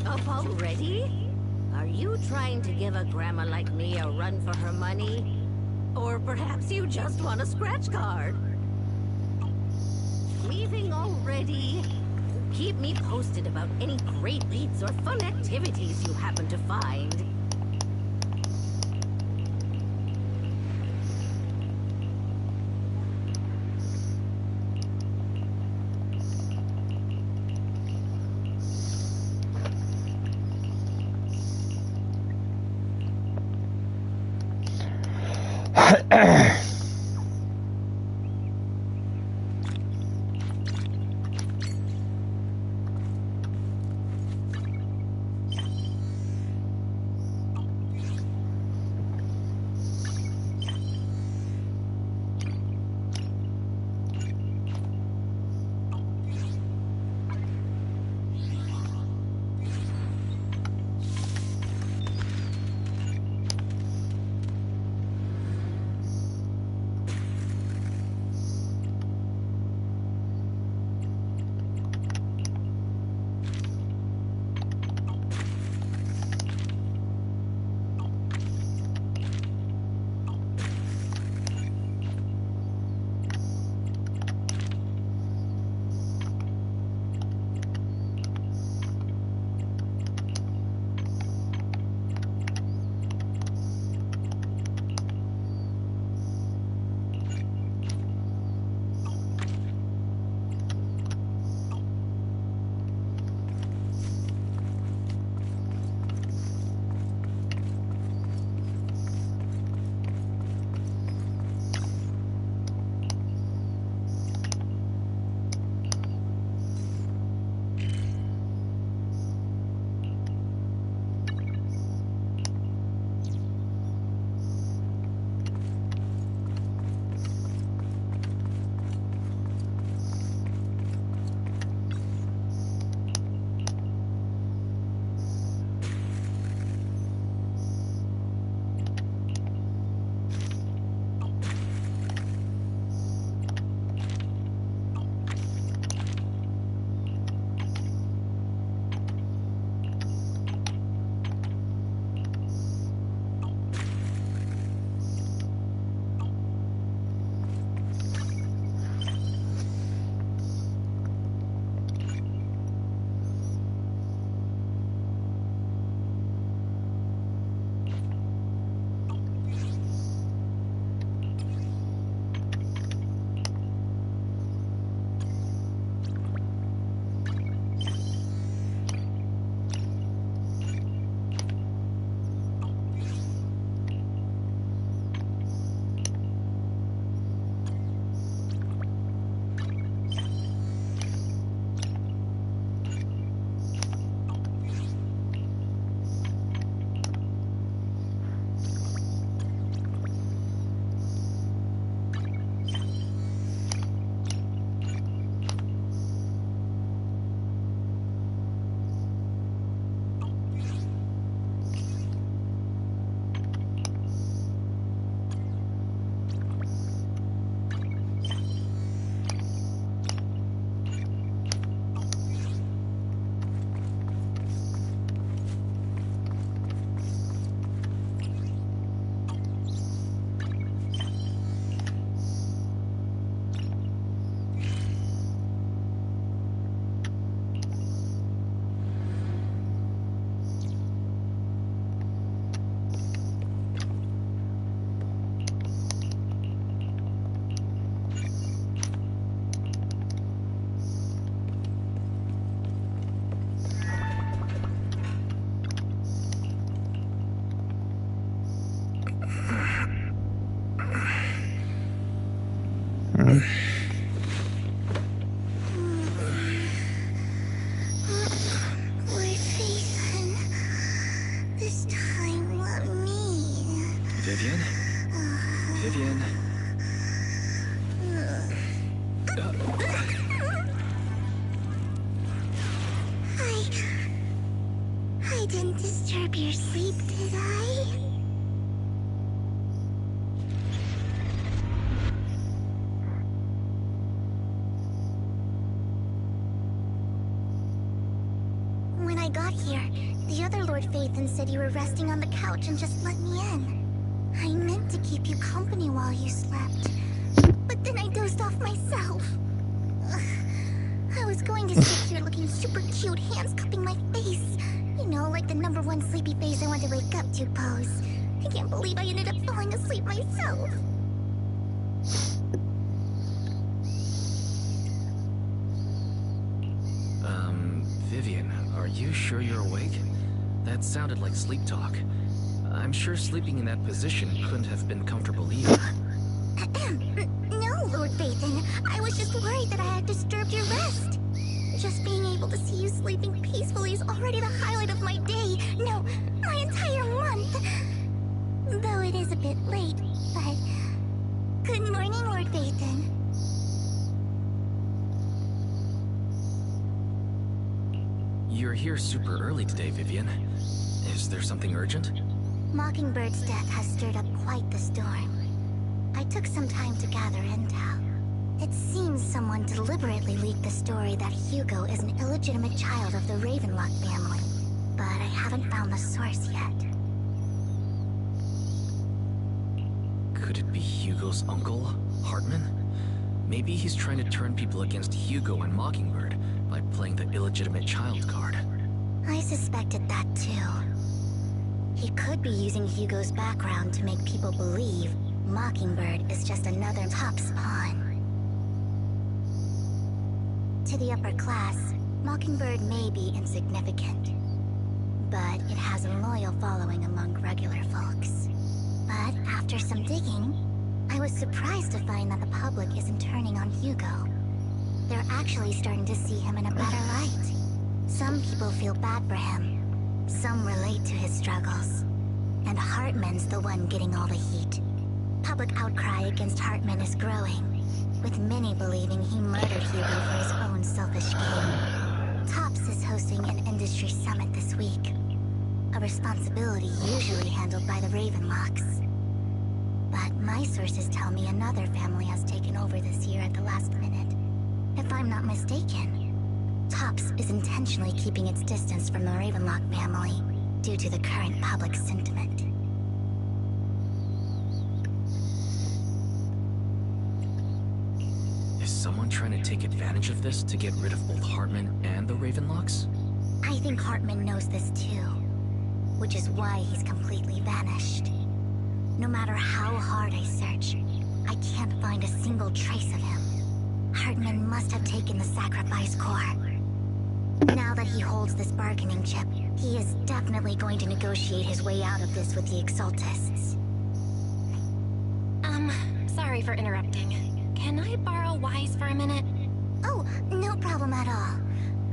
Up already? Are you trying to give a grandma like me a run for her money? Or perhaps you just want a scratch card? Leaving already? Keep me posted about any great eats or fun activities you happen to find. didn't disturb your sleep, did I? When I got here, the other Lord Phaethon said you were resting on the couch and just let me in. I meant to keep you company while you slept, but then I dozed off myself. Ugh. I was going to sit here looking super cute, hands cupping my face. You know, like the #1 sleepy face I want to wake up to pose. I can't believe I ended up falling asleep myself. Vivian, are you sure you're awake? That sounded like sleep talk. I'm sure sleeping in that position couldn't have been comfortable either. No, Lord Phaethon. I was just worried that I had disturbed your rest. Just being able to see you sleeping peacefully is already the highlight of my day. No, my entire month. Though it is a bit late, but... Good morning, Lord Phaethon. You're here super early today, Vivian. Is there something urgent? Mockingbird's death has stirred up quite the storm. I took some time to gather intel. It seems someone deliberately leaked the story that Hugo is an illegitimate child of the Ravenlock family, but I haven't found the source yet. Could it be Hugo's uncle, Hartman? Maybe he's trying to turn people against Hugo and Mockingbird by playing the illegitimate child card. I suspected that too. He could be using Hugo's background to make people believe Mockingbird is just another Top's pawn. To the upper class, Mockingbird may be insignificant, but it has a loyal following among regular folks. But after some digging, I was surprised to find that the public isn't turning on Hugo. They're actually starting to see him in a better light. Some people feel bad for him. Some relate to his struggles. And Hartman's the one getting all the heat. Public outcry against Hartman is growing, with many believing he murdered Hugo for his own selfish gain. Tops is hosting an industry summit this week, a responsibility usually handled by the Ravenlocks. But my sources tell me another family has taken over this year at the last minute. If I'm not mistaken, Tops is intentionally keeping its distance from the Ravenlock family due to the current public sentiment. Is someone trying to take advantage of this to get rid of both Hartman and the Ravenlocks? I think Hartman knows this too, which is why he's completely vanished. No matter how hard I search, I can't find a single trace of him. Hartman must have taken the sacrifice core. Now that he holds this bargaining chip, he is definitely going to negotiate his way out of this with the Exaltists. Sorry for interrupting. Can I borrow Wise for a minute? Oh, no problem at all.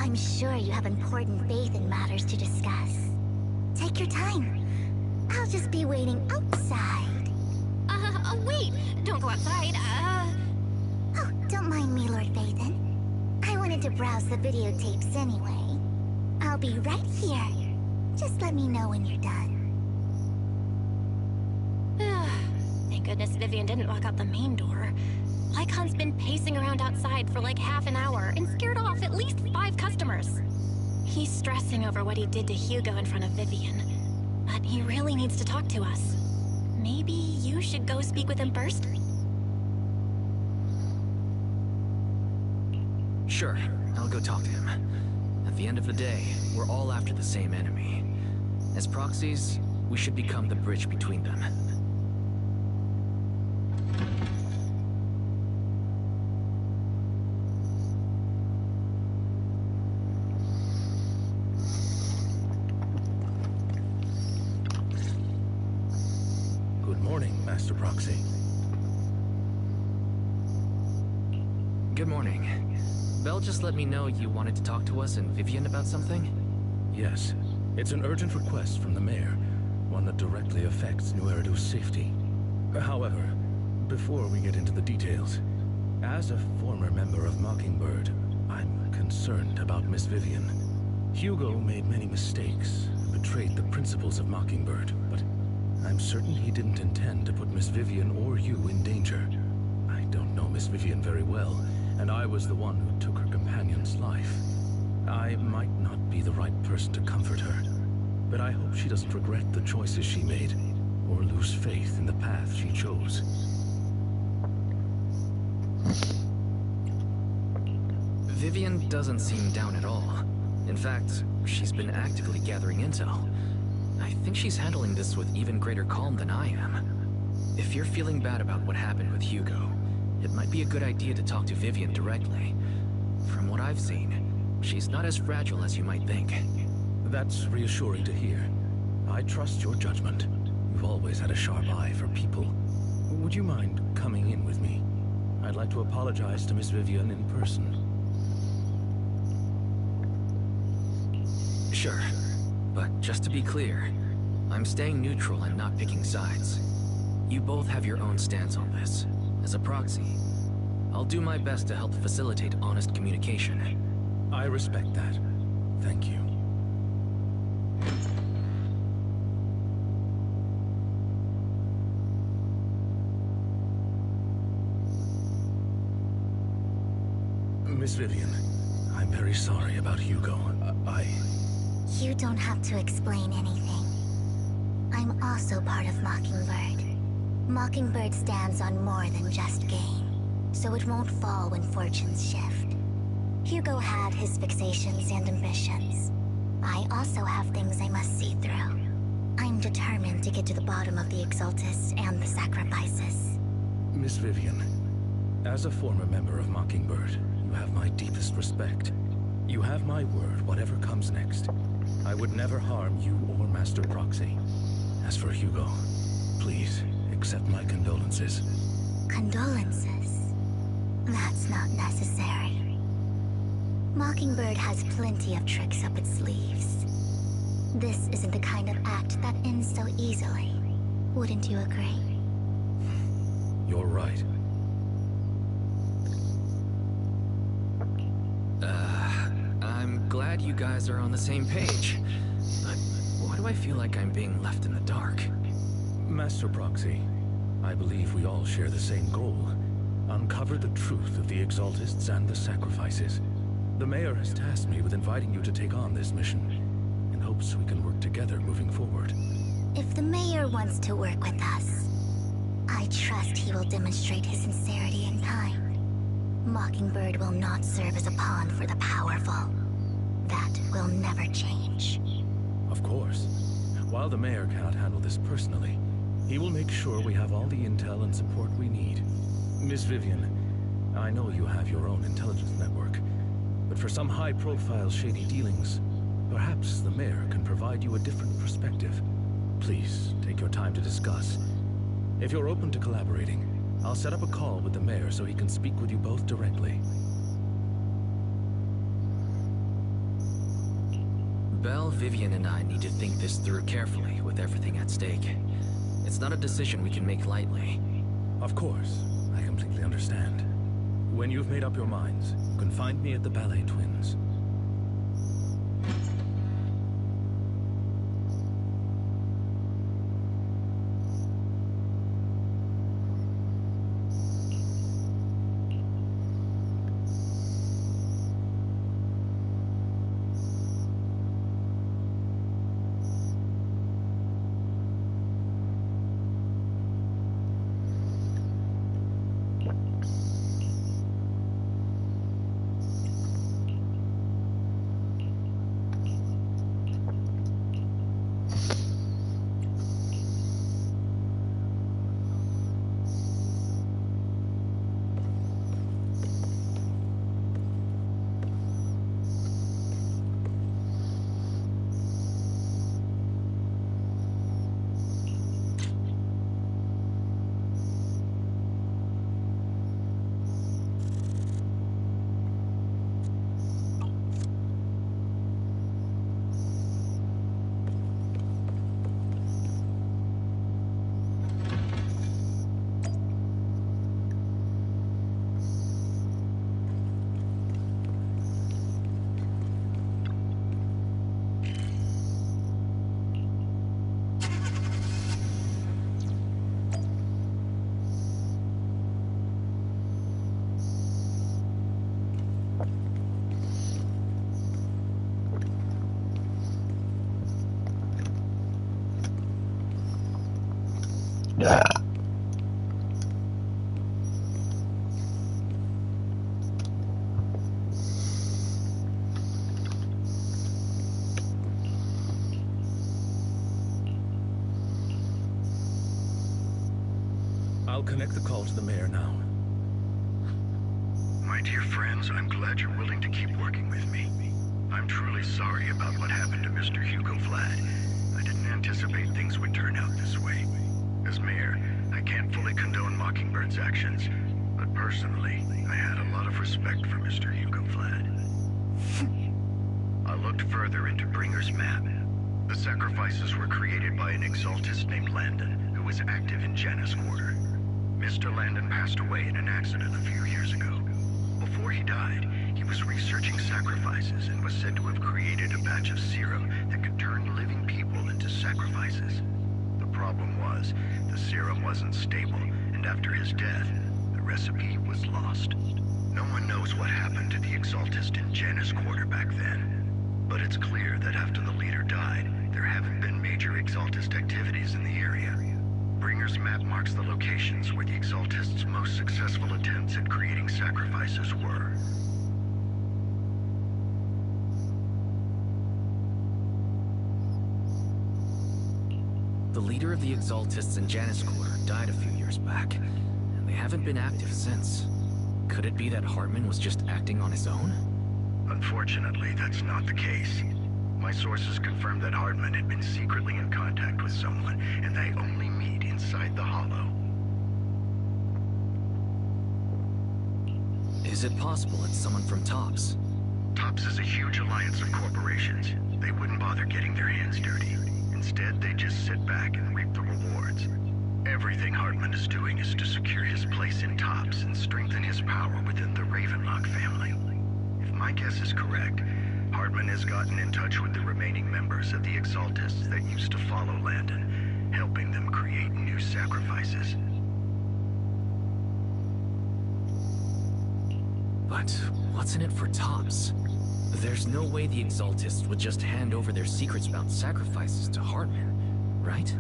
I'm sure you have important faith in matters to discuss. Take your time. I'll just be waiting outside. Wait! Don't go outside, Oh, don't mind me, Lord Phaethon. I wanted to browse the videotapes anyway. I'll be right here. Just let me know when you're done. Thank goodness Vivian didn't lock out the main door. Lycon's been pacing around outside for like half an hour and scared off at least 5 customers. He's stressing over what he did to Hugo in front of Vivian. But he really needs to talk to us. Maybe you should go speak with him first? Sure, I'll go talk to him. At the end of the day, we're all after the same enemy. As proxies, we should become the bridge between them. Good morning, Master Proxy. Good morning. Belle just let me know you wanted to talk to us and Vivian about something? Yes, it's an urgent request from the mayor, one that directly affects New Eridu's safety. However, before we get into the details, as a former member of Mockingbird, I'm concerned about Miss Vivian. Hugo made many mistakes, and betrayed the principles of Mockingbird, but I'm certain he didn't intend to put Miss Vivian or you in danger. I don't know Miss Vivian very well, and I was the one who took her companion's life. I might not be the right person to comfort her, but I hope she doesn't regret the choices she made, or lose faith in the path she chose. Vivian doesn't seem down at all. In fact, she's been actively gathering intel. I think she's handling this with even greater calm than I am. If you're feeling bad about what happened with Hugo, it might be a good idea to talk to Vivian directly. From what I've seen, she's not as fragile as you might think. That's reassuring to hear. I trust your judgment. You've always had a sharp eye for people. Would you mind coming in with me? I'd like to apologize to Miss Vivian in person. Sure, but just to be clear, I'm staying neutral and not picking sides. You both have your own stance on this. As a proxy, I'll do my best to help facilitate honest communication. I respect that. Thank you. Miss Vivian, I'm very sorry about Hugo. You don't have to explain anything. I'm also part of Mockingbird. Mockingbird stands on more than just gain, so it won't fall when fortunes shift. Hugo had his fixations and ambitions. I also have things I must see through. I'm determined to get to the bottom of the Exaltists and the sacrifices. Miss Vivian, as a former member of Mockingbird, you have my deepest respect. You have my word, whatever comes next. I would never harm you or Master Proxy. As for Hugo, please, accept my condolences. Condolences? That's not necessary. Mockingbird has plenty of tricks up its sleeves. This isn't the kind of act that ends so easily. Wouldn't you agree? You're right. I'm glad you guys are on the same page. But why do I feel like I'm being left in the dark? Master Proxy, I believe we all share the same goal. Uncover the truth of the Exaltists and the sacrifices. The Mayor has tasked me with inviting you to take on this mission, in hopes we can work together moving forward. If the Mayor wants to work with us, I trust he will demonstrate his sincerity in kind. Mockingbird will not serve as a pawn for the powerful. That will never change. Of course. While the Mayor cannot handle this personally, he will make sure we have all the intel and support we need. Miss Vivian, I know you have your own intelligence network, but for some high-profile shady dealings, perhaps the Mayor can provide you a different perspective. Please, take your time to discuss. If you're open to collaborating, I'll set up a call with the Mayor so he can speak with you both directly. Belle, Vivian, and I need to think this through carefully with everything at stake. It's not a decision we can make lightly. Of course, I completely understand. When you've made up your minds, you can find me at the Ballet Twins. I'll connect the call to the mayor now. My dear friends, I'm glad you're willing to keep working with me. I'm truly sorry about what happened to Mr. Hugo Vlad. I didn't anticipate things would turn out this way. As mayor, I can't fully condone Mockingbird's actions, but personally, I had a lot of respect for Mr. Hugo Vlad. I looked further into Bringer's map. The sacrifices were created by an exaltist named Landon, who was active in Janus Quarter. Mr. Landon passed away in an accident a few years ago. Before he died, he was researching sacrifices and was said to have created a batch of serum that could turn living people into sacrifices. The problem was, the serum wasn't stable, and after his death, the recipe was lost. No one knows what happened to the exaltist in Janus Quarter back then, but it's clear that after the leader died, there haven't been major exaltist activities in the area. Bringer's map marks the locations where the exaltists' most successful attempts at creating sacrifices were. The leader of the exaltists in Janus Quarter died a few years back, and they haven't been active since. Could it be that Hartman was just acting on his own? Unfortunately, that's not the case. My sources confirmed that Hartman had been secretly in contact with someone, and they only meet inside the Hollow. Is it possible it's someone from TOPS? TOPS is a huge alliance of corporations. They wouldn't bother getting their hands dirty. Instead, they just sit back and reap the rewards. Everything Hartman is doing is to secure his place in TOPS and strengthen his power within the Ravenlock family. If my guess is correct, Hartman has gotten in touch with the remaining members of the exaltists that used to follow Landon, helping them create new sacrifices. But what's in it for TOPS? There's no way the exaltists would just hand over their secrets-bound sacrifices to Hartman, right?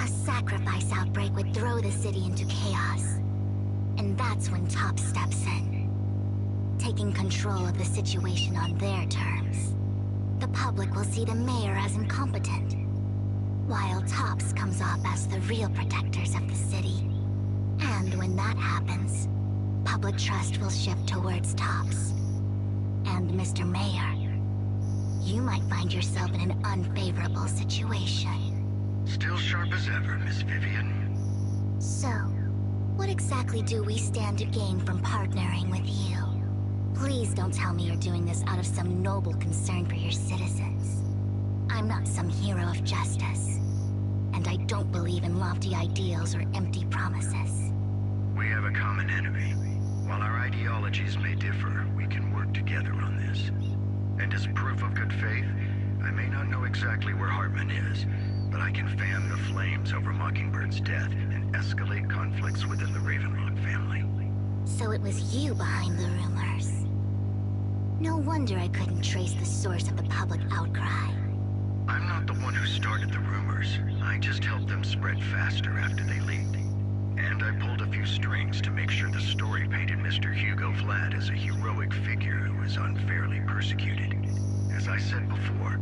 A sacrifice outbreak would throw the city into chaos. And that's when TOPS steps in, taking control of the situation on their terms. The public will see the mayor as incompetent, while TOPS comes off as the real protectors of the city. And when that happens, public trust will shift towards TOPS. And Mr. Mayor, you might find yourself in an unfavorable situation. Still sharp as ever, Miss Vivian. So, what exactly do we stand to gain from partnering with you? Please don't tell me you're doing this out of some noble concern for your citizens. I'm not some hero of justice, and I don't believe in lofty ideals or empty promises. We have a common enemy. While our ideologies may differ, we can work together on this. And as proof of good faith, I may not know exactly where Hartman is, but I can fan the flames over Mockingbird's death and escalate conflicts within the Ravenlock family. So it was you behind the rumors. No wonder I couldn't trace the source of the public outcry. I'm not the one who started the rumors. I just helped them spread faster after they leaked. And I pulled a few strings to make sure the story painted Mr. Hugo Vlad as a heroic figure who was unfairly persecuted. As I said before,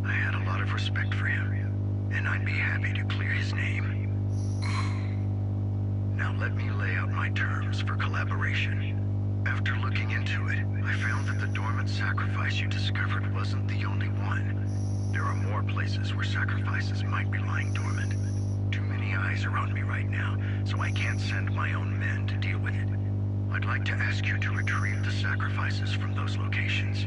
I had a lot of respect for him, and I'd be happy to clear his name. Now let me lay out my terms for collaboration. After looking into it, I found that the dormant sacrifice you discovered wasn't the only one. There are more places where sacrifices might be lying dormant. Too many eyes are on me right now, so I can't send my own men to deal with it. I'd like to ask you to retrieve the sacrifices from those locations.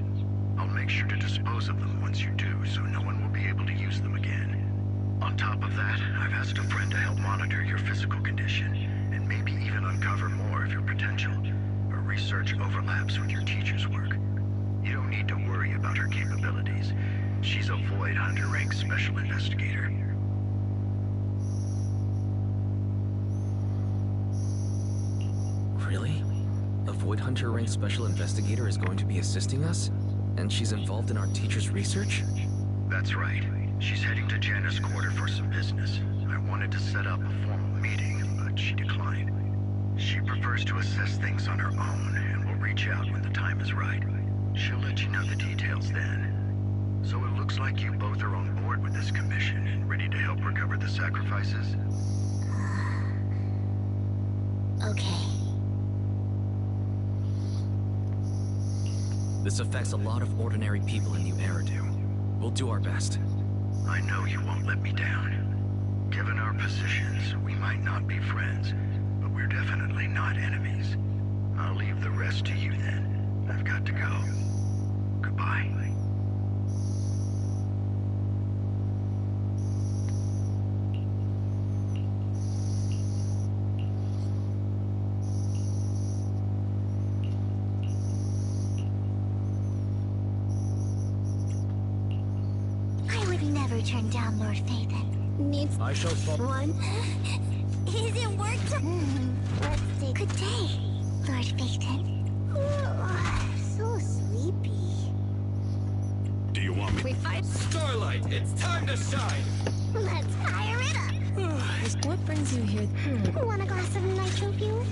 I'll make sure to dispose of them once you do, so no one will be able to use them again. On top of that, I've asked a friend to help monitor your physical condition, and maybe even uncover more of your potential. Her research overlaps with your teacher's work. You don't need to worry about her capabilities. She's a Void Hunter rank special investigator. Really? A Void Hunter rank special investigator is going to be assisting us? And she's involved in our teacher's research? That's right. She's heading to Janus Quarter for some business. I wanted to set up a formal meeting, but she declined. She prefers to assess things on her own and will reach out when the time is right. She'll let you know the details then. So it looks like you both are on board with this commission and ready to help recover the sacrifices? Okay. This affects a lot of ordinary people in New Eridu. We'll do our best. I know you won't let me down. Given our positions, we might not be friends, but we're definitely not enemies. I'll leave the rest to you then. I've got to go. Goodbye. I would never turn down Lord Phaethon. Needs I shall follow. one. Is it work time? Let's see. Good day, Lord Phaethon. Oh, so sleepy. Do you want me? We fight Starlight. It's time to shine. Let's fire it up. What brings you here? Want a glass of nitro fuel?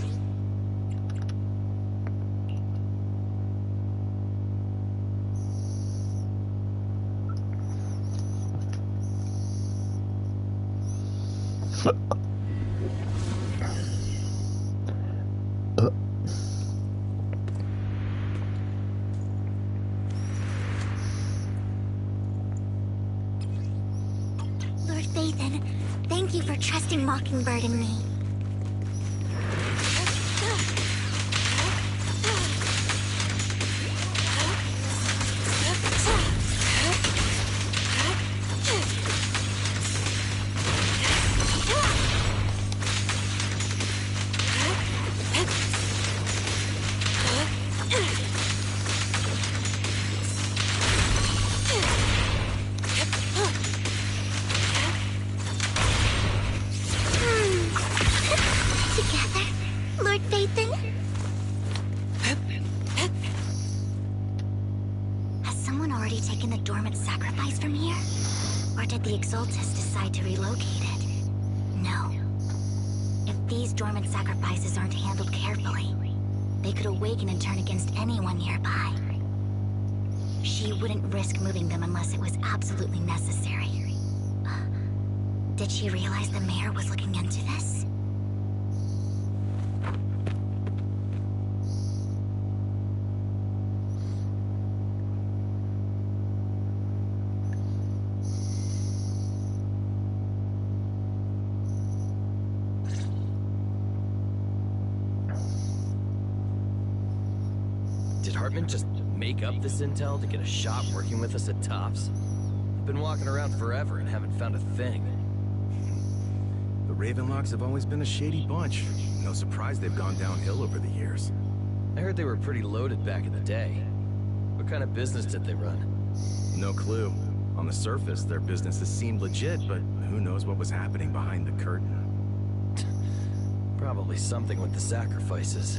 Lord Phaethon, thank you for trusting Mockingbird and me. Together, Lord Phaethon? Has someone already taken the dormant sacrifice from here? Or did the Exaltus decide to relocate it? No. If these dormant sacrifices aren't handled carefully, they could awaken and turn against anyone nearby. She wouldn't risk moving them unless it was absolutely necessary. Did she realize the mayor was looking into this? Did Hartman just make up this intel to get a shot working with us at Tops? I've been walking around forever and haven't found a thing. The Ravenlocks have always been a shady bunch. No surprise they've gone downhill over the years. I heard they were pretty loaded back in the day. What kind of business did they run? No clue. On the surface, their businesses seemed legit, but who knows what was happening behind the curtain. Probably something with the sacrifices.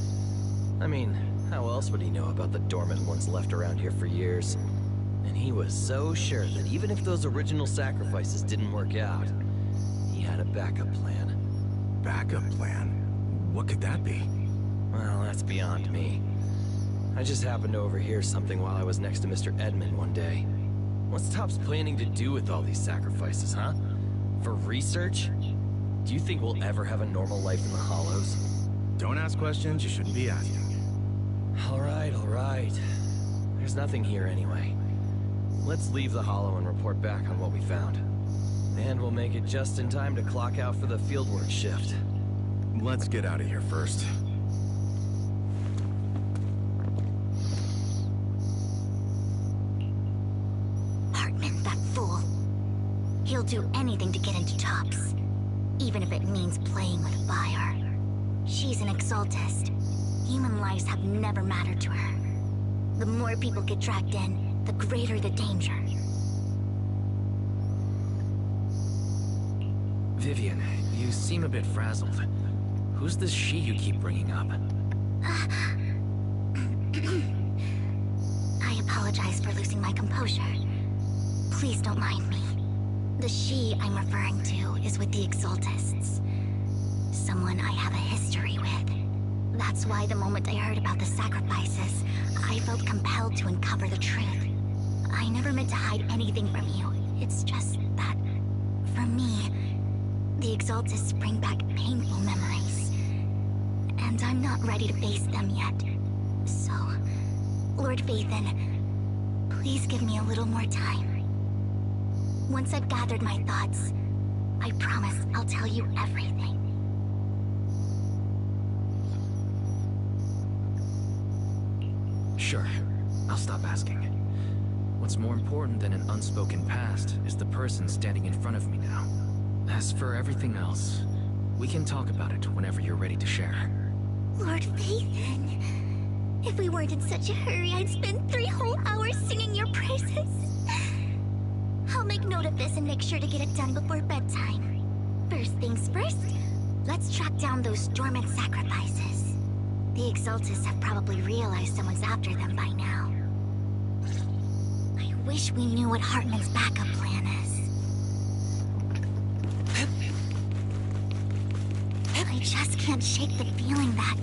I mean, how else would he know about the dormant ones left around here for years? And he was so sure that even if those original sacrifices didn't work out, he had a backup plan. Backup plan? What could that be? Well, that's beyond me. I just happened to overhear something while I was next to Mr. Edmund one day. What's Tops planning to do with all these sacrifices, huh? For research? Do you think we'll ever have a normal life in the Hollows? Don't ask questions you shouldn't be asking. All right. There's nothing here anyway. Let's leave the Hollow and report back on what we found. And we'll make it just in time to clock out for the fieldwork shift. Let's get out of here first. Hartman, that fool. He'll do anything to get into Tops, even if it means playing with fire. She's an Exaltist. Human lives have never mattered to her. The more people get dragged in, the greater the danger. Vivian, you seem a bit frazzled. Who's this she you keep bringing up? I apologize for losing my composure. Please don't mind me. The she I'm referring to is with the Exaltists. Someone I have a history with. That's why the moment I heard about the sacrifices, I felt compelled to uncover the truth. I never meant to hide anything from you. It's just that, for me, the Exaltists bring back painful memories. And I'm not ready to face them yet. So, Lord Vathan, please give me a little more time. Once I've gathered my thoughts, I promise I'll tell you everything. Sure, I'll stop asking. What's more important than an unspoken past is the person standing in front of me now. As for everything else, we can talk about it whenever you're ready to share. Lord Vathan, if we weren't in such a hurry, I'd spend 3 whole hours singing your praises. I'll make note of this and make sure to get it done before bedtime. First things first, let's track down those dormant sacrifices. The Exaltists have probably realized someone's after them by now. I wish we knew what Hartman's backup plan is. I just can't shake the feeling that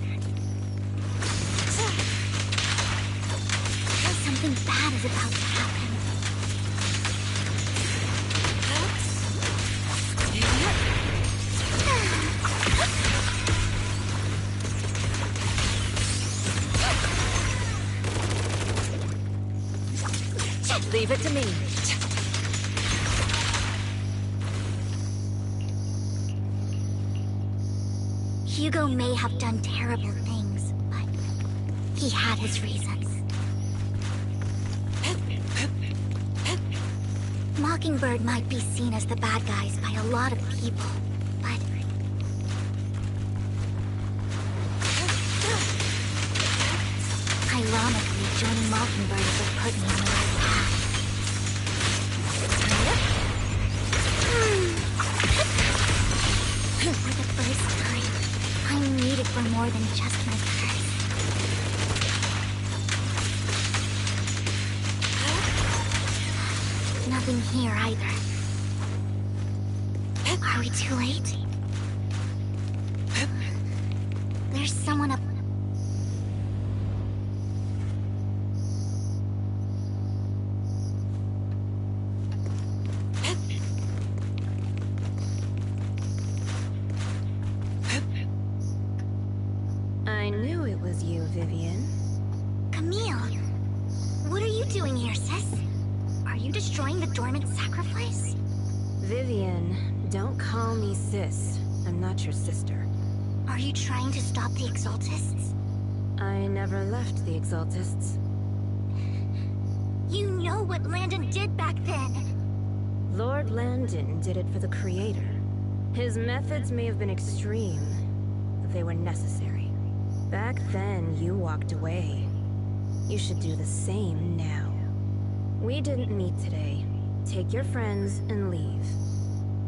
something bad is about to happen. Leave it to me. Hugo may have done terrible things, but he had his reasons. Mockingbird might be seen as the bad guys by a lot of people, but ironically, joining Mockingbird would put me on the right path. For the first time, I'm needed for more than just my curse. Nothing here either. Are we too late? There's someone up. I knew it was you, Vivian. Camille, what are you doing here, sis? Are you destroying the dormant sacrifice? Vivian, don't call me sis. I'm not your sister. Are you trying to stop the Exaltists? I never left the Exaltists. You know what Landon did back then. Lord Landon did it for the Creator. His methods may have been extreme, but they were necessary. Back then, you walked away. You should do the same now. We didn't meet today. Take your friends and leave.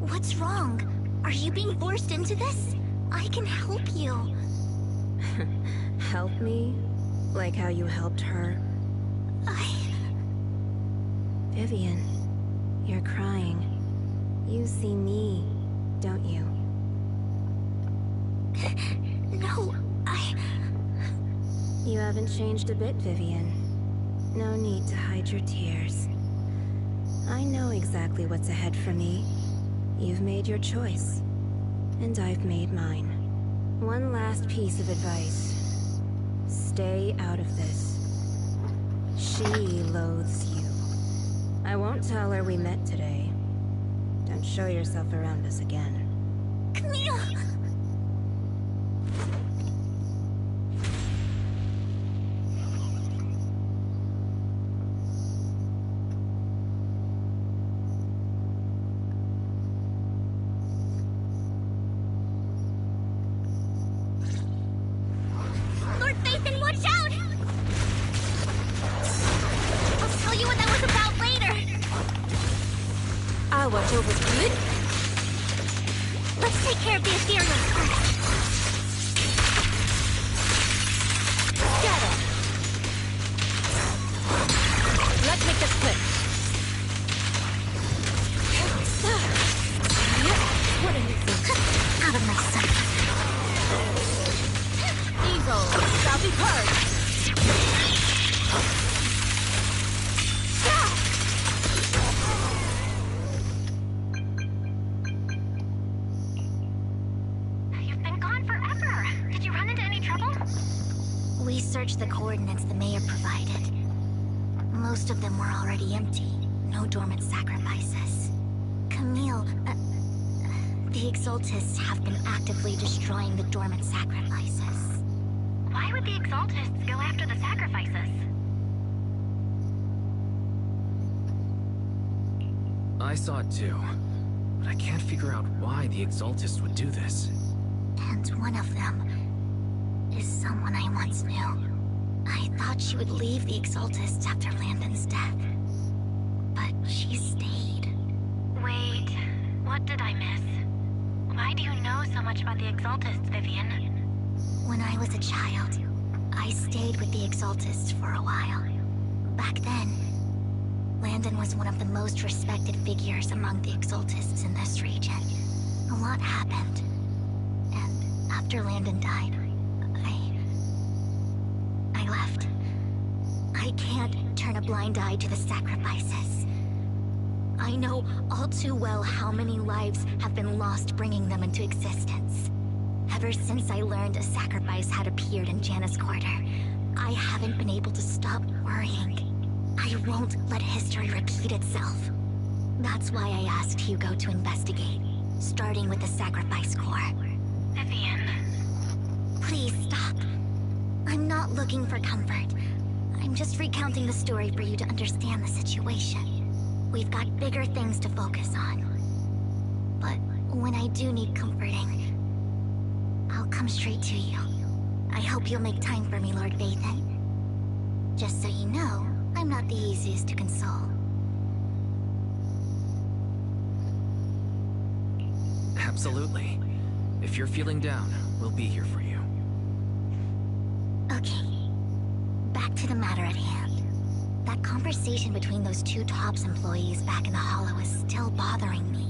What's wrong? Are you being forced into this? I can help you. Help me? Like how you helped her? Vivian, you're crying. You see me, don't you? No, You haven't changed a bit, Vivian. No need to hide your tears. I know exactly what's ahead for me. You've made your choice, and I've made mine. One last piece of advice. Stay out of this. She loathes you. I won't tell her we met today. Don't show yourself around us again. Camille! Lord Vathan, watch out! I'll tell you what that was about later. I'll watch over you. Let's take care of the Ethereals first. Get it. Let's make this quick. What do you think? Out of my sight. searched the coordinates the mayor provided. Most of them were already empty. No dormant sacrifices. Camille, the Exaltists have been actively destroying the dormant sacrifices. Why would the Exaltists go after the sacrifices? I saw it too, but I can't figure out why the Exaltists would do this. And one of them is someone I once knew. I thought she would leave the Exaltists after Landon's death, but she stayed. Wait, what did I miss? Why do you know so much about the Exaltists, Vivian? When I was a child, I stayed with the Exaltists for a while. Back then, Landon was one of the most respected figures among the Exaltists in this region. A lot happened, and after Landon died, I left. I can't turn a blind eye to the sacrifices. I know all too well how many lives have been lost bringing them into existence. Ever since I learned a sacrifice had appeared in Janus Quarter, I haven't been able to stop worrying. I won't let history repeat itself. That's why I asked Hugo to investigate, starting with the Sacrifice Corps. Vivian. Please stop. I'm not looking for comfort. I'm just recounting the story for you to understand the situation. We've got bigger things to focus on. But when I do need comforting, I'll come straight to you. I hope you'll make time for me, Lord Vathan. Just so you know, I'm not the easiest to console. Absolutely. If you're feeling down, we'll be here for you. Okay. Back to the matter at hand. That conversation between those two TOPS employees back in the Hollow is still bothering me.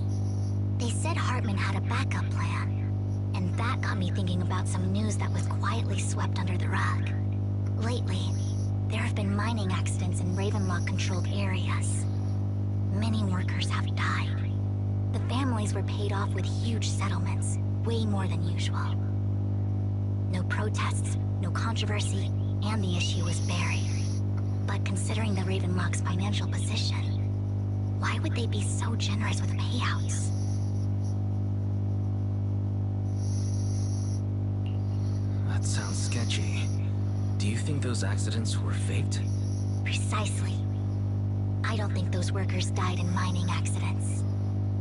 They said Hartman had a backup plan, and that got me thinking about some news that was quietly swept under the rug. Lately, there have been mining accidents in Ravenlock-controlled areas. Many workers have died. The families were paid off with huge settlements, way more than usual. No protests, no controversy, and the issue was buried. But considering the Ravenlock's financial position, why would they be so generous with payouts? That sounds sketchy. Do you think those accidents were faked? Precisely. I don't think those workers died in mining accidents.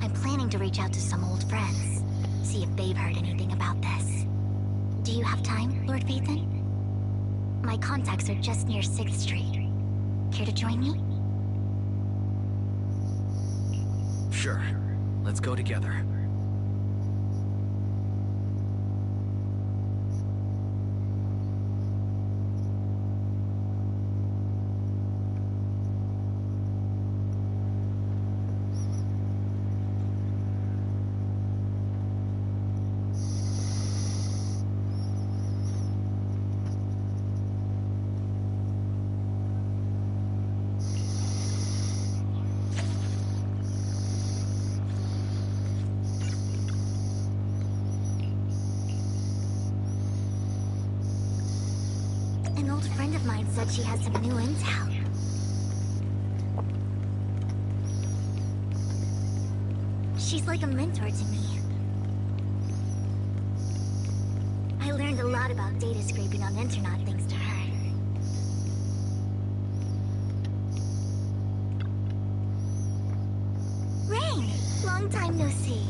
I'm planning to reach out to some old friends, see if they've heard anything about this. Do you have time, Lord Vathan? My contacts are just near 6th Street. Care to join me? Sure. Let's go together. An old friend of mine said she has some new intel. She's like a mentor to me. I learned a lot about data scraping on the internet thanks to her. Rain! Long time no see.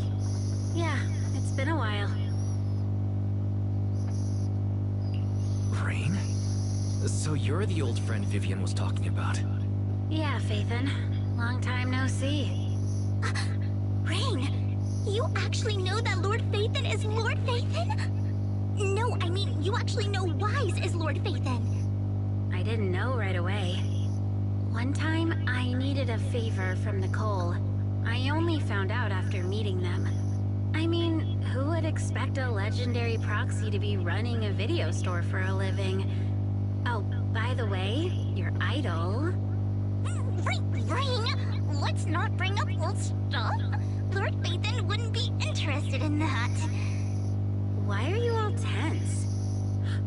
Yeah, it's been a while. Rain? So you're the old friend Vivian was talking about. Yeah, Vathan. Long time no see. Rain! You actually know that Lord Vathan is Lord Vathan? No, I mean, you actually know Wise is Lord Vathan. I didn't know right away. One time, I needed a favor from Nicole. I only found out after meeting them. I mean, who would expect a legendary proxy to be running a video store for a living? Oh, by the way, your idol... Rain, let's not bring up old stuff. Lord Vathan wouldn't be interested in that. Why are you all tense?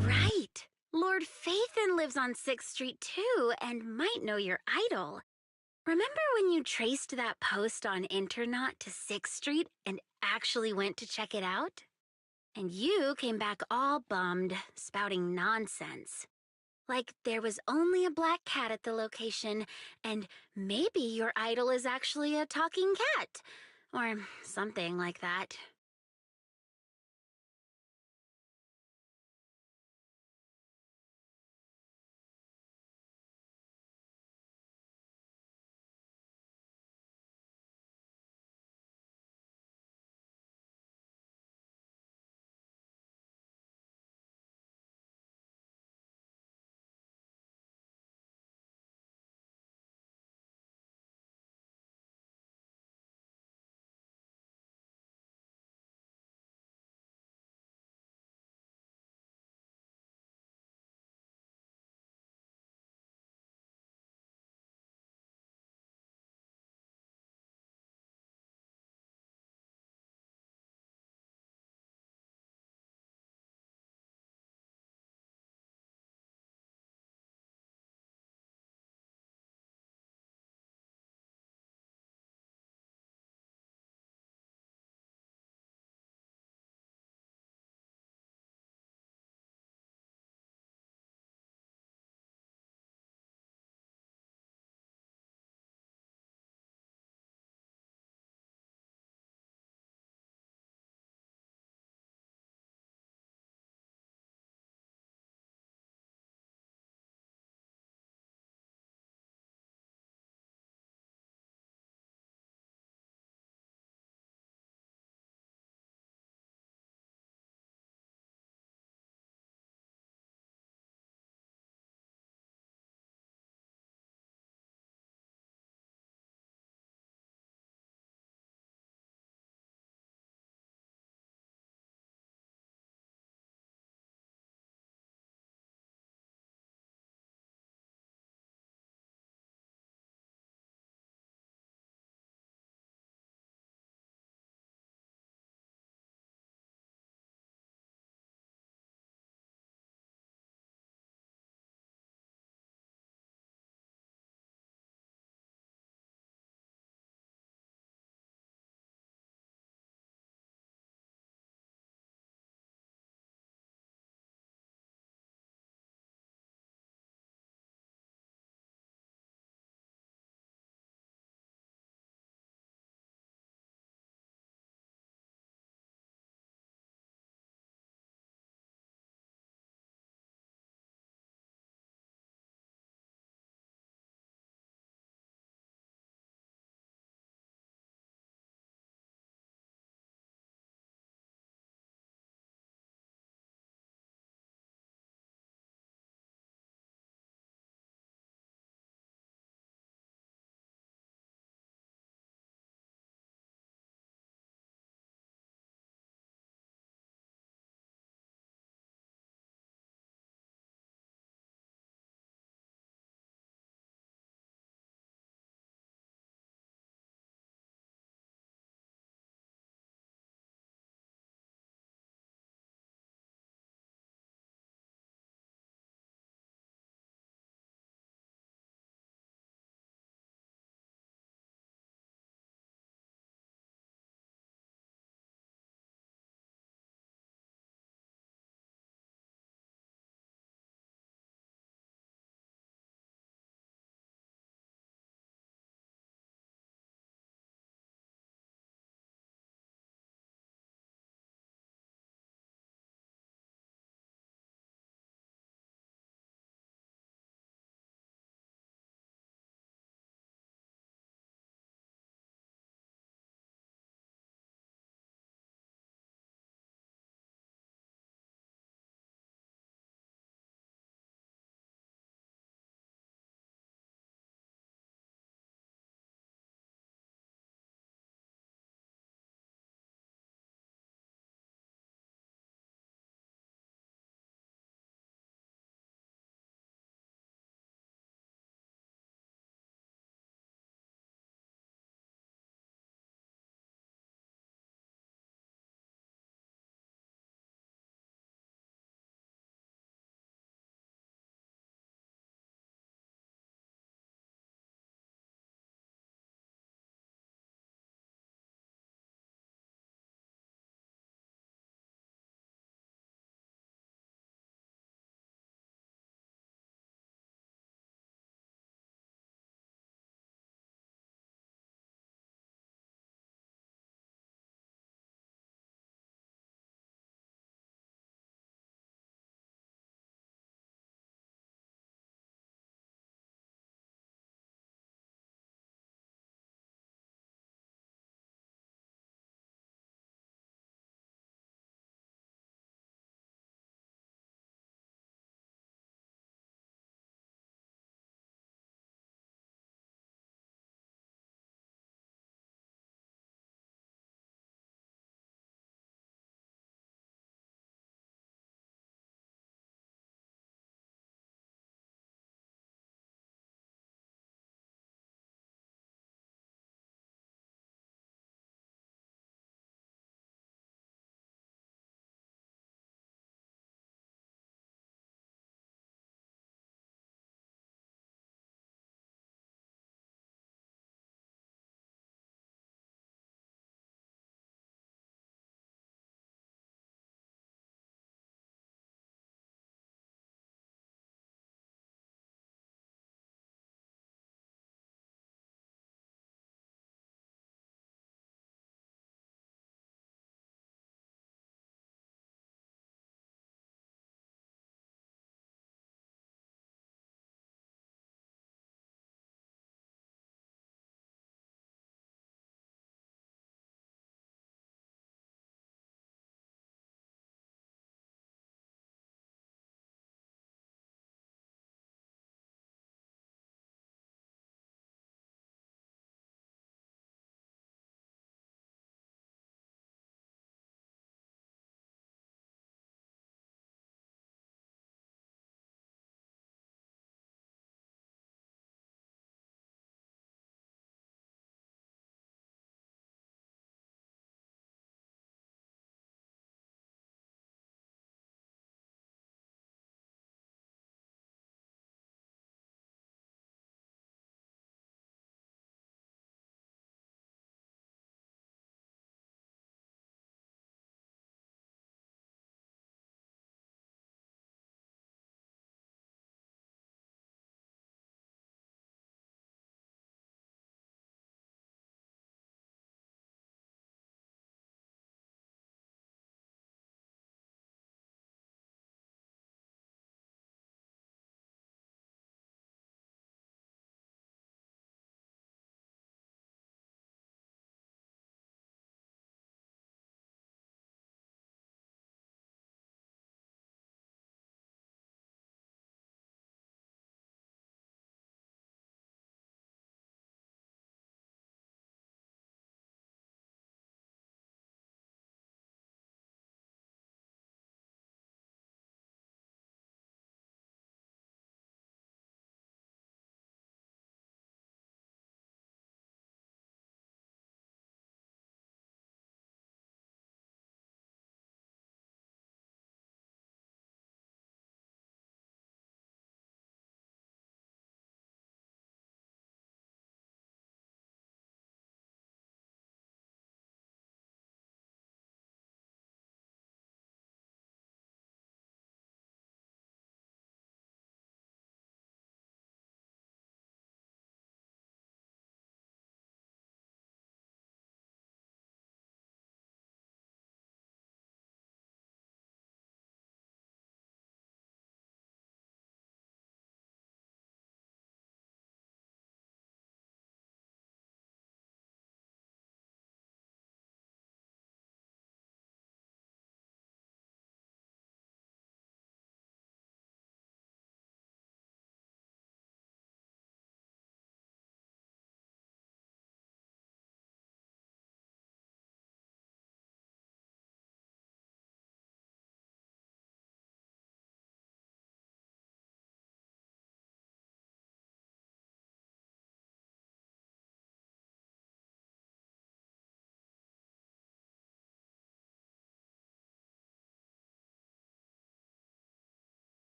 Right! Lord Vathan lives on 6th Street too and might know your idol. Remember when you traced that post on Internaut to 6th Street and actually went to check it out? And you came back all bummed, spouting nonsense. Like there was only a black cat at the location, and maybe your idol is actually a talking cat. Or something like that.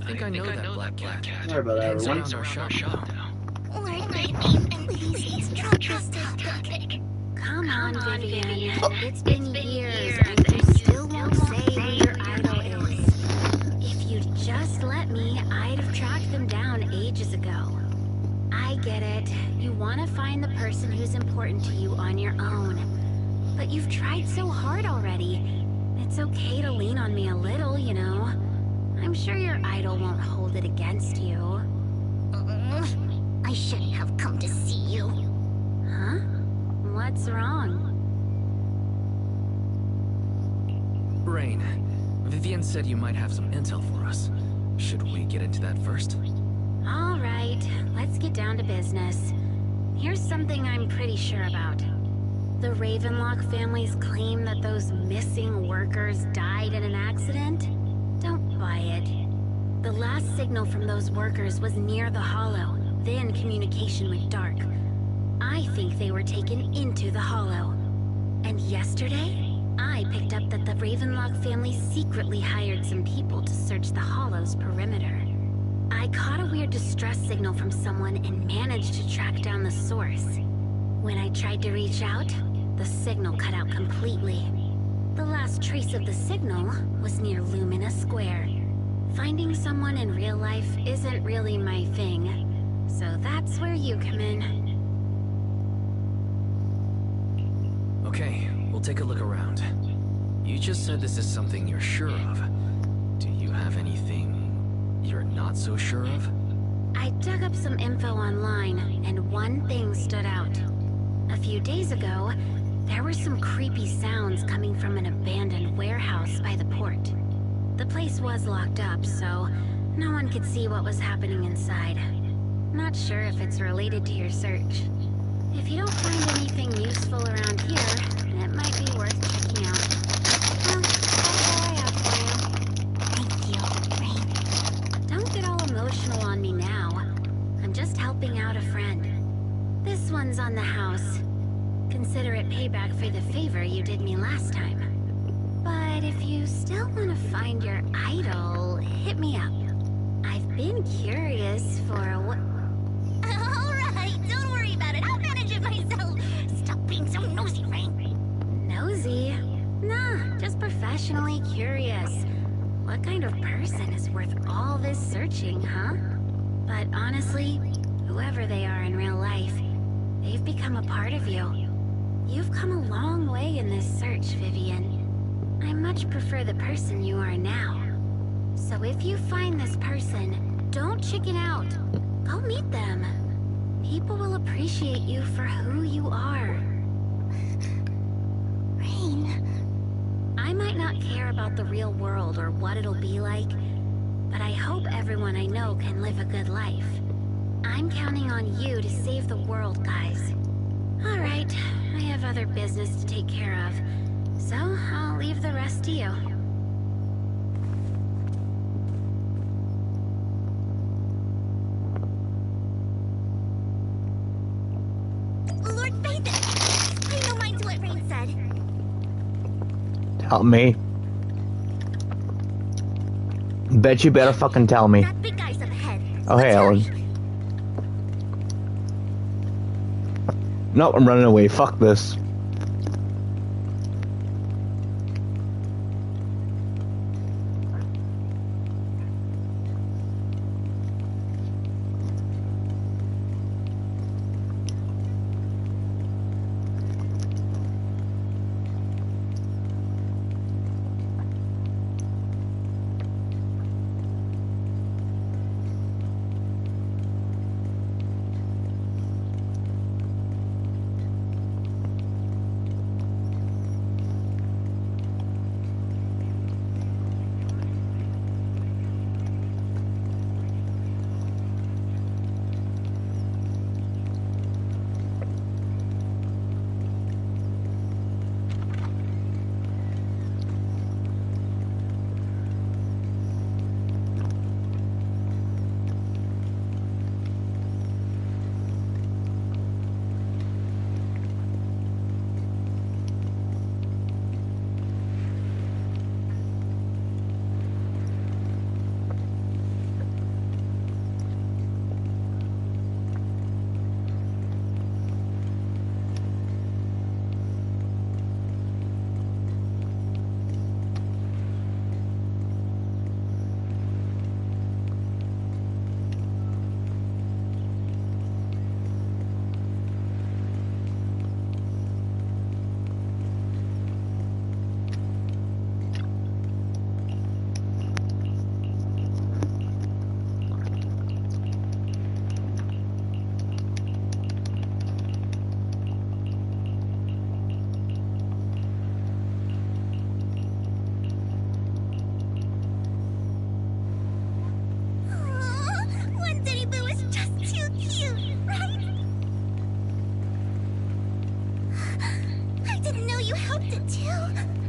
think I know that black cat. Sorry about that, Hangs everyone. around our shop now. Lord Lightning, please drop this topic. Come on, Vivian. It's been years, and you still won't say who your idol is. If you'd just let me, I'd have tracked them down ages ago. I get it. You want to find the person who's important to you on your own. But you've tried so hard already. It's okay to lean on me a little, you know. I'm sure your idol won't hold it against you. I shouldn't have come to see you. Huh? What's wrong? Rain, Vivian said you might have some intel for us. Should we get into that first? All right, let's get down to business. Here's something I'm pretty sure about. The Ravenlock family's claim that those missing workers died in an accident? Don't buy it. The last signal from those workers was near the Hollow, then communication went dark. I think they were taken into the Hollow. And yesterday, I picked up that the Ravenlock family secretly hired some people to search the Hollow's perimeter. I caught a weird distress signal from someone and managed to track down the source. When I tried to reach out, the signal cut out completely. The last trace of the signal was near Lumina Square. Finding someone in real life isn't really my thing, so that's where you come in. Okay, we'll take a look around. You just said this is something you're sure of. Do you have anything you're not so sure of? I dug up some info online, and one thing stood out. A few days ago, there were some creepy sounds coming from an abandoned warehouse by the port. The place was locked up, so no one could see what was happening inside. Not sure if it's related to your search. If you don't find anything useful around here, it might be worth checking out. Well, that's all I have for you. Thank you, Rain. Don't get all emotional on me now. I'm just helping out a friend. This one's on the house. Consider it payback for the favor you did me last time. But if you still want to find your idol, hit me up. I've been curious for what... Alright, don't worry about it. I'll manage it myself. Stop being so nosy, Rain. Nosy? Nah, just professionally curious. What kind of person is worth all this searching, huh? But honestly, whoever they are in real life, they've become a part of you. You've come a long way in this search, Vivian. I much prefer the person you are now. So if you find this person, don't chicken out. Go meet them. People will appreciate you for who you are. Rain. I might not care about the real world or what it'll be like, but I hope everyone I know can live a good life. I'm counting on you to save the world, guys. All right, I have other business to take care of, so I'll leave the rest to you. Lord Phaethon, pay no mind to what Rain said. Tell me. Bet you better fucking tell me. That big guy's up ahead. Oh, hey, Let's Ellen. hurry. No, I'm running away. Fuck this. to do.